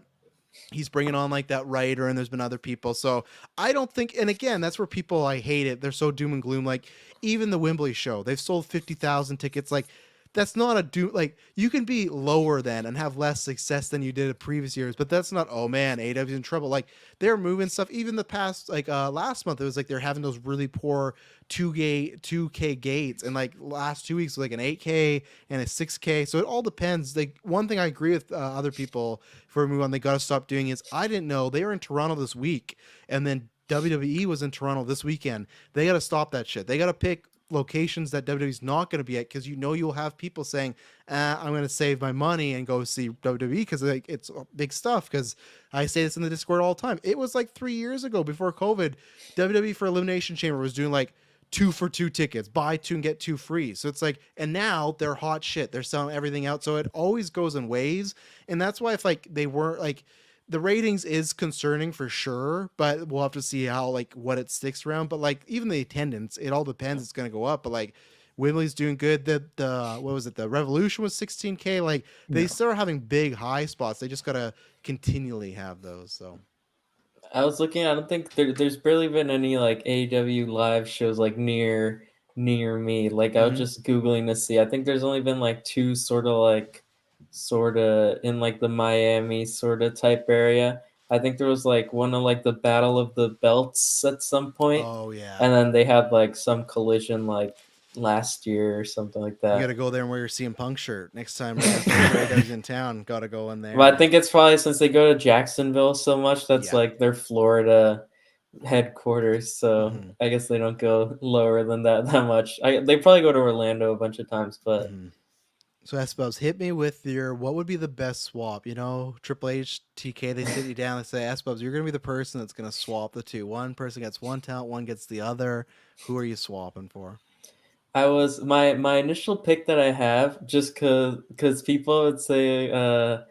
he's bringing on like that writer, and there's been other people. So I don't think, and again, that's where people, I hate it. They're so doom and gloom. Like even the Wembley show, they've sold 50,000 tickets. Like that's not a doom. Like you can be lower than and have less success than you did in previous years, but that's not, oh man, AEW's in trouble. Like they're moving stuff. Even the past, like last month, it was like they're having those really poor 2K gates, and like last 2 weeks like an 8K and a 6K. So it all depends. Like one thing I agree with other people before we move on, they got to stop doing is, I didn't know they were in Toronto this week, and then WWE was in Toronto this weekend. They got to stop that shit. They got to pick locations that WWE's not going to be at, because you'll have people saying, I'm going to save my money and go see WWE because like it's big stuff. Because I say this in the Discord all the time. It was like 3 years ago before COVID, WWE for Elimination Chamber was doing like 2 for 2 tickets, buy 2 and get 2 free. So it's like, and now they're hot shit. They're selling everything out. So it always goes in waves. And that's why if like they weren't like, the ratings is concerning for sure, but we'll have to see how like what it sticks around. But like even the attendance, it all depends. It's going to go up, but like Wembley's doing good. The what was it? The Revolution was 16K. Like they start having big high spots. They just got to continually have those. So I was looking. I don't think there's barely been any like AEW live shows like near me. Like I was just Googling to see. I think there's only been like 2 sort of in like the Miami sort of type area. I think there was like one of like the Battle of the Belts at some point. Oh yeah. And then they had like some collision like last year or something like that. You got to go there and wear your CM Punk shirt next time AEW's in town. Got to go in there. But I think it's probably since they go to Jacksonville so much, that's like their Florida headquarters. So I guess they don't go lower than that much. They probably go to Orlando a bunch of times, but. So Sbubbs, hit me with your, what would be the best swap? You know, Triple H, TK, they sit you down and say, Sbubbs, you're going to be the person that's going to swap the 2. One person gets one talent, one gets the other. Who are you swapping for? I was my initial pick that I have, just cause people would say they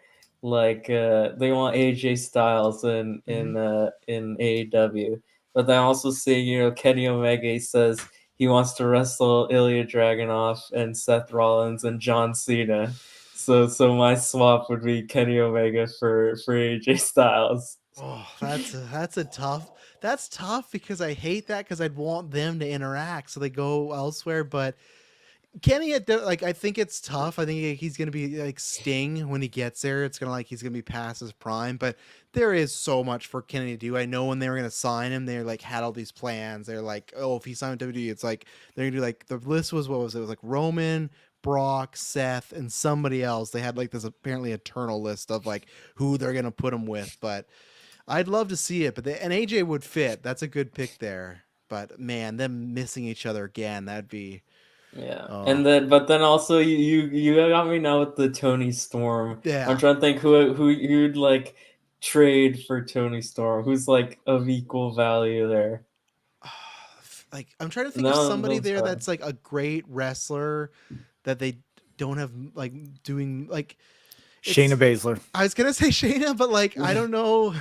want AJ Styles in AEW, but they also say Kenny Omega says he wants to wrestle Ilya Dragunov and Seth Rollins and John Cena, so my swap would be Kenny Omega for AJ Styles. Oh, that's tough because I hate that, because I'd want them to interact so they go elsewhere. But Kenny, I think it's tough. I think he's going to be like Sting when he gets there. It's going to he's going to be past his prime, but there is so much for Kenny to do. I know when they were going to sign him, they like had all these plans. They're like, oh, if he signed WWE, it's like they're going to do like, the list was, what was it? It was like Roman, Brock, Seth, and somebody else. They had like this apparently eternal list of like who they're going to put him with, but I'd love to see it. But and AJ would fit. That's a good pick there. But man, them missing each other again, that'd be. Yeah, and then also you got me now with the Tony Storm. Yeah, I'm trying to think who you'd like trade for Tony Storm. Who's like of equal value there? Like I'm trying to think of somebody there that's like a great wrestler that they don't have like doing like Shayna Baszler. I was gonna say Shayna, but like I don't know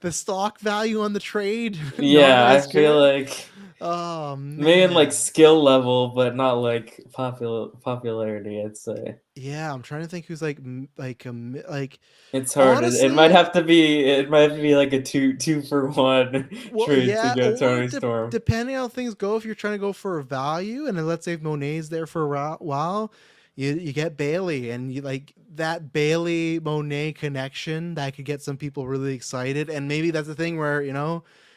the stock value on the trade. Yeah, I feel like. Oh man. Maybe in like skill level, but not like popularity, I'd say. Yeah, I'm trying to think who's like it's hard. Honestly, it might have to be like a two for one trade to get Tony Storm. Depending on how things go, if you're trying to go for a value, and then let's say if Monet's there for a while, you get Bailey, and you like that Bailey Monet connection that could get some people really excited, and maybe that's the thing where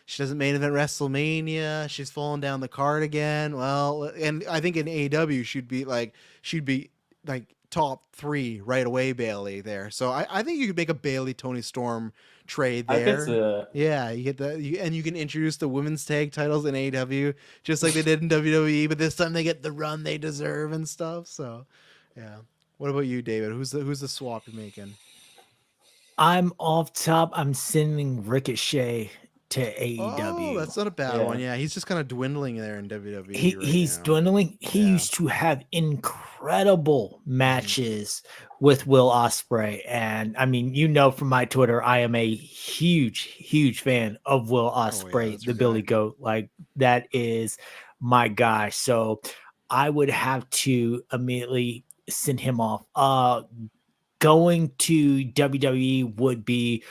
she doesn't main event WrestleMania, she's falling down the card again. Well, and I think in AEW she'd be like top 3 right away, Bailey there. So I think you could make a Bailey Tony Storm trade there. I could see that. Yeah, you get that, and you can introduce the women's tag titles in AEW just like they did in WWE, but this time they get the run they deserve and stuff. So, yeah. What about you, David? Who's the swap you're making? I'm off top. I'm sending Ricochet to AEW. Oh, that's not a bad one. Yeah, he's just kind of dwindling there in WWE. He's now. dwindling. He used to have incredible matches with Will Ospreay, and I mean, from my Twitter, I am a huge fan of Will Ospreay, the Billy Goat. Like, that is my guy. So I would have to immediately send him off. Going to WWE would be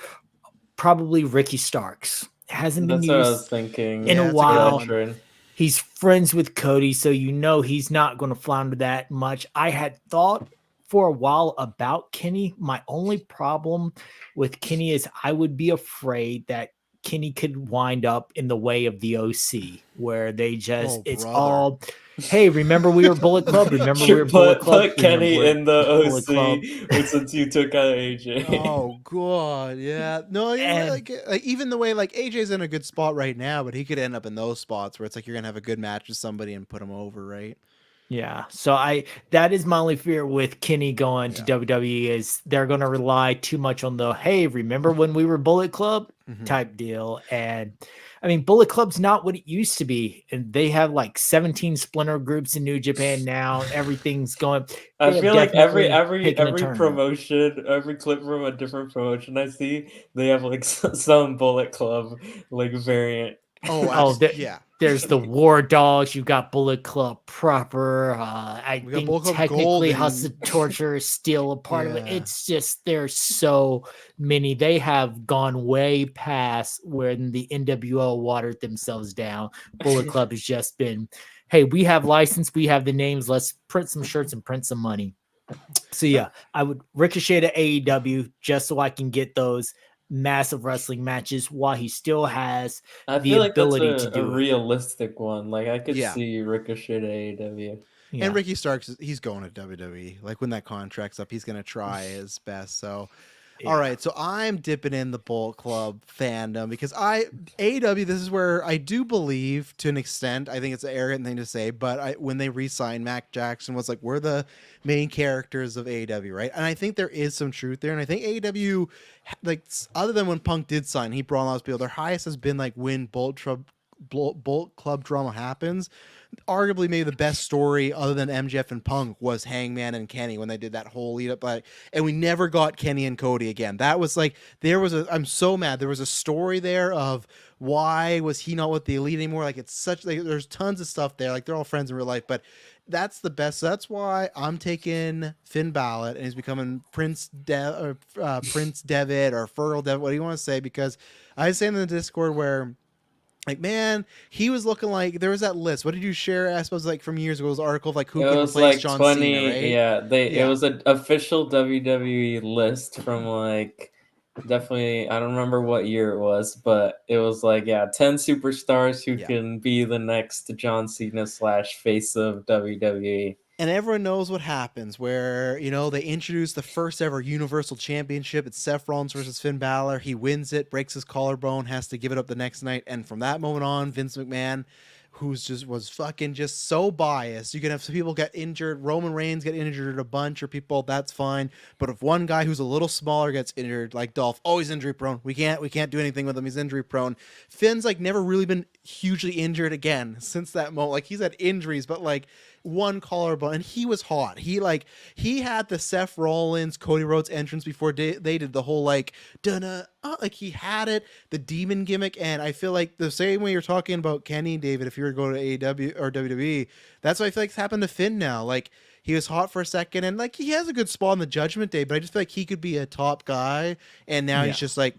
probably Ricky Starks. Hasn't been That's used what I was thinking. in a while. Trade. He's friends with Cody, so he's not going to flounder that much. I had thought for a while about Kenny. My only problem with Kenny is I would be afraid that Kenny could wind up in the way of the OC, where they just all, hey, remember we were Bullet Club? Remember we were Bullet Club? Put Kenny in the OC since you took out AJ. Oh god, yeah. No, like even the way like AJ's in a good spot right now, but he could end up in those spots where it's like you're gonna have a good match with somebody and put him over, right? Yeah. So that is my only fear with Kenny going to WWE is they're going to rely too much on the, hey, remember when we were Bullet Club type deal. And I mean, Bullet Club's not what it used to be. And they have like 17 splinter groups in New Japan now. Everything's going. I feel like every promotion, every clip from a different promotion I see, they have like some Bullet Club like variant. There's the War Dogs. You've got Bullet Club proper. I think technically House of Torture is still a part of it. It's just there's so many. They have gone way past when the NWO watered themselves down. Bullet Club has just been, hey, we have license, we have the names. Let's print some shirts and print some money. So yeah, I would ricochet to AEW just so I can get those massive wrestling matches while he still has the ability to do a realistic one. Like I could see Ricochet to AEW. Yeah. And Ricky Starks, he's going to WWE. Like when that contract's up, he's going to try his best. So, all right. So I'm dipping in the Bullet Club fandom because AEW, this is where I do believe to an extent, I think it's an arrogant thing to say, but when they re-signed Mac Jackson was like, we're the main characters of AEW, right? And I think there is some truth there. And I think AEW, like other than when Punk did sign, he brought all those people, their highest has been like when Bullet Club drama happens. Arguably maybe the best story other than MJF and Punk was Hangman and Kenny when they did that whole lead up, and we never got Kenny and Cody again. That was like, I'm so mad. There was a story there of why was he not with the Elite anymore? Like it's such, like there's tons of stuff there. Like they're all friends in real life, but that's the best. So that's why I'm taking Finn Balor and he's becoming Prince Devitt or Fergal Devitt, what do you want to say? Because I was saying in the Discord where, like, man, he was looking like there was that list. What did you share? I suppose like from years ago, it was an article of like who could replace like John 20, Cena, right? It was an official WWE list from like definitely, I don't remember what year it was, but it was like 10 superstars who can be the next John Cena / face of WWE. And everyone knows what happens where, they introduce the first ever Universal Championship. It's Seth Rollins versus Finn Balor. He wins it, breaks his collarbone, has to give it up the next night. And from that moment on, Vince McMahon, was fucking just so biased. You can have some people get injured. Roman Reigns get injured a bunch, or people, that's fine. But if one guy who's a little smaller gets injured, like Dolph, he's injury prone. We can't do anything with him. He's injury prone. Finn's like never really been hugely injured again since that moment. Like he's had injuries, but like one collarbone, and he was hot. He had the Seth Rollins, Cody Rhodes entrance before they did the whole like like he had it, the demon gimmick. And I feel like the same way you're talking about Kenny, David, if you were to go to AEW or WWE, that's what I feel like it's happened to Finn now. Like he was hot for a second, and like he has a good spot on the Judgment Day, but I just feel like he could be a top guy, and now he's just a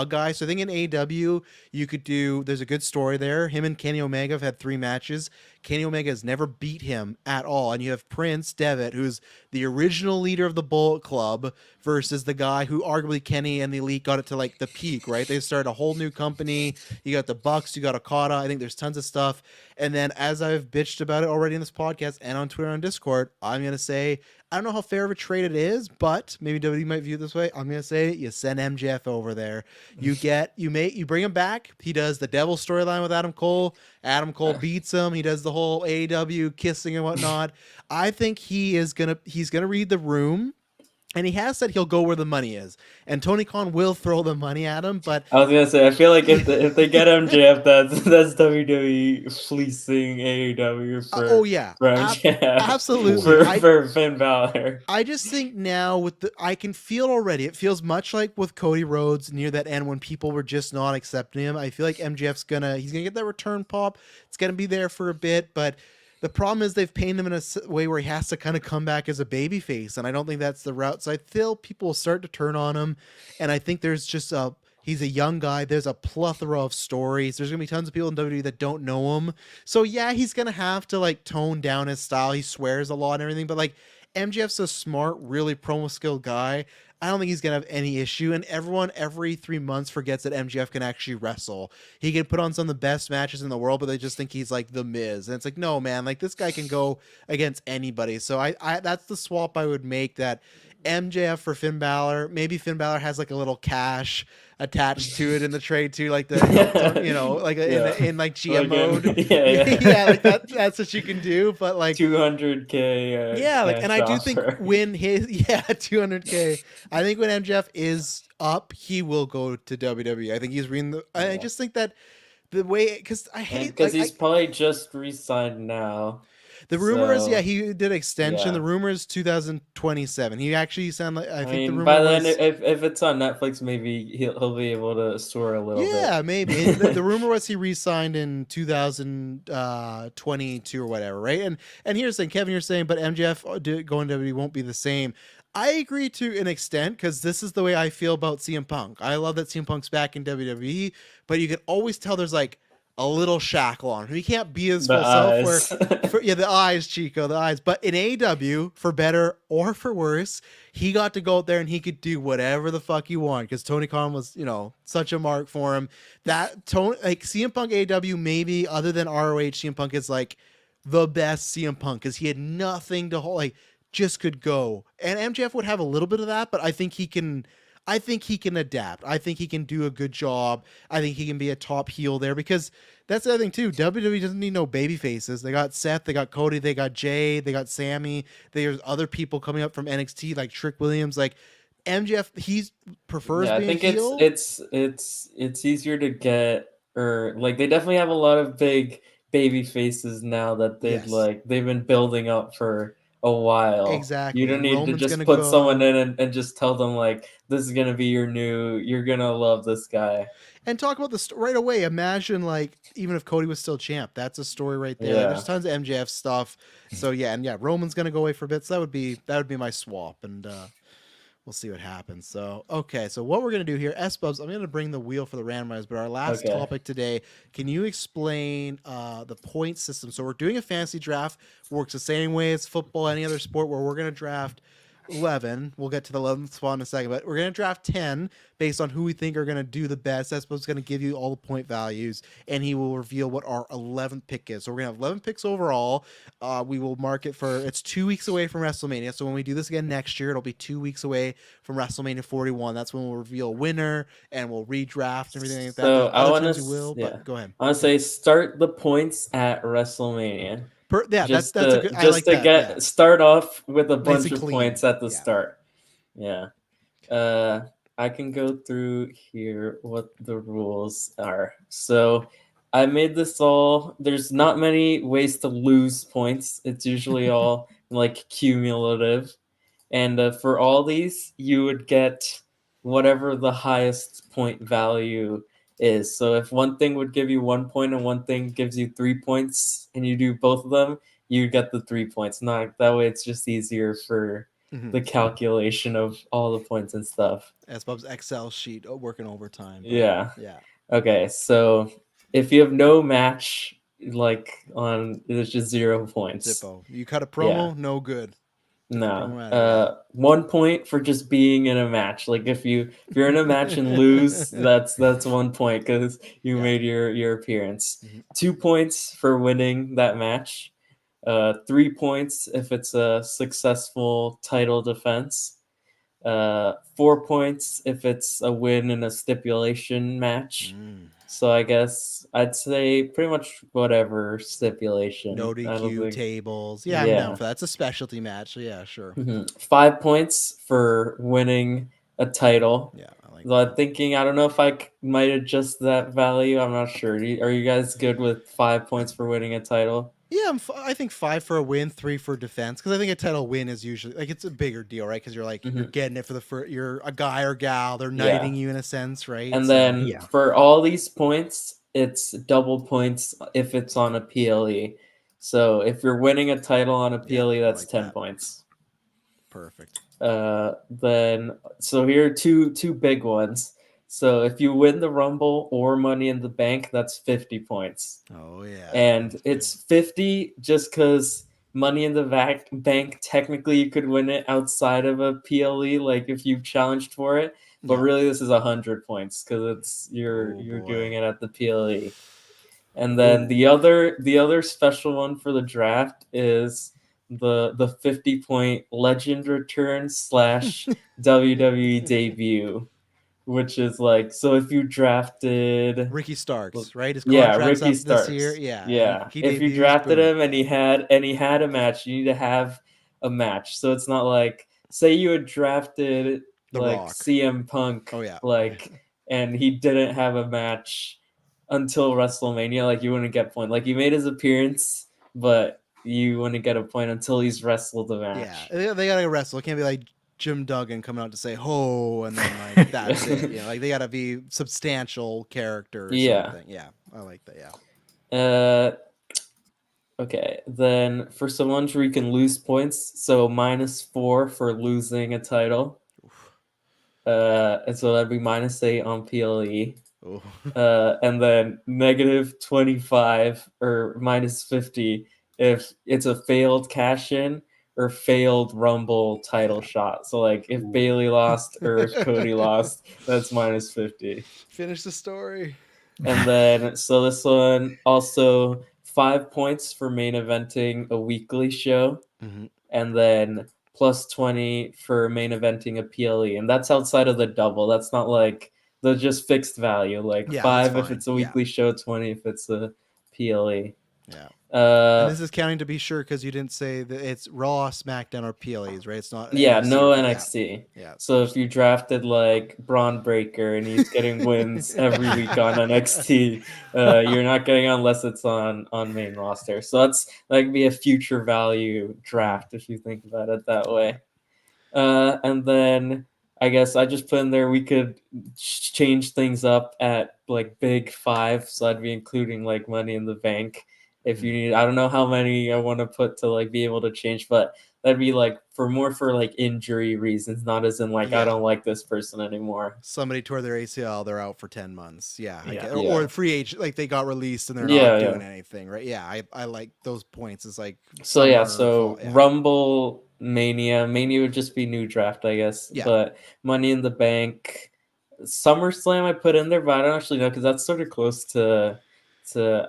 guy. So I think in AEW you could do. There's a good story there. Him and Kenny Omega have had 3 matches. Kenny Omega has never beat him at all. And you have Prince Devitt, who's the original leader of the Bullet Club, versus the guy who arguably Kenny and the Elite got it to like the peak, right? They started a whole new company. You got the Bucks, you got Okada. I think there's tons of stuff. And then, as I've bitched about it already in this podcast and on Twitter and Discord, I'm going to say, I don't know how fair of a trade it is, but maybe WWE might view it this way. I'm going to say you send MJF over there. You bring him back. He does the Devil storyline with Adam Cole. Adam Cole beats him. He does the whole AEW kissing and whatnot. I think he's going to read the room. And he has said he'll go where the money is. And Tony Khan will throw the money at him, but I was gonna say, I feel like if they get MJF, that's WWE fleecing AEW for for MJF, absolutely for Finn Balor. I just think now I can feel already. It feels much like with Cody Rhodes near that end when people were just not accepting him. I feel like MJF's gonna get that return pop. It's gonna be there for a bit, but the problem is they've painted him in a way where he has to kind of come back as a babyface, and I don't think that's the route. So I feel people will start to turn on him, and I think there's just he's a young guy. There's a plethora of stories. There's going to be tons of people in WWE that don't know him. So yeah, he's going to have to like tone down his style. He swears a lot and everything, but like MJF's a smart, really promo skilled guy. I don't think he's going to have any issue. And everyone every 3 months forgets that MJF can actually wrestle. He can put on some of the best matches in the world, but they just think he's like the Miz. And it's like, no, man, like this guy can go against anybody. So I that's the swap I would make, that MJF for Finn Balor. Maybe Finn Balor has like a little cash attached to it in the trade too, like the like in like GM mode. Like that's what you can do. But like 200K. And I do think when his 200K, I think when MJF is up, he will go to WWE. I think he's reading the. I just think that the way, because he's probably just re-signed now. The rumor is, he did extension. The rumor is 2027. He actually sounded like, I think the rumor by then, if it's on Netflix, maybe he'll be able to soar a little bit. Yeah, maybe. the rumor was he re-signed in 2022 or whatever, right? And here's the thing, Kevin, you're saying, but MJF going to WWE won't be the same. I agree to an extent, because this is the way I feel about CM Punk. I love that CM Punk's back in WWE, but you can always tell there's like a little shackle on him. He can't be his full self. The eyes, Chico, the eyes. But in AEW, for better or for worse, he got to go out there and he could do whatever the fuck he wanted, because Tony Khan was, such a mark for him. That CM Punk AEW, maybe other than ROH, CM Punk is like the best CM Punk, because he had nothing to hold, just could go. And MJF would have a little bit of that, but I think he can adapt. I think he can do a good job. I think he can be a top heel there, because that's the other thing too. WWE doesn't need no baby faces. They got Seth, they got Cody, they got Jay, they got Sammy. There's other people coming up from NXT like Trick Williams. Like MJF, he prefers being a heel. It's easier to get, or like they definitely have a lot of big baby faces now that they've been building up for a while. Exactly. You don't need to just put someone in and just tell them like, this is going to be you're going to love this guy. And talk about this right away. Imagine like, even if Cody was still champ, that's a story right there. There's tons of MJF stuff. So Roman's going to go away for a bit. So that would be my swap, and we'll see what happens. So, okay. So what we're going to do here, Sbubbs, I'm going to bring the wheel for the randomized, but our last topic today, can you explain the point system? So we're doing a fantasy draft. Works the same way as football, any other sport, where we're going to draft 11. We'll get to the 11th spot in a second, but we're going to draft 10 based on who we think are going to do the best. That's what's going to give you all the point values, and he will reveal what our 11th pick is. So we're going to have 11 picks overall. We will mark it it's 2 weeks away from WrestleMania. So when we do this again next year, it'll be 2 weeks away from WrestleMania 41. That's when we'll reveal a winner, and we'll redraft and everything like that. So I want to, but go ahead. I want to say start the points at WrestleMania. That's a good. I like that. Start off with a bunch of points at the start. Yeah. I can go through here what the rules are. So I made this all. There's not many ways to lose points. It's usually all like cumulative, and for all these, you would get whatever the highest point value is. So if one thing would give you 1 point and one thing gives you 3 points, and you do both of them, you get the 3 points. Not that way, it's just easier for the calculation of all the points and stuff. Bob's Excel sheet working overtime. Yeah. Okay, so if you have no match It's just 0 points. Zippo. You cut a promo, no good. No. 1 point for just being in a match. Like if you're in a match and lose, that's 1 point because you made your appearance. 2 points for winning that match. 3 points if it's a successful title defense. 4 points if it's a win in a stipulation match. So I guess I'd say pretty much whatever stipulation. No DQ tables. Yeah, I'm down for that. It's a specialty match. So yeah, sure. 5 points for winning a title. Yeah, I like that. I'm thinking, I don't know if I might adjust that value. I'm not sure. Are you guys good with 5 points for winning a title? Yeah, I think 5 for a win, 3 for defense, because I think a title win is usually like it's a bigger deal, right? Because you're like you're getting it for you're a guy or gal, they're knighting you in a sense, right? And then for all these points, it's double points if it's on a PLE. So if you're winning a title on a PLE, that's like 10 points. Perfect. Then so here are two big ones. So if you win the Rumble or Money in the Bank, that's 50 points. Oh, yeah. And it's 50 just because Money in the Bank, technically you could win it outside of a PLE, like if you challenged for it. But really, this is 100 points because you're doing it at the PLE. And then the other special one for the draft is the 50-point Legend Return / WWE debut. Which is like, so if you drafted Ricky Starks, right? His contract's Ricky up Starks this year. Yeah. Yeah. If you drafted him and he had a match, you need to have a match. So it's not like, say you had drafted Rock. CM Punk, and he didn't have a match until WrestleMania, like you wouldn't get a point. Like he made his appearance, but you wouldn't get a point until he's wrestled a match. Yeah, they gotta wrestle. It can't be like Jim Duggan coming out to say ho and then like that's it. You know, like they gotta be substantial characters. Something. Yeah, I like that. Yeah. Okay, then for some ones where you can lose points, so -4 for losing a title. And so that'd be -8 on PLE. And then -25 or -50 if it's a failed cash in or failed Rumble title shot. So like if Bailey lost or if Cody lost, that's -50. Finish the story. And then so this one also 5 points for main eventing a weekly show, and then +20 for main eventing a PLE, and that's outside of the double. That's not like the just fixed value. Like 5 if it's a weekly show, 20 if it's a PLE. Yeah. And this is counting to be sure because you didn't say that it's Raw, SmackDown, or PLEs, right? It's not. No NXT. Yeah. So if you drafted like Braun Breaker and he's getting wins every week on NXT, you're not getting unless it's on main roster. So that's like be a future value draft if you think about it that way. And then I guess I just put in there we could change things up at like big 5. So I'd be including like Money in the Bank. If you need, I don't know how many I want to put to like be able to change, but that'd be like for like injury reasons, not as in like I don't like this person anymore. Somebody tore their ACL, they're out for 10 months. Or free agent, like they got released and they're not doing anything, right? Yeah, I like those points. It's like so Rumble Mania would just be new draft, I guess. Yeah. But Money in the Bank, SummerSlam I put in there, but I don't actually know because that's sort of close to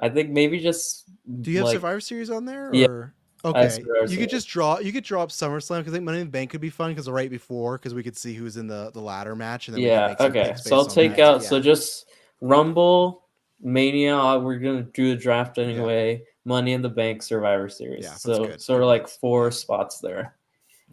I think maybe just. Do you have Survivor Series on there? Or? Yeah. Okay. You could just draw. You could draw up SummerSlam because I think Money in the Bank could be fun because right before because we could see who's in the ladder match and then we can make some picks so I'll take out. So just Rumble, Mania. We're gonna do the draft anyway. Yeah. Money in the Bank, Survivor Series. Yeah, so sort of like 4 spots there,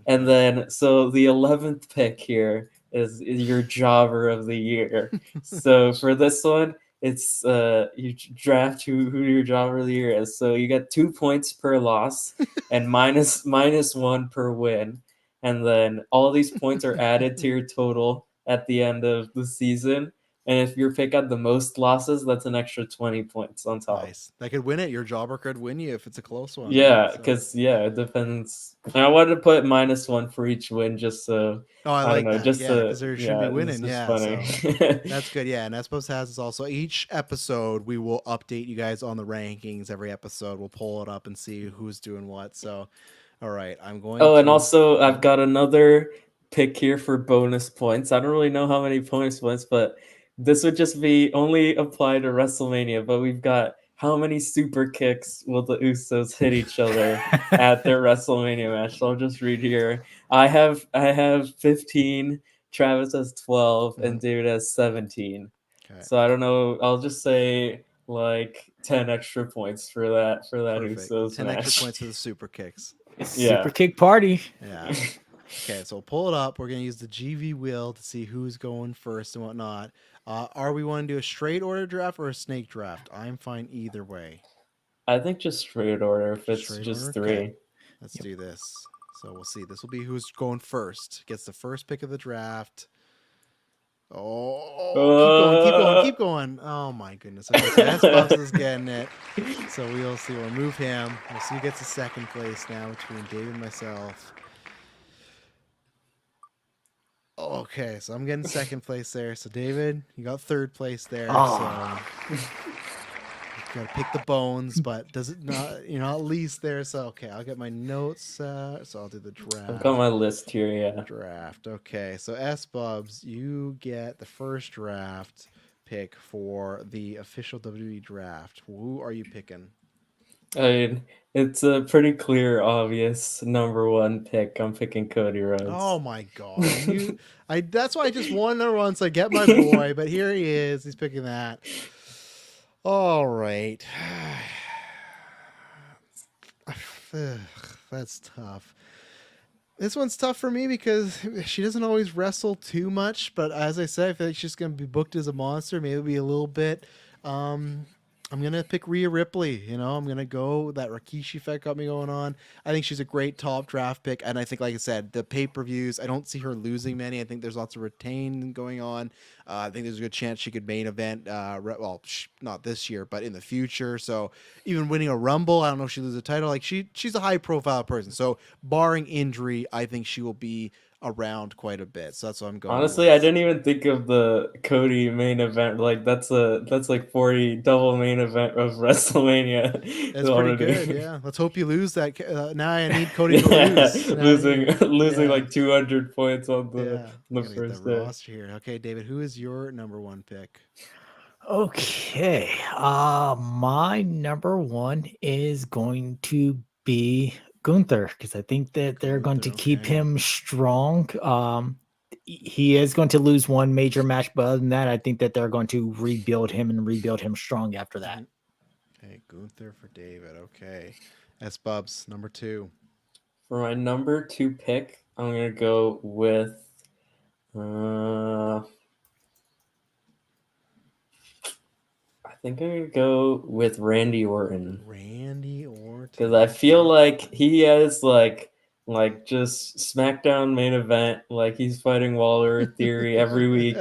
and then so the 11th pick here is your jobber of the year. So for this one. It's you draft who your jobber of the year is. So you get 2 points per loss and -1 per win. And then all these points are added to your total at the end of the season. And if your pick had the most losses, that's an extra 20 points on top. Nice. That could win it. Your jobber could win you if it's a close one. Yeah, right? So- because it depends. I wanted to put -1 for each win, just so Oh, I I like don't know, that. just Yeah, because there should be it's winning. just Yeah, funny. so that's good. Yeah, and Espos has this also. Each episode, we will update you guys on the rankings. Every episode, we'll pull it up and see who's doing what. So, all right, I'm going. Oh, and to- also I've got another pick here for bonus points. I don't really know how many bonus points, but this would just be only apply to WrestleMania. But we've got how many super kicks will the Usos hit each other at their WrestleMania match? So I'll just read here. I have 15. Travis has 12, and David has 17. Okay. So I don't know. I'll just say like 10 extra points for that Perfect. Usos 10 match. extra points for the super kicks. Super kick party. Yeah. Okay, so we'll pull it up. We're gonna use the GV wheel to see who's going first and whatnot. Are we want to do a straight order draft or a snake draft? I'm fine either way. I think just straight order if it's Straight just order? 3. Okay. Let's do this. So we'll see. This will be who's going first. Gets the first pick of the draft. Oh, keep going. Oh my goodness. Okay, so Sbubbs is getting it. So we'll see. We'll move him. We'll see who gets the second place now between David and myself. Okay, so I'm getting second place there. So David, you got third place there. Oh. So you gotta pick the bones, but does it not? You're not least there. So okay, I'll get my notes. So I'll do the draft. I've got my list here, yeah. Draft. Okay, so Sbubbs, you get the first draft pick for the official WWE draft. Who are you picking? I mean, it's a pretty clear, obvious number 1 pick. I'm picking Cody Rhodes. Oh my god! That's why I just won number 1, so I get my boy. But here he is. He's picking that. All right. Ugh, that's tough. This one's tough for me because she doesn't always wrestle too much, but as I said, I feel like she's going to be booked as a monster, maybe a little bit. I'm going to pick Rhea Ripley. I'm going to go that Rikishi effect got me going on. I think she's a great top draft pick, and I think, like I said, the pay-per-views, I don't see her losing many. I think there's lots of retain going on. I think there's a good chance she could main event, not this year, but in the future. So even winning a Rumble, I don't know if she loses a title. Like she's a high-profile person. So barring injury, I think she will be around quite a bit. So that's what I'm going Honestly, with. I didn't even think of the Cody main event. Like that's like 40 double main event of WrestleMania. That's pretty good. Yeah, let's hope you lose that. Now I need Cody to lose. losing like 200 points on the first day. Roster here. Okay, David, who is your number 1 pick? Okay. My number 1 is going to be Gunther because I think that they're going to keep him strong. He is going to lose one major match, but other than that, I think that they're going to rebuild him strong after that. Okay, Gunther for David. Okay. Sbubbs, number 2. For my number 2 pick, I'm gonna go with I think I'm gonna go with Randy Orton. Because I feel like he has like just SmackDown main event, like he's fighting Waller Theory every week.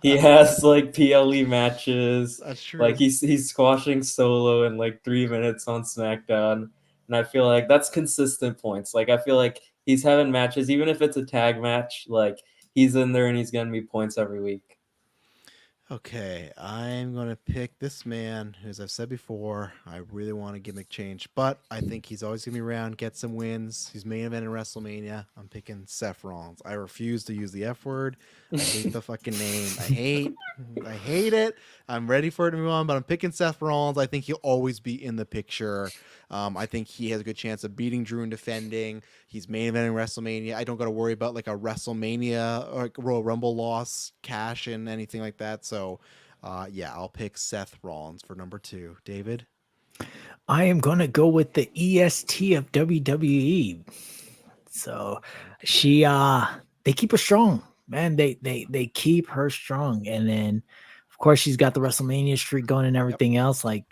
He has like PLE matches. That's true. Like he's squashing Solo in like 3 minutes on SmackDown. And I feel like that's consistent points. Like I feel like he's having matches, even if it's a tag match, like he's in there and he's gonna be points every week. Okay, I'm going to pick this man, who, as I've said before, I really want a gimmick change, but I think he's always going to be around, get some wins. He's main event in WrestleMania. I'm picking Seth Rollins. I refuse to use the F word. I hate the fucking name. I hate it. I'm ready for it to move on, but I'm picking Seth Rollins. I think he'll always be in the picture. I think he has a good chance of beating Drew and defending. He's main event in WrestleMania. I don't got to worry about like a WrestleMania or Royal Rumble loss, cash in, anything like that. So, I'll pick Seth Rollins for number 2. David? I am going to go with the EST of WWE. So they keep her strong, man. They keep her strong. And then, of course, she's got the WrestleMania streak going and everything else. Like,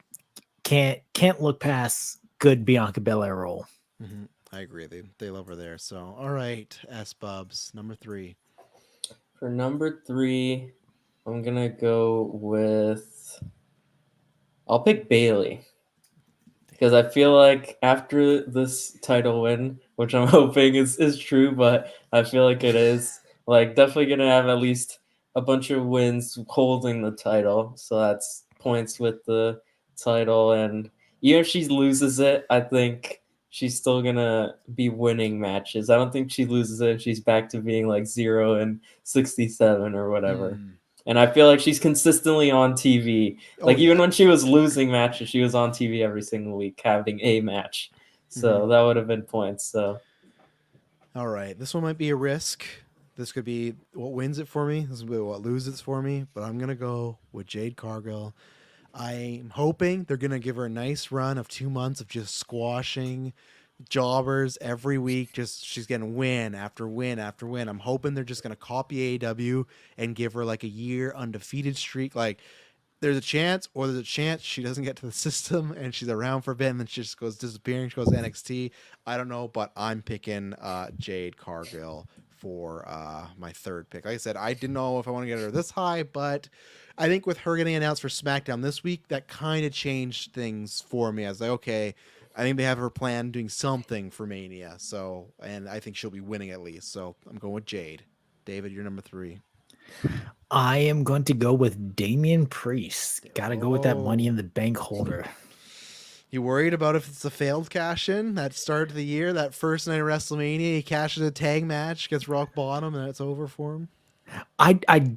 can't look past good Bianca Belair role. Mm-hmm. I agree. They love her there. So, all right, Sbubbs, number 3. For number 3, I'm gonna go with. I'll pick Bailey because I feel like after this title win, which I'm hoping is true, but I feel like it is, like, definitely gonna have at least a bunch of wins holding the title. So that's points with the title, and even if she loses it, I think she's still gonna be winning matches. I don't think she loses it and she's back to being like 0-67 or whatever. And I feel like she's consistently on TV. Like, even when she was losing matches, she was on TV every single week having a match. So that would have been points. So All right, this one might be a risk. This could be what wins it for me. This will be what loses it for me. But I'm gonna go with Jade Cargill. I'm hoping they're gonna give her a nice run of 2 months of just squashing jobbers every week. Just she's getting win after win after win. I'm hoping they're just gonna copy AEW and give her like a year undefeated streak. Like, there's a chance she doesn't get to the system and she's around for a bit and then she just goes disappearing. She goes to NXT. I don't know, but I'm picking Jade Cargill for my third pick. Like I said, I didn't know if I want to get her this high, but I think with her getting announced for SmackDown this week, that kind of changed things for me. I was like, okay, I think they have her plan doing something for Mania. So, and I think she'll be winning at least. So I'm going with Jade. David, you're number 3. I am going to go with Damian Priest. Got to go with that Money in the Bank holder. You worried about if it's a failed cash in that start of the year, that first night of WrestleMania, he cashes a tag match, gets rock bottom, and it's over for him? I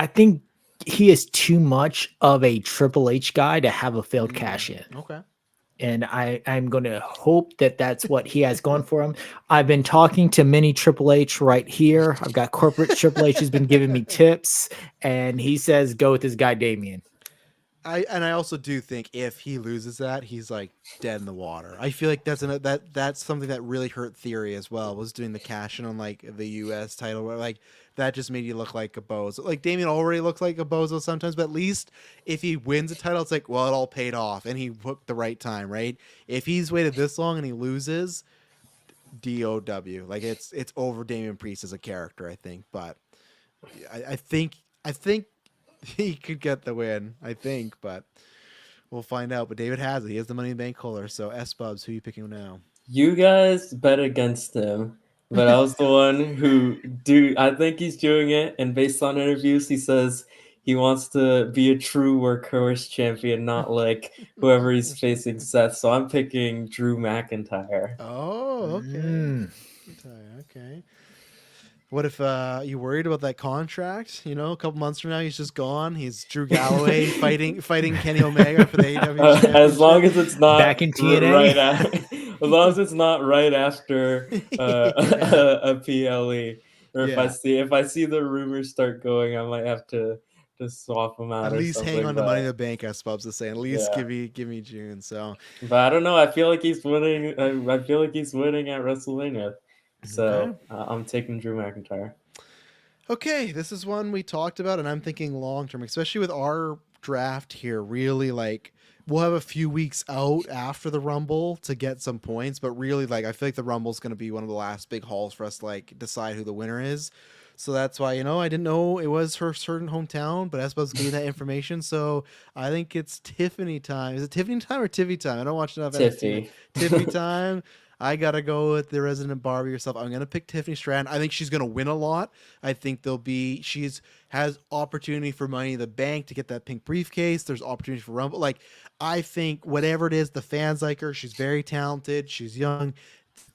think he is too much of a Triple H guy to have a failed cash in. Okay. And I'm going to hope that that's what he has going for him. I've been talking to many Triple H right here. I've got corporate Triple H who's been giving me tips, and he says go with this guy Damian. I also do think if he loses that, he's like dead in the water. I feel like that's something that really hurt Theory as well, was doing the cash in on like the US title, where like that just made you look like a bozo. Like Damian already looked like a bozo sometimes, but at least if he wins a title, it's like, well, it all paid off and he booked the right time, right? If he's waited this long and he loses, DOW. Like it's over Damian Priest as a character, I think. But I think he could get the win, I think, but we'll find out. But David has it. He has the Money in the Bank holder. So Sbubbs, who are you picking now? you guys bet against him, but I was the one who I think he's doing it, and based on interviews, he says he wants to be a true workhorse champion, not like whoever he's facing Seth. So I'm picking Drew McIntyre. Oh, okay. Okay. What if you worried about that contract? You know, a couple months from now, he's just gone. He's Drew Galloway fighting Kenny Omega for the AEW championship. As long as it's not back in TNA, as long as it's not right after a PLE, or if I see the rumors start going, I might have to swap him out. At least hang on to Money in the Bank, as Sbubbs is saying. At least give me June. So, but I don't know. I feel like he's winning. I feel like he's winning at WrestleMania. So I'm taking Drew McIntyre. Okay, this is one we talked about, and I'm thinking long term, especially with our draft here. Really, like, we'll have a few weeks out after the Rumble to get some points, but really, like, I feel like the Rumble's going to be one of the last big hauls for us to like decide who the winner is. So that's why, I didn't know it was her certain hometown, but Espo's gave that information. So I think it's Tiffany time. Is it Tiffany time or Tiffy time? I don't watch enough. Tiffy time. I got to go with the resident Barbie herself. I'm going to pick Tiffany Stratton. I think she's going to win a lot. I think has opportunity for Money in the Bank to get that pink briefcase. There's opportunity for Rumble. Like, I think whatever it is, the fans like her. She's very talented. She's young.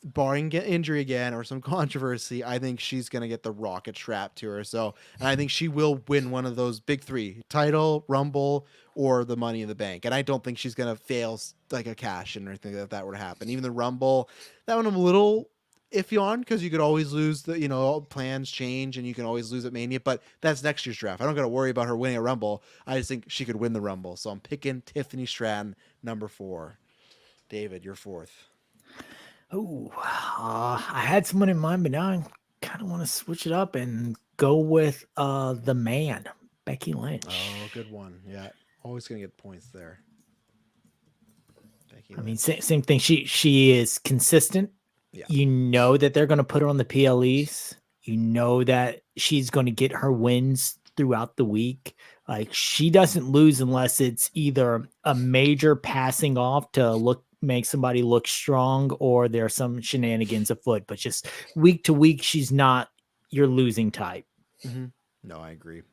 Barring injury again or some controversy, I think she's going to get the rocket strapped to her. So, and I think she will win one of those big 3: title, Rumble, or the Money in the Bank. And I don't think she's going to fail like a cash in or anything if that were to happen. Even the Rumble, that one I'm a little iffy on because you could always lose plans change and you can always lose at Mania, but that's next year's draft. I don't got to worry about her winning a Rumble. I just think she could win the Rumble. So I'm picking Tiffany Stratton, number 4. David, you're 4th. Oh, I had someone in mind, but now I kind of want to switch it up and go with the man, Becky Lynch. Oh, good one. Yeah, always gonna get points there. Becky Lynch. Same thing. She is consistent. Yeah. You know that they're going to put her on the PLEs. You know that she's going to get her wins throughout the week. Like she doesn't lose unless it's either a major passing off to make somebody look strong, or there's some shenanigans afoot. But just week to week, she's not your losing type. Mm-hmm. No, I agree.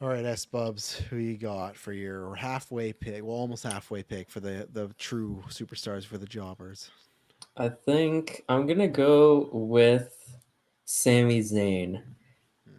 All right, Sbubbs, who you got for your halfway pick? Well, almost halfway pick for the true superstars for the jobbers. I think I'm gonna go with Sami Zayn.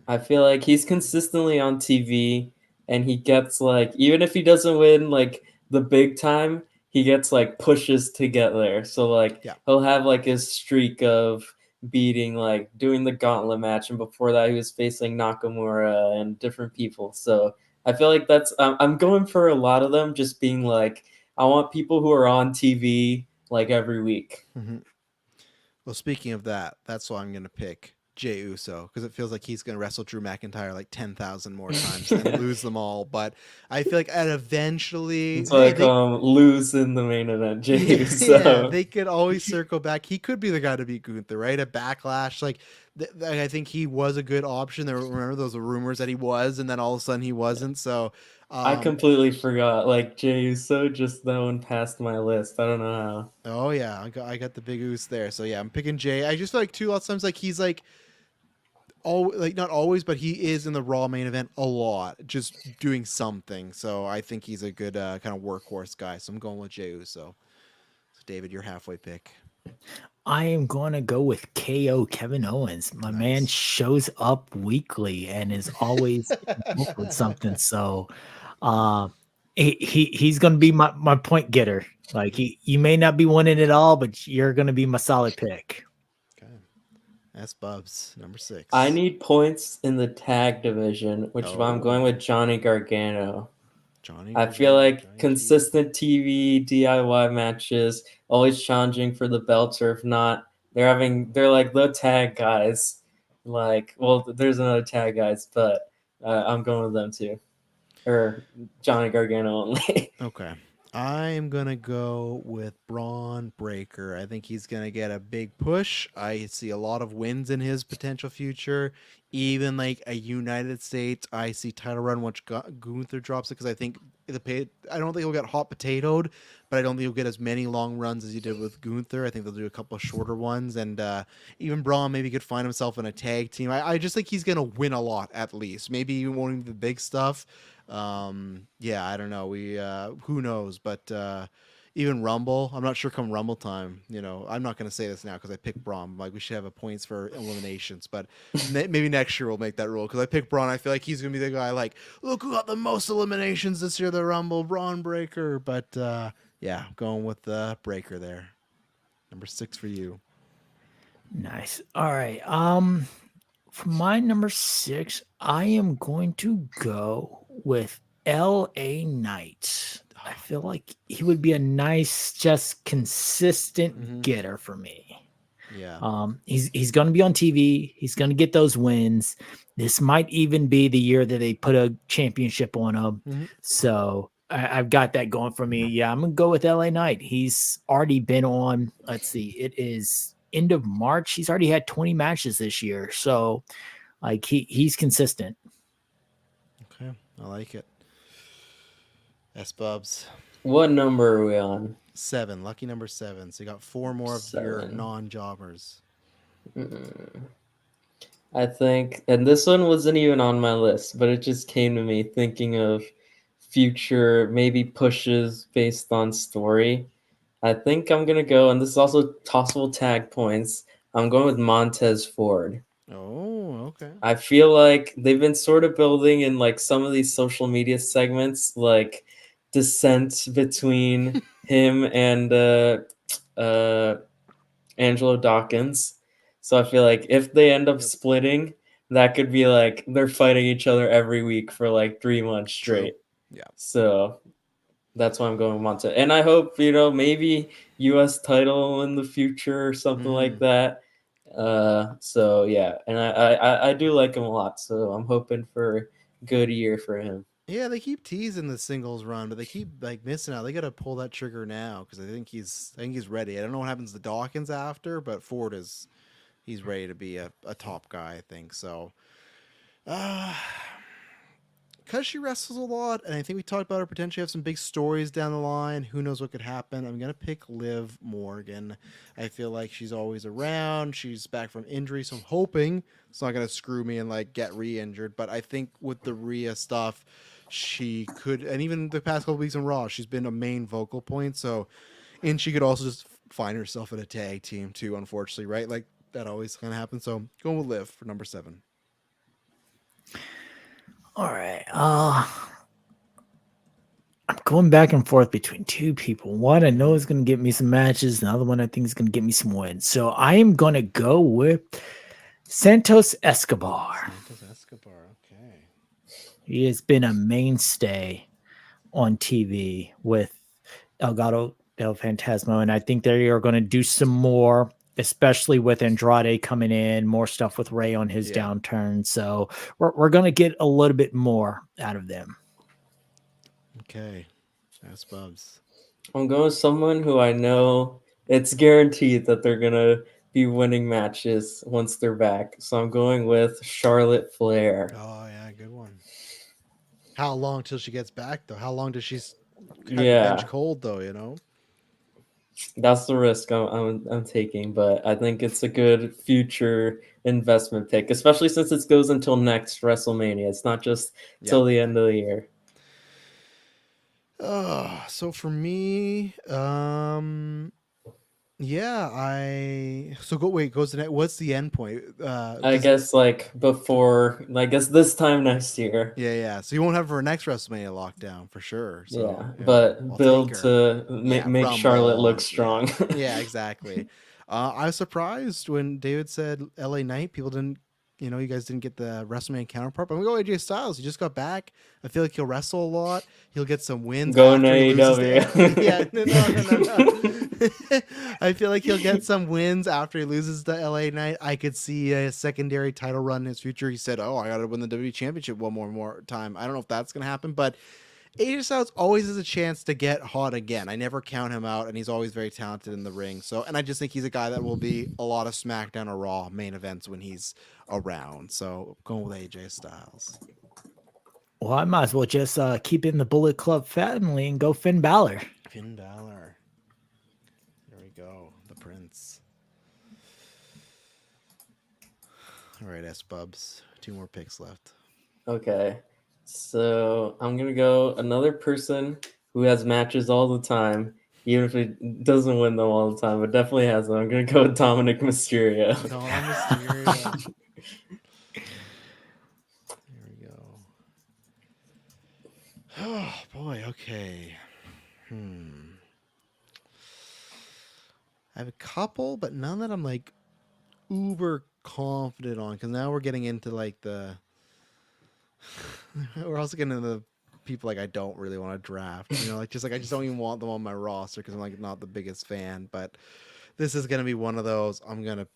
I feel like he's consistently on TV, and he gets like, even if he doesn't win like the big time, he gets like pushes to get there. So like Yeah. he'll have like his streak of beating, like doing the gauntlet match, and before that he was facing Nakamura and different people. So I feel like that's I'm going for a lot of them, just being like, I want people who are on TV like every week. Mm-hmm. Well, speaking of that, that's why I'm going to pick Jey Uso, because it feels like he's going to wrestle Drew McIntyre like 10,000 more times and lose them all. But I feel like eventually It's like lose in the main event, Jey Uso. Yeah, they could always circle back. He could be the guy to beat Gunther, right? At Backlash, like I think he was a good option. Remember those rumors that he was, and then all of a sudden he wasn't. So I completely forgot. Like Jey Uso, just that one passed my list. I don't know how. Oh yeah, I got the big Uso there. So yeah, I'm picking Jey. I just feel like too, lots of times like he's like, like not always, but he is in the Raw main event a lot, just doing something. So I think he's a good kind of workhorse guy. So I'm going with Jey Uso. So David, your halfway pick. I am going to go with KO Kevin Owens. My man shows up weekly and is always with something. So he's going to be my point getter. Like you may not be winning it all, but you're going to be my solid pick. Okay. That's Sbubbs, number 6. I need points in the tag division, which is why I'm going with Johnny Gargano. I feel like consistent TV DIY matches, always challenging for the belts, or if not, they're like the tag guys. Like, well, there's another tag guys, but I'm going with them too, or Johnny Gargano only. Okay. I am going to go with Braun Breaker. I think he's going to get a big push. I see a lot of wins in his potential future. Even like a United States IC title run once Gunther drops it, because I think I don't think he'll get hot potatoed, but I don't think he'll get as many long runs as he did with Gunther. I think they'll do a couple of shorter ones, and even Braun maybe could find himself in a tag team. I just think he's going to win a lot at least. Maybe even won't even the big stuff. Yeah, I don't know. Who knows? But even Rumble, I'm not sure come Rumble time. I'm not going to say this now because I picked Braun. Like, we should have a points for eliminations, but maybe next year we'll make that rule, because I picked Braun. I feel like he's going to be the guy, like, look who got the most eliminations this year, the Rumble, Braun Breaker. But yeah, going with the Breaker there. Number 6 for you. Nice. All right. For my number 6, I am going to go with LA Knight. I feel like he would be a nice, just consistent getter for me. Yeah. He's going to be on TV. He's going to get those wins. This might even be the year that they put a championship on him. So I've got that going for me. Yeah, I'm going to go with LA Knight. He's already been on, let's see, it is end of March. He's already had 20 matches this year. So like he's consistent. Okay. I like it. Sbubbs. What number are we on? 7. Lucky number 7. So you got 4 more of your non-jobbers. I think, and this one wasn't even on my list, but it just came to me thinking of future maybe pushes based on story. I think I'm going to go, and this is also tossable tag points, I'm going with Montez Ford. Oh, okay. I feel like they've been sort of building in like some of these social media segments, like dissent between him and Angelo Dawkins. So I feel like if they end up splitting, that could be like they're fighting each other every week for like 3 months straight. True. Yeah. So that's why I'm going with Montez. And I hope, maybe US title in the future or something like that. So yeah, and I do like him a lot. So I'm hoping for a good year for him. Yeah, they keep teasing the singles run, but they keep like missing out. They got to pull that trigger now, because I think he's ready. I don't know what happens to Dawkins after, but Ford he's ready to be a top guy, I think. So Because she wrestles a lot, and I think we talked about her potentially have some big stories down the line. Who knows what could happen? I'm gonna pick Liv Morgan. I feel like she's always around. She's back from injury, so I'm hoping it's not gonna screw me and like get re-injured. But I think with the Rhea stuff, she could, and even the past couple weeks in Raw, she's been a main vocal point. So, and she could also just find herself in a tag team too. Unfortunately, right? Like that always kind of happens. So going with Liv for number 7. All right. I'm going back and forth between two people. One I know is going to get me some matches. The other one I think is going to get me some wins. So I am going to go with Santos Escobar. Santos Escobar. Okay. He has been a mainstay on TV with El Gato del Fantasma, and I think they are going to do some more, especially with Andrade coming in, more stuff with Ray on his downturn. So we're going to get a little bit more out of them. Okay. That's Sbubbs. I'm going with someone who I know it's guaranteed that they're going to be winning matches once they're back. So I'm going with Charlotte Flair. Oh, yeah, good one. How long till she gets back, though? How long does she cut the bench cold, though, you know? That's the risk I'm taking, but I think it's a good future investment pick, especially since it goes until next WrestleMania. It's not just till the end of the year. So for me, goes to next. What's the end point? I guess this time next year. Yeah. So you won't have her next WrestleMania lockdown for sure. So but I'll build take to make Charlotte look strong. Yeah, exactly. I was surprised when David said LA Knight. People didn't, you guys didn't get the WrestleMania counterpart. But we go AJ Styles. He just got back. I feel like he'll wrestle a lot. He'll get some wins. Going to AEW. Yeah, no. I feel like he'll get some wins after he loses the LA Knight. I could see a secondary title run in his future. He said, "Oh, I got to win the WWE Championship one more time." I don't know if that's gonna happen, but AJ Styles always has a chance to get hot again. I never count him out, and he's always very talented in the ring. So, and I just think he's a guy that will be a lot of SmackDown or Raw main events when he's around. So, going with AJ Styles. Well, I might as well just keep in the Bullet Club family and go Finn Balor. Finn Balor. There we go. The Prince. All right, Sbubbs. 2 more picks left. Okay. So I'm going to go another person who has matches all the time, even if he doesn't win them all the time, but definitely has them. I'm going to go with Dominic Mysterio. Mysterio. Oh boy, okay. I have a couple, but none that I'm like uber confident on, because now we're getting into like we're also getting into the people like I don't really want to draft. I just don't even want them on my roster because I'm like not the biggest fan. But this is gonna be one of those. I'm gonna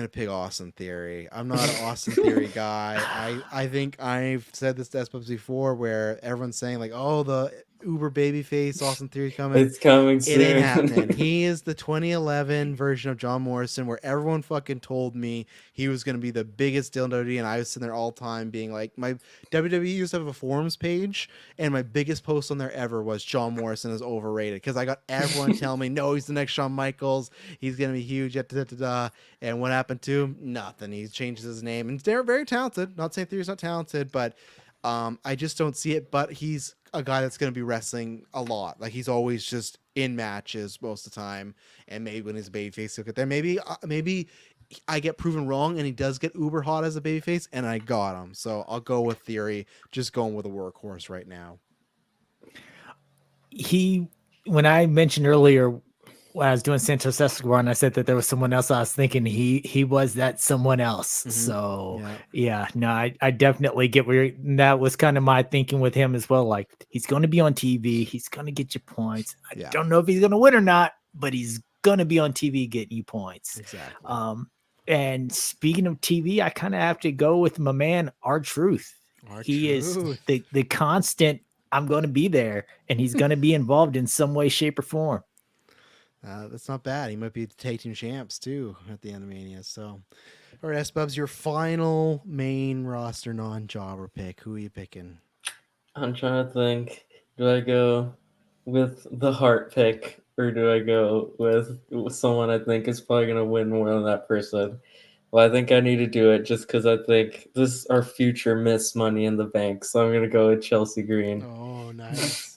pick Austin Theory. I'm not an Austin Theory guy. I think I've said this to Sbubbs before, where everyone's saying like, "Oh, the uber babyface Austin Theory's coming." It's coming soon. It ain't happening. He is the 2011 version of John Morrison, where everyone fucking told me he was going to be the biggest deal in WWE, and I was sitting there all the time being like, my WWE used to have a forums page, and my biggest post on there ever was John Morrison is overrated, because I got everyone telling me, no, he's the next Shawn Michaels, he's going to be huge, and what happened to him? Nothing. He changes his name, and they're very talented. Not saying Theory's not talented, but I just don't see it. But he's a guy that's going to be wrestling a lot. Like, he's always just in matches most of the time, and maybe when he's a babyface, he'll get there. Maybe I get proven wrong, and he does get uber hot as a babyface, and I got him. So I'll go with Theory, just going with a workhorse right now. When I mentioned earlier when I was doing Santos Escobar, and I said that there was someone else, I was thinking he was that someone else. Mm-hmm. So I definitely get where that was kind of my thinking with him as well. Like, he's going to be on TV. He's going to get you points. I don't know if he's going to win or not, but he's going to be on TV getting you points. Exactly. And speaking of TV, I kind of have to go with my man, R-Truth. He is the constant. I'm going to be there, and he's going to be involved in some way, shape, or form. That's not bad. He might be the tag team champs too at the end of Mania. So All right, Sbubbs, your final main roster non-jobber pick. Who are you picking? I'm trying to think. Do I go with the heart pick, or do I go with someone I think is probably going to win more than that person? Well, I think I need to do it just because I think this is our future Miss Money in the Bank. So I'm going to go with Chelsea Green. Oh, nice.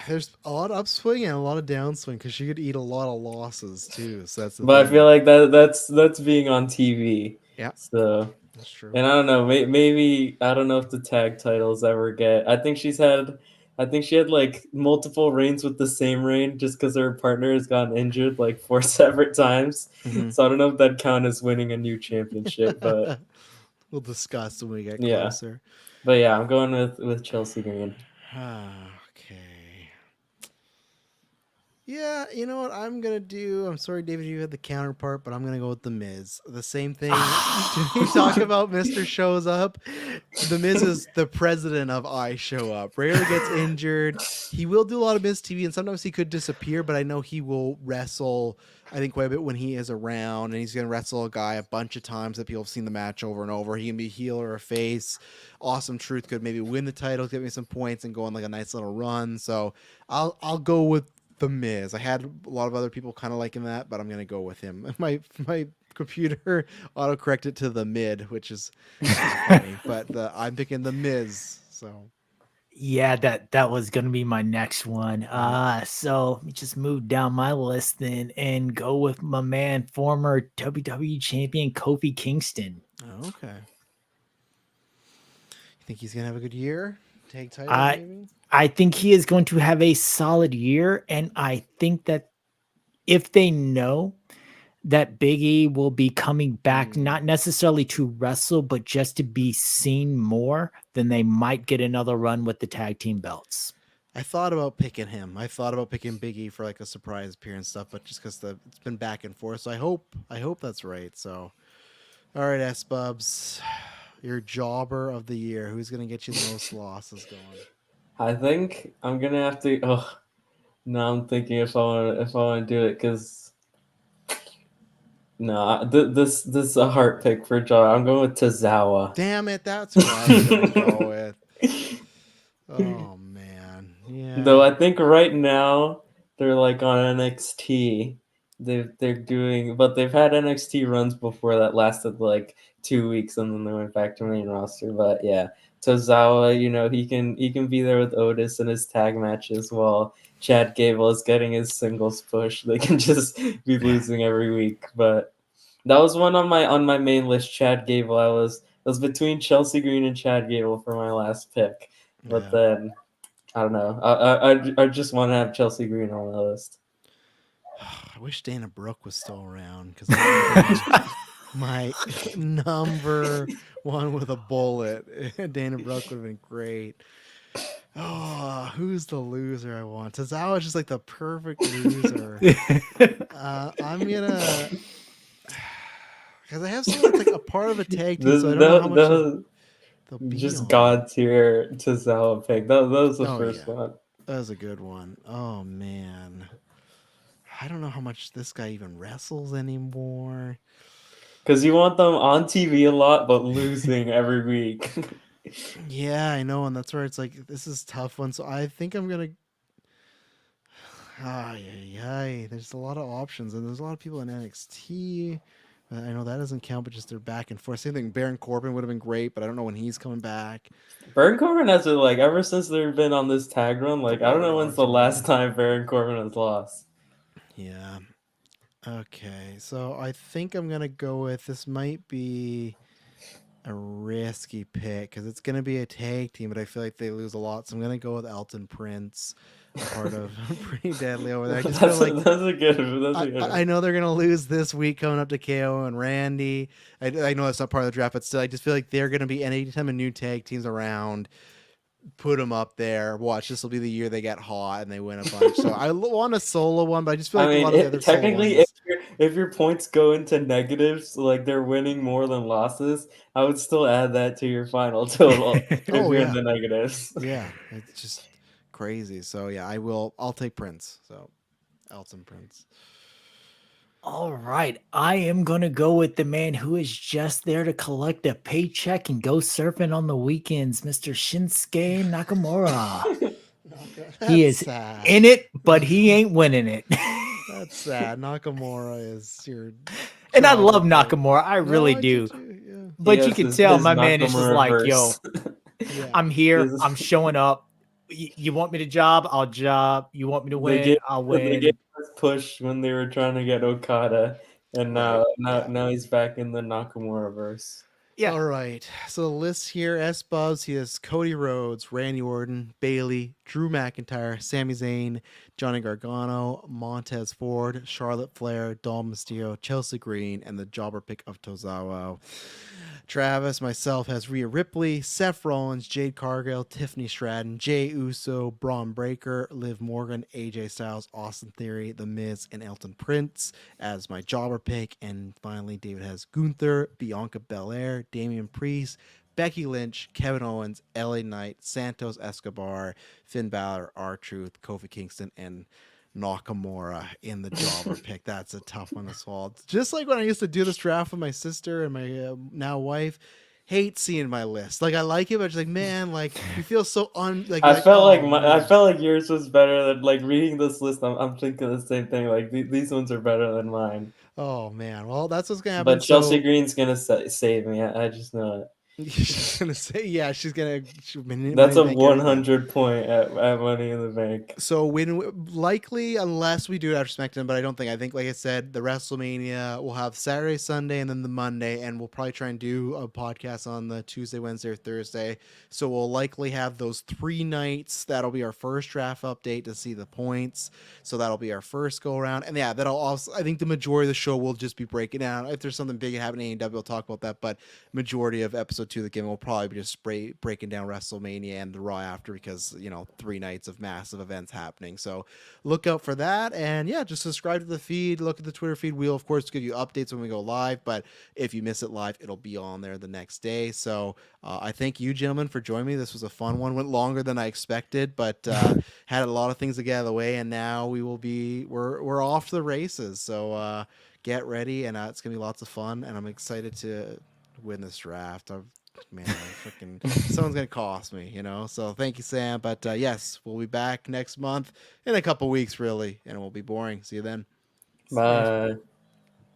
There's a lot of upswing and a lot of downswing because she could eat a lot of losses too. So that's the But I thing. feel like that's being on TV. Yeah, So, that's true. and I don't know, maybe I don't know if the tag titles ever get. I think she had like multiple reigns with the same reign just because her partner has gotten injured like 4 separate times. Mhm. So I don't know if that count as winning a new championship, but We'll discuss when we get yeah. closer. But yeah, I'm going with Chelsea Green. Okay. Yeah, you know what I'm gonna do? I'm sorry, David, you had the counterpart, but I'm gonna go with the Miz. The same thing. We talk about Mr. Shows Up. The Miz is the president of I Show Up. Rarely gets injured. He will do a lot of Miz TV, and sometimes he could disappear, but I know he will wrestle, I think, quite a bit when he is around, and he's gonna wrestle a guy a bunch of times that people have seen the match over and over. He can be a heel or a face. Awesome Truth could maybe win the title, get me some points, and go on like a nice little run. So I'll go with the Miz. I had a lot of other people kind of liking that, but I'm gonna go with him. My computer auto-corrected to the mid, which is funny, but I'm picking the Miz. So Yeah, that was gonna be my next one. So let me just move down my list then and go with my man, former WWE champion Kofi Kingston. okay. You think he's gonna have a good year? Tag title, I maybe? I think he is going to have a solid year, and I think that if they know that Big E will be coming back, not necessarily to wrestle, but just to be seen more, then they might get another run with the tag team belts. I thought about picking him. I thought about picking Big E for like a surprise appearance stuff, but just because it's been back and forth, so I hope that's right. So, all right, Sbubbs, your jobber of the year. Who's gonna get you the most losses going? I think I'm gonna have to. Oh, now I'm thinking if I want to do it because no, this is a heart pick for John. I'm going with Tozawa. Damn it, that's who I was gonna go with. Oh man, yeah. Though I think right now they're like on NXT. They're doing, but they've had NXT runs before that lasted like 2 weeks, and then they went back to main roster. But yeah, Tozawa, he can be there with Otis in his tag matches while Chad Gable is getting his singles push. They can just be losing every week. But that was one on my main list. Chad Gable. I was between Chelsea Green and Chad Gable for my last pick, but Yeah. then. I don't know. I just want to have Chelsea Green on the list. I wish Dana Brooke was still around because my number one with a bullet. Dana Brooke would have been great. Oh, who's the loser I want? Tozawa is just like the perfect loser. I'm gonna because I have someone that's like a part of a tag team, so I don't know how much they'll be just on. God tier Tozawa pick. That was the first one. That was a good one. Oh man. I don't know how much this guy even wrestles anymore. Because you want them on TV a lot, but losing every week. Yeah, I know, and that's where it's like this is a tough one. So I think I'm gonna. There's a lot of options, and there's a lot of people in NXT. I know that doesn't count, but just they're back and forth. Same thing. Baron Corbin would have been great, but I don't know when he's coming back. Baron Corbin has been like ever since they've been on this tag run. Like I don't know when's the last time Baron Corbin has lost. Yeah. Okay, so I think I'm gonna go with this. Might be a risky pick because it's gonna be a tag team, but I feel like they lose a lot, so I'm gonna go with Elton Prince, part of Pretty Deadly over there. I just feel like that's a good one. I know they're gonna lose this week coming up to KO and Randy. I know that's not part of the draft, but still, I just feel like they're gonna be anytime a new tag team's around. Put them up there. Watch, this will be the year they get hot and they win a bunch. So I want a solo one, but I just feel like a lot of the other technically, solo ones, if your points go into negatives, like they're winning more than losses, I would still add that to your final total if you're in the negatives. Yeah, it's just crazy. So yeah, I'll take Prince. So Elton Prince. All right. I am going to go with the man who is just there to collect a paycheck and go surfing on the weekends, Mr. Shinsuke Nakamura. He That's is sad. in it, but he ain't winning it. That's sad. Nakamura is your And I love childhood pick. Nakamura. I No, really I do do. too. But you Yes, can tell his my man is just Nakamura like, verse. yo, Yeah. I'm here. His- I'm showing up. You want me to job? I'll job. You want me to They win? gave, I'll they win. gave us push when they were trying to get Okada, and now Right, yeah. now he's back in the Nakamura verse. Yeah. All right. So the list here: Sbubbs. He has Cody Rhodes, Randy Orton, Bailey, Drew McIntyre, Sami Zayn, Johnny Gargano, Montez Ford, Charlotte Flair, Dom Mysterio, Chelsea Green, and the jobber pick of Tozawa. Travis, myself, has Rhea Ripley, Seth Rollins, Jade Cargill, Tiffany Stratton, Jay Uso, Braun Breaker, Liv Morgan, AJ Styles, Austin Theory, The Miz, and Elton Prince as my jobber pick. And finally, David has Gunther, Bianca Belair, Damian Priest, Becky Lynch, Kevin Owens, LA Knight, Santos Escobar, Finn Balor, R-Truth, Kofi Kingston, and Nakamura in the jobber pick. That's a tough one to swallow. Just like when I used to do this draft with my sister and my now wife, hate seeing my list. Like I like it, but just like man, like you feel so I felt like I man. felt like yours was better than like reading this list. I'm thinking the same thing. Like these ones are better than mine. Oh man. Well, that's what's gonna happen. But Chelsea So Green's gonna save me. I just know it. she's gonna say, yeah, she's gonna money That's a bank everything. 100 point at Money in the Bank. So likely unless we do it after SmackDown, but I think like I said, the WrestleMania will have Saturday, Sunday, and then the Monday, and we'll probably try and do a podcast on the Tuesday, Wednesday, or Thursday. So we'll likely have those 3 nights. That'll be our first draft update to see the points. So that'll be our first go around, and yeah, that'll also. I think the majority of the show will just be breaking down. If there's something big happening in AEW, we'll talk about that. But majority of episode 2 of the game will probably be just breaking down WrestleMania and the Raw after because 3 nights of massive events happening. So look out for that, and yeah, just subscribe to the feed. Look at the Twitter feed. We'll of course give you updates when we go live, but if you miss it live, it'll be on there the next day. So I thank you gentlemen for joining me. This was a fun one. Went longer than I expected, but had a lot of things to get out of the way, and now we're off to the races. So get ready, and it's gonna be lots of fun, and I'm excited to win this draft. Man, freaking someone's gonna cost me, So thank you, Sam. But yes, we'll be back next month in a couple weeks, really, and it won't be boring. See you then. Bye.